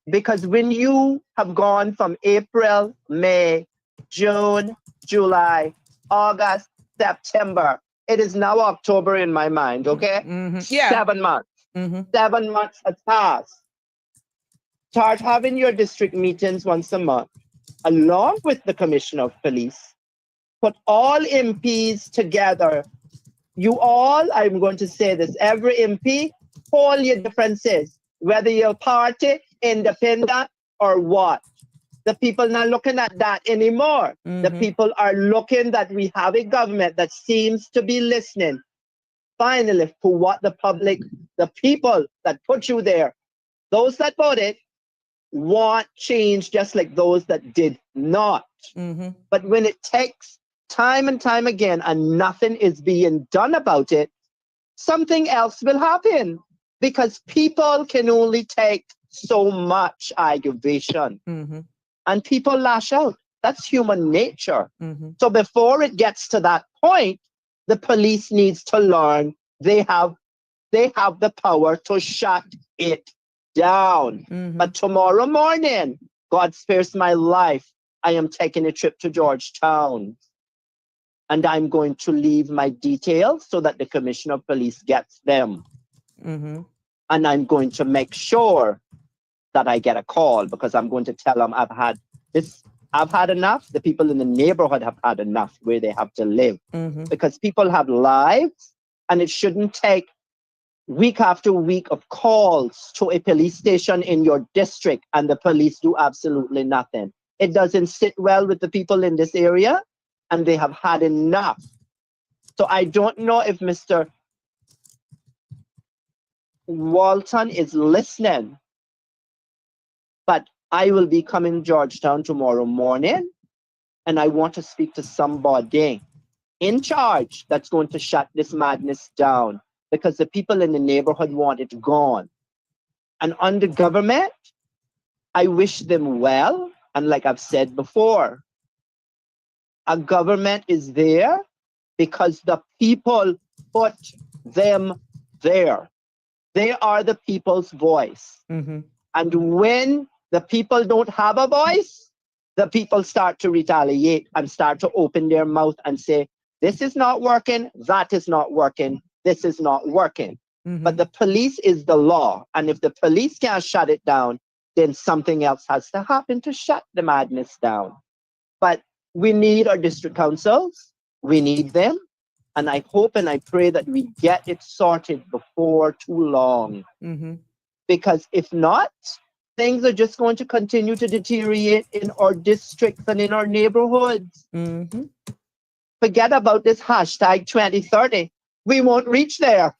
Because when you have gone from April, May, June, July, August, September, it is now October in my mind, okay? Mm-hmm. Yeah. 7 months. Mm-hmm. 7 months has passed. Start having your district meetings once a month, along with the Commissioner of Police. Put all MPs together. You all, I'm going to say this, every MP, all your differences, whether you're party, independent, or what. The people not looking at that anymore. The people are looking that we have a government that seems to be listening. Finally, for what the public, the people that put you there, those that voted, want change just like those that did not. But when it takes time and time again and nothing is being done about it, something else will happen, because people can only take so much aggravation. And people lash out. That's human nature. So before it gets to that point, the police needs to learn they have the power to shut it down. But tomorrow morning, God spares my life, I am taking a trip to Georgetown. And I'm going to leave my details so that the Commissioner of Police gets them. And I'm going to make sure that I get a call, because I'm going to tell them I've had enough. The people in the neighborhood have had enough where they have to live. Because people have lives, and it shouldn't take week after week of calls to a police station in your district and the police do absolutely nothing. It doesn't sit well with the people in this area, and they have had enough. So I don't know if Mr. Walton is listening, but I will be coming to Georgetown tomorrow morning, and I want to speak to somebody in charge that's going to shut this madness down, because the people in the neighborhood want it gone. And under government, I wish them well. And like I've said before, a government is there because the people put them there. They are the people's voice. And when the people don't have a voice, the people start to retaliate and start to open their mouth and say, this is not working, that is not working, this is not working. But the police is the law. And if the police can't shut it down, then something else has to happen to shut the madness down. But we need our district councils. We need them. And I hope and I pray that we get it sorted before too long. Because if not, things are just going to continue to deteriorate in our districts and in our neighborhoods. Forget about this hashtag 2030. We won't reach there.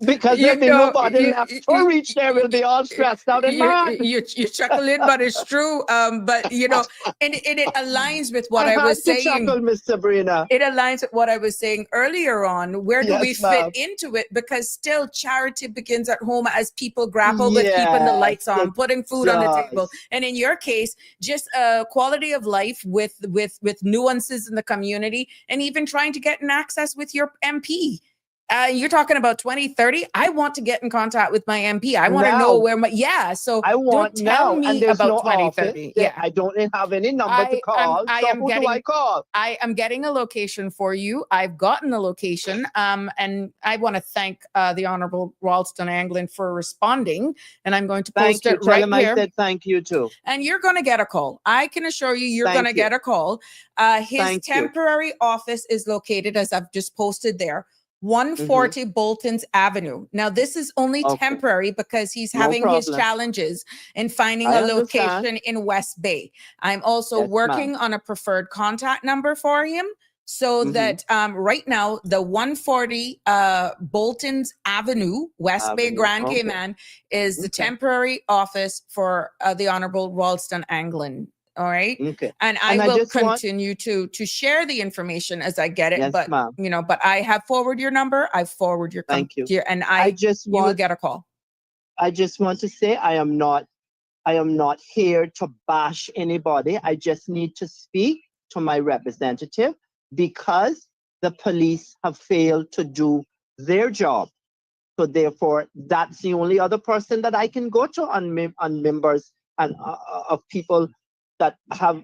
Because there'll be nobody left to reach there. We'll be all stressed out and mad. You're chuckling, but it's true. But you know, and it aligns with what I was saying. Chuckle, Miss Sabrina. It aligns with what I was saying earlier on. Where do we fit into it? Because still, charity begins at home as people grapple with keeping the lights on, putting food on the table, and in your case, just quality of life with nuances in the community, and even trying to get an access with your MP. You're talking about 2030. I want to get in contact with my MP. I want to know where my so I want don't tell now, me about 2030. Yeah, I don't have any number to call. Who do I call? I am getting a location for you. I've gotten a location. And I want to thank the Honorable Ralston Anglin for responding. And I'm going to post it right here. I said thank you too. And you're going to get a call. I can assure you, you're going to get a call. His temporary office is located, as I've just posted there, 140 Bolton's Avenue. Now, this is only temporary because he's having his challenges in finding a location in West Bay. I'm also working on a preferred contact number for him so that right now, the 140 Bolton's Avenue, West Bay, Grand Cayman, is the temporary office for the Honorable Ralston Anglin. All right. Okay. And I will continue to share the information as I get it. Yes, but ma'am. but I have forward your number. I forward your Thank you. And you will get a call. I just want to say I am not here to bash anybody. I just need to speak to my representative because the police have failed to do their job. So therefore, that's the only other person that I can go to on members and of people that have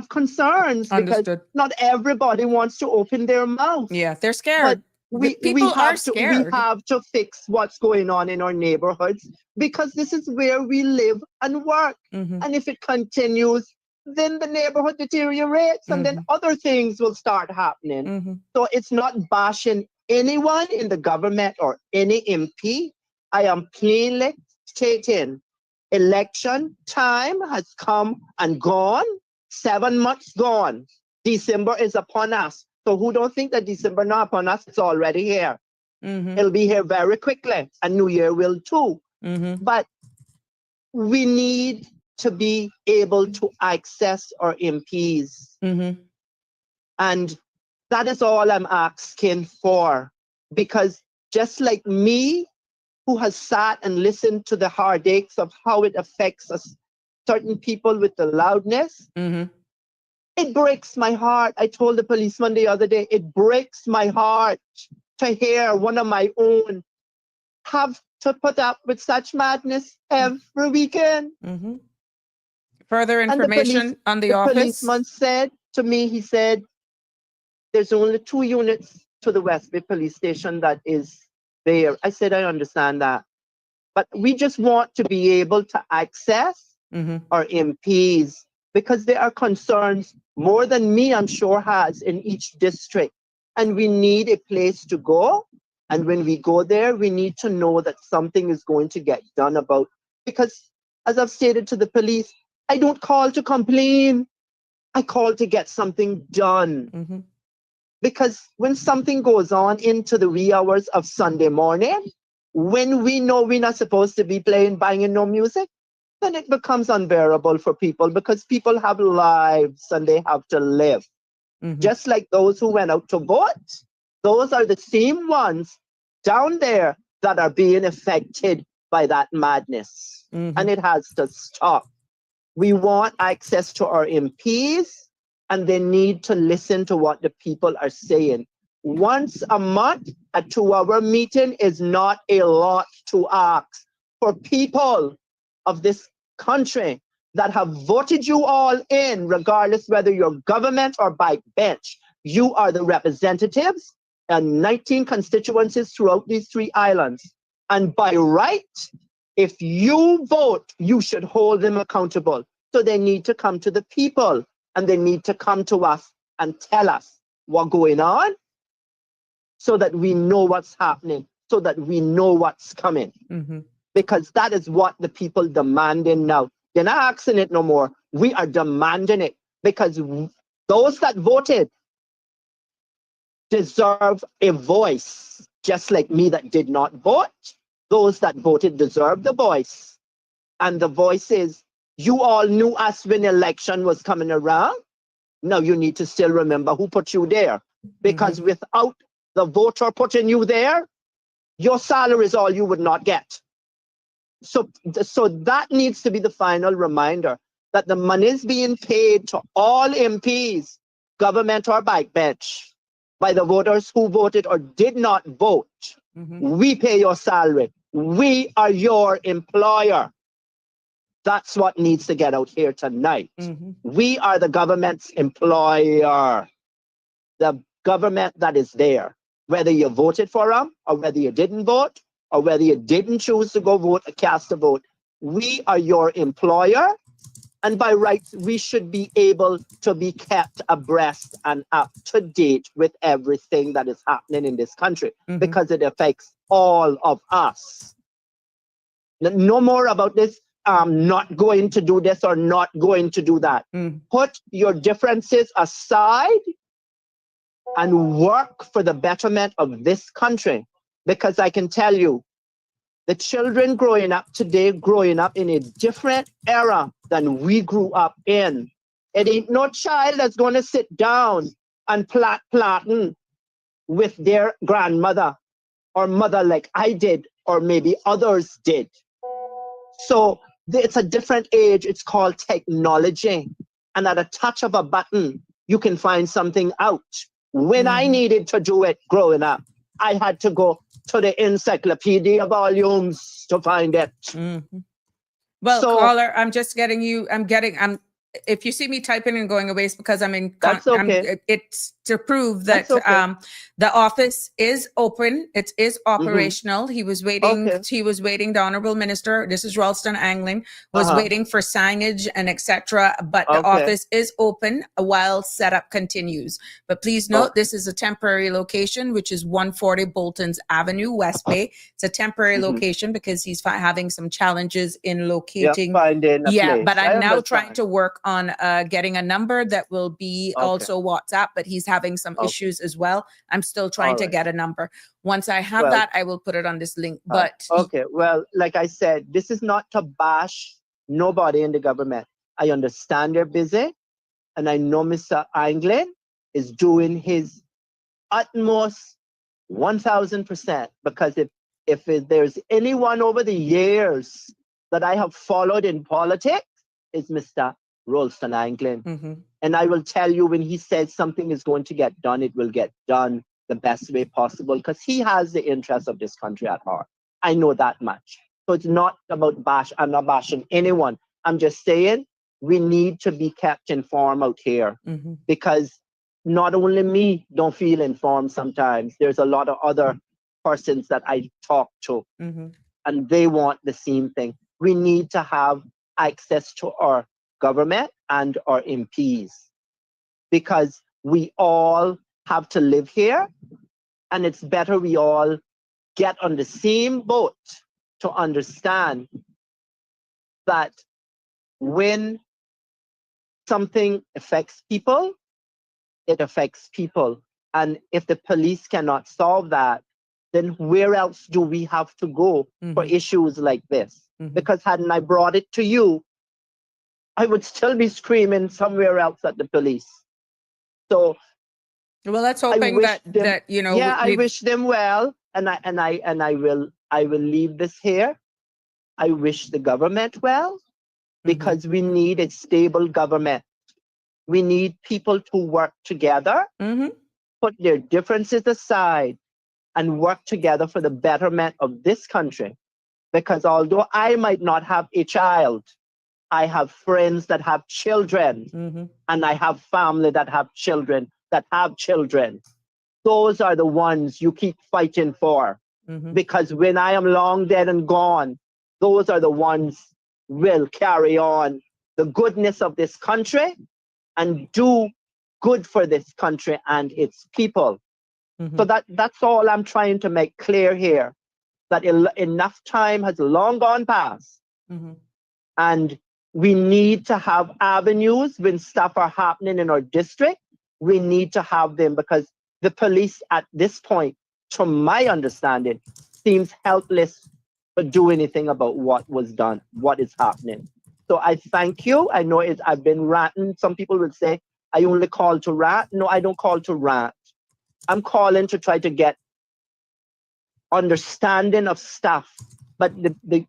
concerns. Understood. Because not everybody wants to open their mouth. Yeah, they're scared. But we have to fix what's going on in our neighborhoods because this is where we live and work. And if it continues, then the neighborhood deteriorates and then other things will start happening. So it's not bashing anyone in the government or any MP. I am plainly stating election time has come and gone. 7 months gone. December is upon us. So who don't think that December not upon us? It's already here. It'll be here very quickly, and New Year will too. But we need to be able to access our MPs. And that is all I'm asking for. Because just like me, who has sat and listened to the heartaches of how it affects us, certain people with the loudness, it breaks my heart. I told the policeman the other day, it breaks my heart to hear one of my own have to put up with such madness every weekend. Further information on the office? The policeman said to me, he said, there's only 2 units to the West Bay police station that is there. I said, I understand that. But we just want to be able to access our MPs because there are concerns more than me, I'm sure, has in each district. And we need a place to go. And when we go there, we need to know that something is going to get done about. Because as I've stated to the police, I don't call to complain. I call to get something done. Because when something goes on into the wee hours of Sunday morning, when we know we're not supposed to be playing, banging no music, then it becomes unbearable for people because people have lives and they have to live. Just like those who went out to vote, those are the same ones down there that are being affected by that madness. And it has to stop. We want access to our MPs and they need to listen to what the people are saying. Once a month, a 2-hour meeting is not a lot to ask for people of this country that have voted you all in, regardless whether you're government or backbench. You are the representatives and 19 constituencies throughout these 3 islands. And by right, if you vote, you should hold them accountable. So they need to come to the people and they need to come to us and tell us what's going on so that we know what's happening, so that we know what's coming. Because that is what the people demanding now. They're not asking it no more. We are demanding it because those that voted deserve a voice, just like me that did not vote. Those that voted deserve the voice. And the voice is, you all knew us when election was coming around. Now you need to still remember who put you there. Because without the voter putting you there, your salary is all you would not get. So that needs to be the final reminder that the money is being paid to all MPs, government or backbench, by the voters who voted or did not vote. We pay your salary. We are your employer. That's what needs to get out here tonight. We are the government's employer. The government that is there, whether you voted for them or whether you didn't vote, or whether you didn't choose to go vote or cast a vote, we are your employer. And by rights, we should be able to be kept abreast and up to date with everything that is happening in this country because it affects all of us. No more about this, not going to do this or not going to do that. Put your differences aside and work for the betterment of this country. Because I can tell you, the children growing up today, growing up in a different era than we grew up in. It ain't no child that's going to sit down and plotting with their grandmother or mother like I did, or maybe others did. So it's a different age. It's called technology. And at a touch of a button, you can find something out. When I needed to do it growing up, I had to go to the encyclopedia volumes to find it. Well, So, caller, if you see me typing and going away, it's because I'm in. That's okay. It's to prove that That's okay. The office is open. It is operational. He was waiting. Okay. He was waiting. The Honorable Minister, this is Ralston Angling, was waiting for signage and etc. But the office is open while setup continues. But please note, this is a temporary location, which is 140 Bolton's Avenue, West Bay. It's a temporary location because he's having some challenges in locating. Finding a place. But I'm now trying to work on getting a number that will be also WhatsApp, but he's having some issues as well. I'm still trying to get a number. Once I have that, I will put it on this link. But well, like I said, this is not to bash nobody in the government. I understand they're busy, and I know Mr. Anglin is doing his utmost 1,000%, because if there's anyone over the years that I have followed in politics, it's Mr. Ralston Anglin. And I will tell you, when he says something is going to get done, it will get done the best way possible, because he has the interests of this country at heart. I know that much. So it's not about bash. I'm not bashing anyone. I'm just saying we need to be kept informed out here, because not only me don't feel informed sometimes. There's a lot of other persons that I talk to, and they want the same thing. We need to have access to our government and our MPs, because we all have to live here, and it's better we all get on the same boat to understand that when something affects people, it affects people. And if the police cannot solve that, then where else do we have to go for issues like this? Because hadn't I brought it to you, I would still be screaming somewhere else at the police. So, well, let's hoping that you know. Yeah, I wish them well, and I will leave this here. I wish the government well, because we need a stable government. We need people to work together, put their differences aside, and work together for the betterment of this country. Because although I might not have a child, I have friends that have children, and I have family that have children that have children. Those are the ones you keep fighting for, because when I am long dead and gone, those are the ones will carry on the goodness of this country and do good for this country and its people. So that's all I'm trying to make clear here, that enough time has long gone past, and we need to have avenues when stuff are happening in our district. We need to have them, because the police at this point, to my understanding, seems helpless to do anything about what was done, what is happening. So I thank you. I know I've been ranting. Some people would say I only call to rant. No, I don't call to rant. I'm calling to try to get understanding of stuff. But the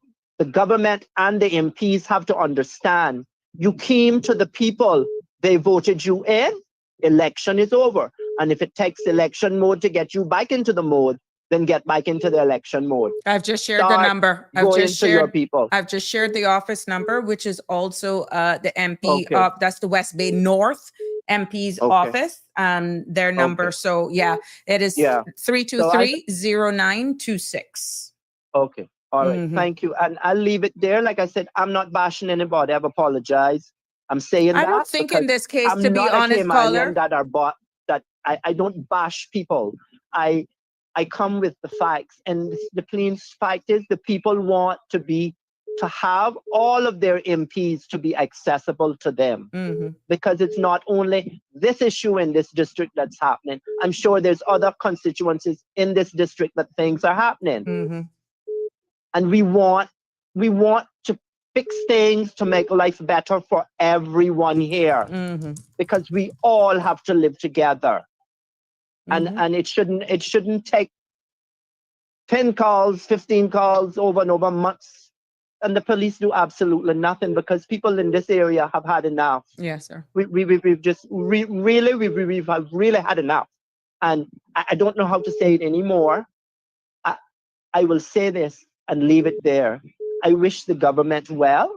government and the MPs have to understand, you came to the people, they voted you in, election is over. And if it takes election mode to get you back into the mode, then get back into the election mode. I've just shared the number. I've just shared your people. I've just shared the office number, which is also the MP of, that's the West Bay North MP's office, their number. So yeah, it is 323-0926. Okay. All right. Thank you. And I'll leave it there. Like I said, I'm not bashing anybody. I've apologized. I'm saying I don't think in this case, to be honest, caller, I don't bash people. I come with the facts, and the plain fact is the people want to have all of their MPs to be accessible to them, because it's not only this issue in this district that's happening. I'm sure there's other constituencies in this district that things are happening. And we want to fix things to make life better for everyone here, because we all have to live together. And it shouldn't take 10 calls, 15 calls over and over months, and the police do absolutely nothing, because people in this area have had enough. Yes, sir. We've just we've really had enough. And I don't know how to say it anymore. I will say this and leave it there. I wish the government well.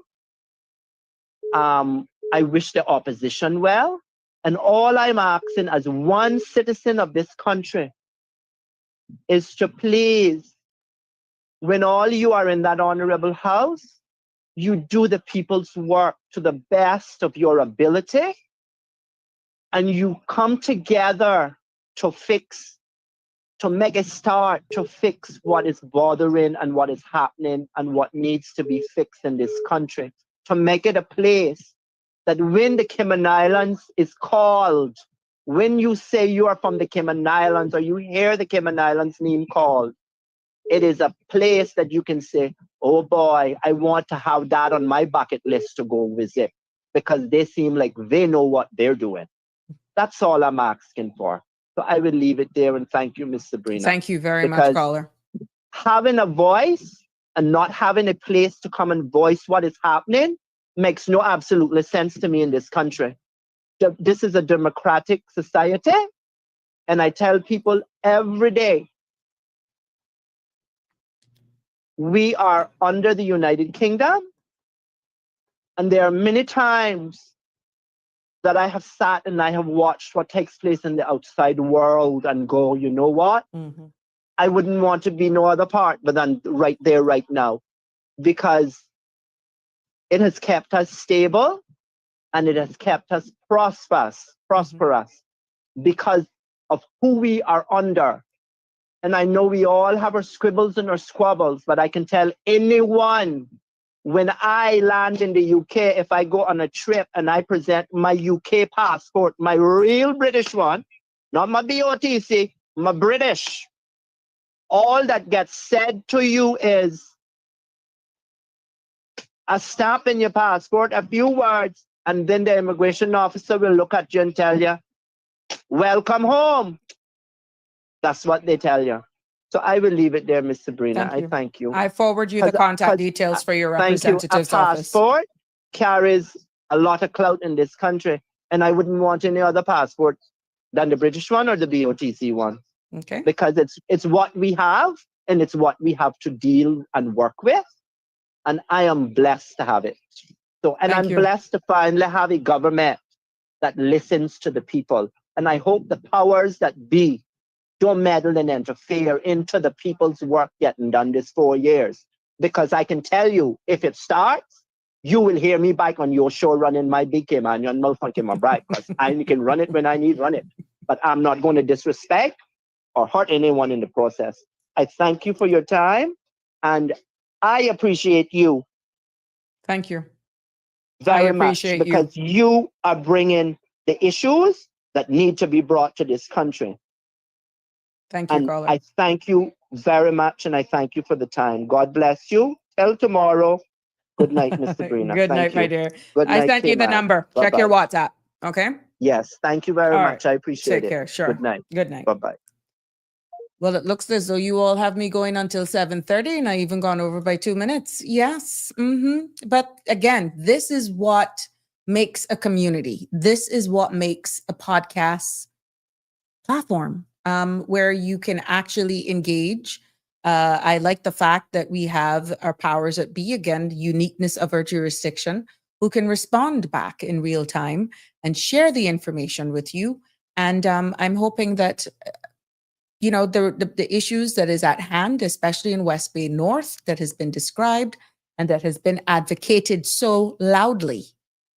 I wish the opposition well. And all I'm asking as one citizen of this country is to please, when all you are in that honorable house, you do the people's work to the best of your ability, and you come together to fix, to make a start to fix what is bothering and what is happening and what needs to be fixed in this country, to make it a place that when the Cayman Islands is called, when you say you are from the Cayman Islands or you hear the Cayman Islands name called, it is a place that you can say, oh boy, I want to have that on my bucket list to go visit, because they seem like they know what they're doing. That's all I'm asking for. So I will leave it there, and thank you, Miss Sabrina. Thank you very much, caller. Having a voice and not having a place to come and voice what is happening makes no absolutely sense to me in this country. This is a democratic society, and I tell people every day, we are under the United Kingdom, and there are many times that I have sat and I have watched what takes place in the outside world and go, you know what? I wouldn't want to be no other part but than right there, right now, because it has kept us stable and it has kept us prosperous because of who we are under. And I know we all have our scribbles and our squabbles, but I can tell anyone, when I land in the UK, if I go on a trip and I present my UK passport, my real British one, not my BOTC, my British, all that gets said to you is a stamp in your passport, a few words, and then the immigration officer will look at you and tell you, welcome home. That's what they tell you. So I will leave it there, Miss Sabrina. I thank you. I forward you the contact details for your representative's office. A passport carries a lot of clout in this country, and I wouldn't want any other passport than the British one or the BOTC one. Okay. Because it's what we have, and it's what we have to deal and work with. And I am blessed to have it. So, and I'm blessed to finally have a government that listens to the people. And I hope the powers that be don't meddle and interfere into the people's work getting done this 4 years. Because I can tell you, if it starts, you will hear me back on your show running my big Cayman and Malfunky my bride, because I can run it when I need run it. But I'm not going to disrespect or hurt anyone in the process. I thank you for your time, and I appreciate you. Thank you. Very much, because you are bringing the issues that need to be brought to this country. Thank you, caller. I thank you very much, and I thank you for the time. God bless you. Till tomorrow. Good night, Miss Sabrina. Good night, my dear. Good night, I sent you the number. Bye-bye. Check your WhatsApp. Okay? Yes. Thank you very much. I appreciate it. Take care. Sure. Good night. Good night. Bye-bye. Well, it looks as though you all have me going until 7:30, and I even gone over by 2 minutes. Yes. But again, this is what makes a community. This is what makes a podcast platform where you can actually engage. I like the fact that we have our powers that be, again, the uniqueness of our jurisdiction, who can respond back in real time and share the information with you. And I'm hoping that the issues that is at hand, especially in West Bay North, that has been described and that has been advocated so loudly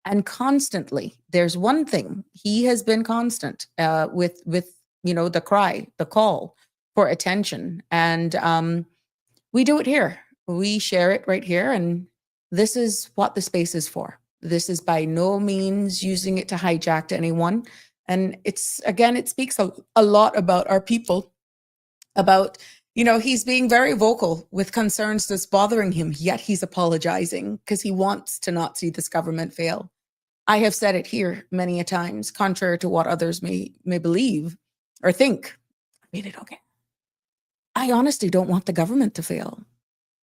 and constantly. There's one thing, he has been constant with the cry, the call for attention. And we do it here. We share it right here. And this is what the space is for. This is by no means using it to hijack anyone. And it speaks a lot about our people, about He's being very vocal with concerns that's bothering him, yet he's apologizing because he wants to not see this government fail. I have said it here many a times, contrary to what others may believe or think. I really don't care. I honestly don't want the government to fail.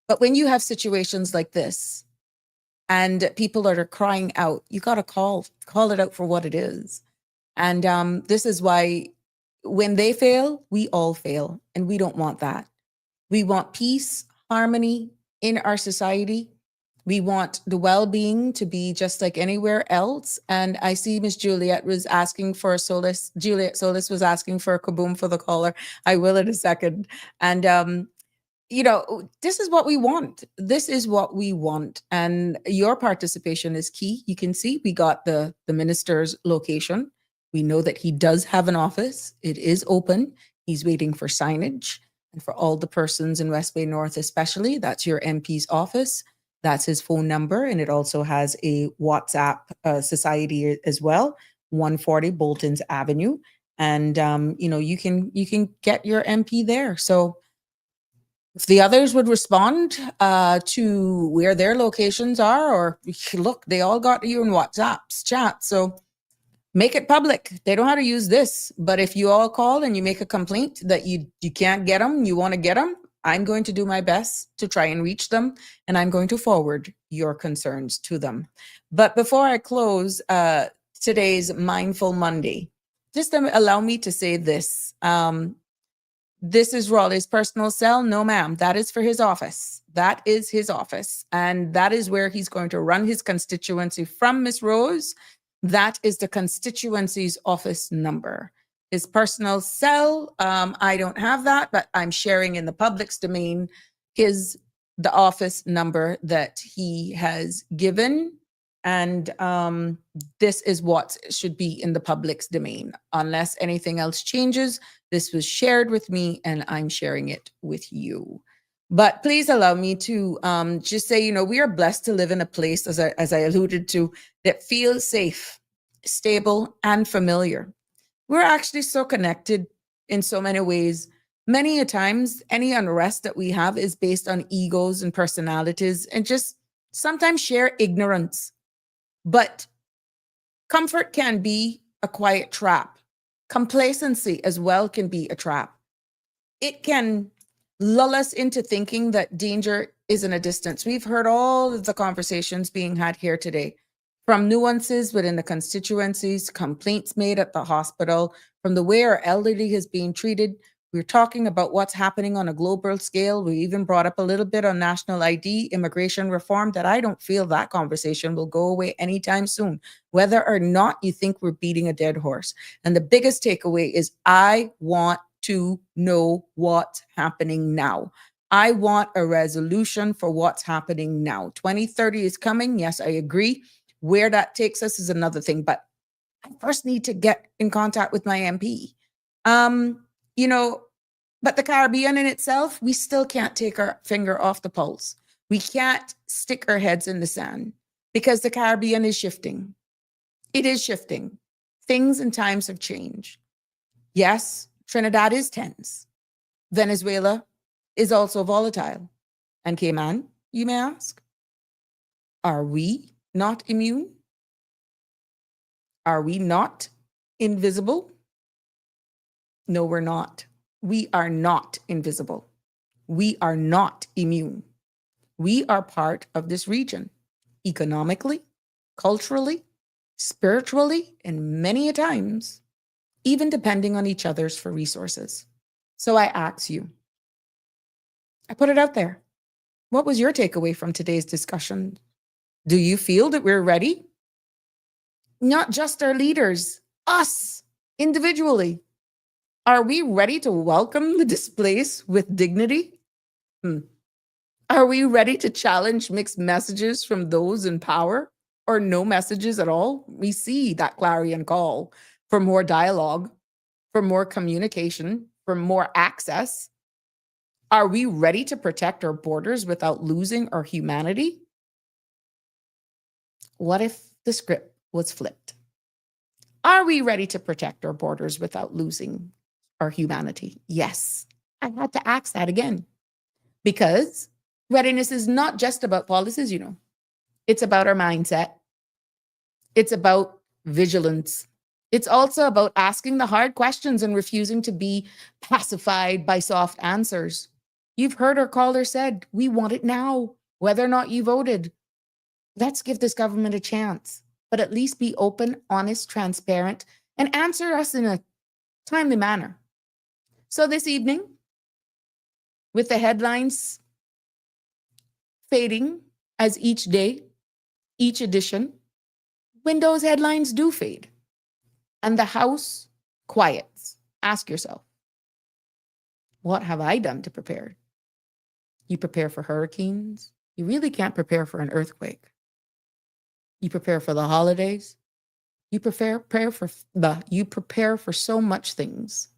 But when you have situations like this and people that are crying out, you got to call it out for what it is. And this is why when they fail, we all fail. And we don't want that. We want peace, harmony in our society. We want the well-being to be just like anywhere else. And I see Miss Juliet was asking for a Solis. Juliet Solis was asking for a kaboom for the caller. I will in a second. And, this is what we want. This is what we want. And your participation is key. You can see we got the minister's location. We know that he does have an office. It is open. He's waiting for signage. And for all the persons in West Bay North especially, that's your MP's office. That's his phone number. And it also has a WhatsApp society as well, 140 Bolton's Avenue. And, you can get your MP there. So if the others would respond to where their locations are, or look, they all got you in WhatsApp's chat. So make it public. They don't know how to use this. But if you all call and you make a complaint that you can't get them, you want to get them, I'm going to do my best to try and reach them. And I'm going to forward your concerns to them. But before I close today's Mindful Monday, just allow me to say this. This is Raleigh's personal cell. No, ma'am. That is for his office. That is his office. And that is where he's going to run his constituency from, Miss Rose. That is the constituency's office number. His personal cell, I don't have that, but I'm sharing in the public's domain the office number that he has given. And this is what should be in the public's domain. Unless anything else changes, this was shared with me and I'm sharing it with you. But please allow me to just say, we are blessed to live in a place, as I alluded to, that feels safe, stable, and familiar. We're actually so connected in so many ways. Many a times, any unrest that we have is based on egos and personalities and just sometimes sheer ignorance. But comfort can be a quiet trap. Complacency as well can be a trap. It can lull us into thinking that danger is in a distance. We've heard all of the conversations being had here today, from nuances within the constituencies, complaints made at the hospital, from the way our elderly is being treated. We're talking about what's happening on a global scale. We even brought up a little bit on national ID, immigration reform, that I don't feel that conversation will go away anytime soon, whether or not you think we're beating a dead horse. And the biggest takeaway is I want to know what's happening now. I want a resolution for what's happening now. 2030 is coming. Yes, I agree. Where that takes us is another thing, but I first need to get in contact with my MP. But the Caribbean in itself, we still can't take our finger off the pulse. We can't stick our heads in the sand because the Caribbean is shifting. It is shifting. Things and times have changed. Yes, Trinidad is tense. Venezuela is also volatile. And Cayman, you may ask, are we not immune? Are we not invisible? No, we're not. We are not invisible. We are not immune. We are part of this region, economically, culturally, spiritually, and many a times, even depending on each other's for resources. So I ask you, I put it out there. What was your takeaway from today's discussion? Do you feel that we're ready? Not just our leaders, us individually. Are we ready to welcome the displaced with dignity? Are we ready to challenge mixed messages from those in power or no messages at all? We see that clarion call for more dialogue, for more communication, for more access. Are we ready to protect our borders without losing our humanity? What if the script was flipped? Are we ready to protect our borders without losing our humanity? Yes, I had to ask that again because readiness is not just about policies, It's about our mindset. It's about vigilance. It's also about asking the hard questions and refusing to be pacified by soft answers. You've heard our caller said, we want it now, whether or not you voted. Let's give this government a chance, but at least be open, honest, transparent, and answer us in a timely manner. So this evening, with the headlines fading as each day, each edition, Windows headlines do fade. And the house quiets. Ask yourself, what have I done to prepare? You prepare for hurricanes. You really can't prepare for an earthquake. You prepare for the holidays. You prepare for so much things.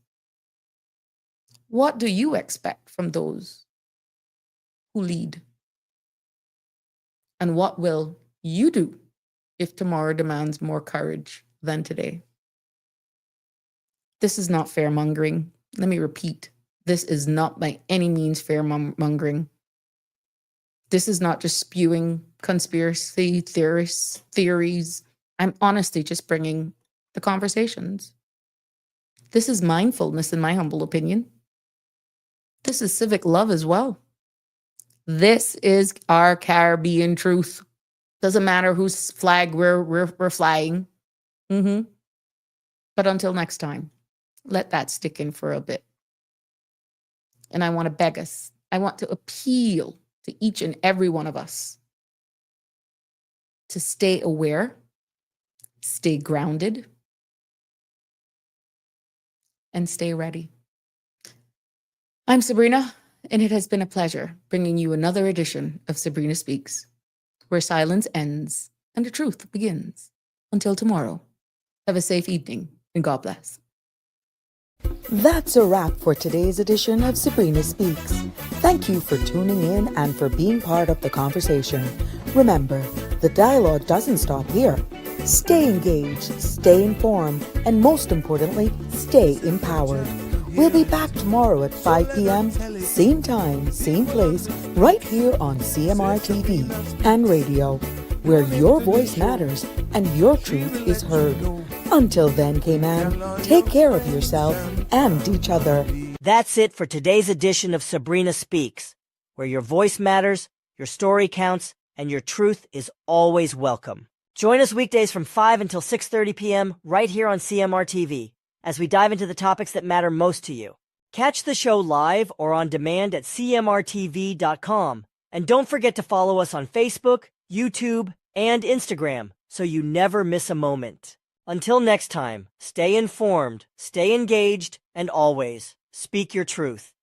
What do you expect from those who lead? And what will you do if tomorrow demands more courage than today? This is not fear-mongering. Let me repeat. This is not by any means fear-mongering. This is not just spewing conspiracy theories. I'm honestly just bringing the conversations. This is mindfulness, in my humble opinion. This is civic love as well. This is our Caribbean truth. Doesn't matter whose flag we're flying. But until next time, let that stick in for a bit. And I want to beg us. I want to appeal to each and every one of us to stay aware, stay grounded, and stay ready. I'm Sabrina, and it has been a pleasure bringing you another edition of Sabrina Speaks, where silence ends and the truth begins. Until tomorrow, have a safe evening and God bless. That's a wrap for today's edition of Sabrina Speaks. Thank you for tuning in and for being part of the conversation. Remember, the dialogue doesn't stop here. Stay engaged, stay informed, and most importantly, stay empowered. We'll be back tomorrow at 5 p.m., same time, same place, right here on CMR TV and radio, where your voice matters and your truth is heard. Until then, Cayman, take care of yourself and each other. That's it for today's edition of Sabrina Speaks, where your voice matters, your story counts, and your truth is always welcome. Join us weekdays from 5 until 6:30 p.m. right here on CMR TV as we dive into the topics that matter most to you. Catch the show live or on demand at cmrtv.com. And don't forget to follow us on Facebook, YouTube, and Instagram so you never miss a moment. Until next time, stay informed, stay engaged, and always speak your truth.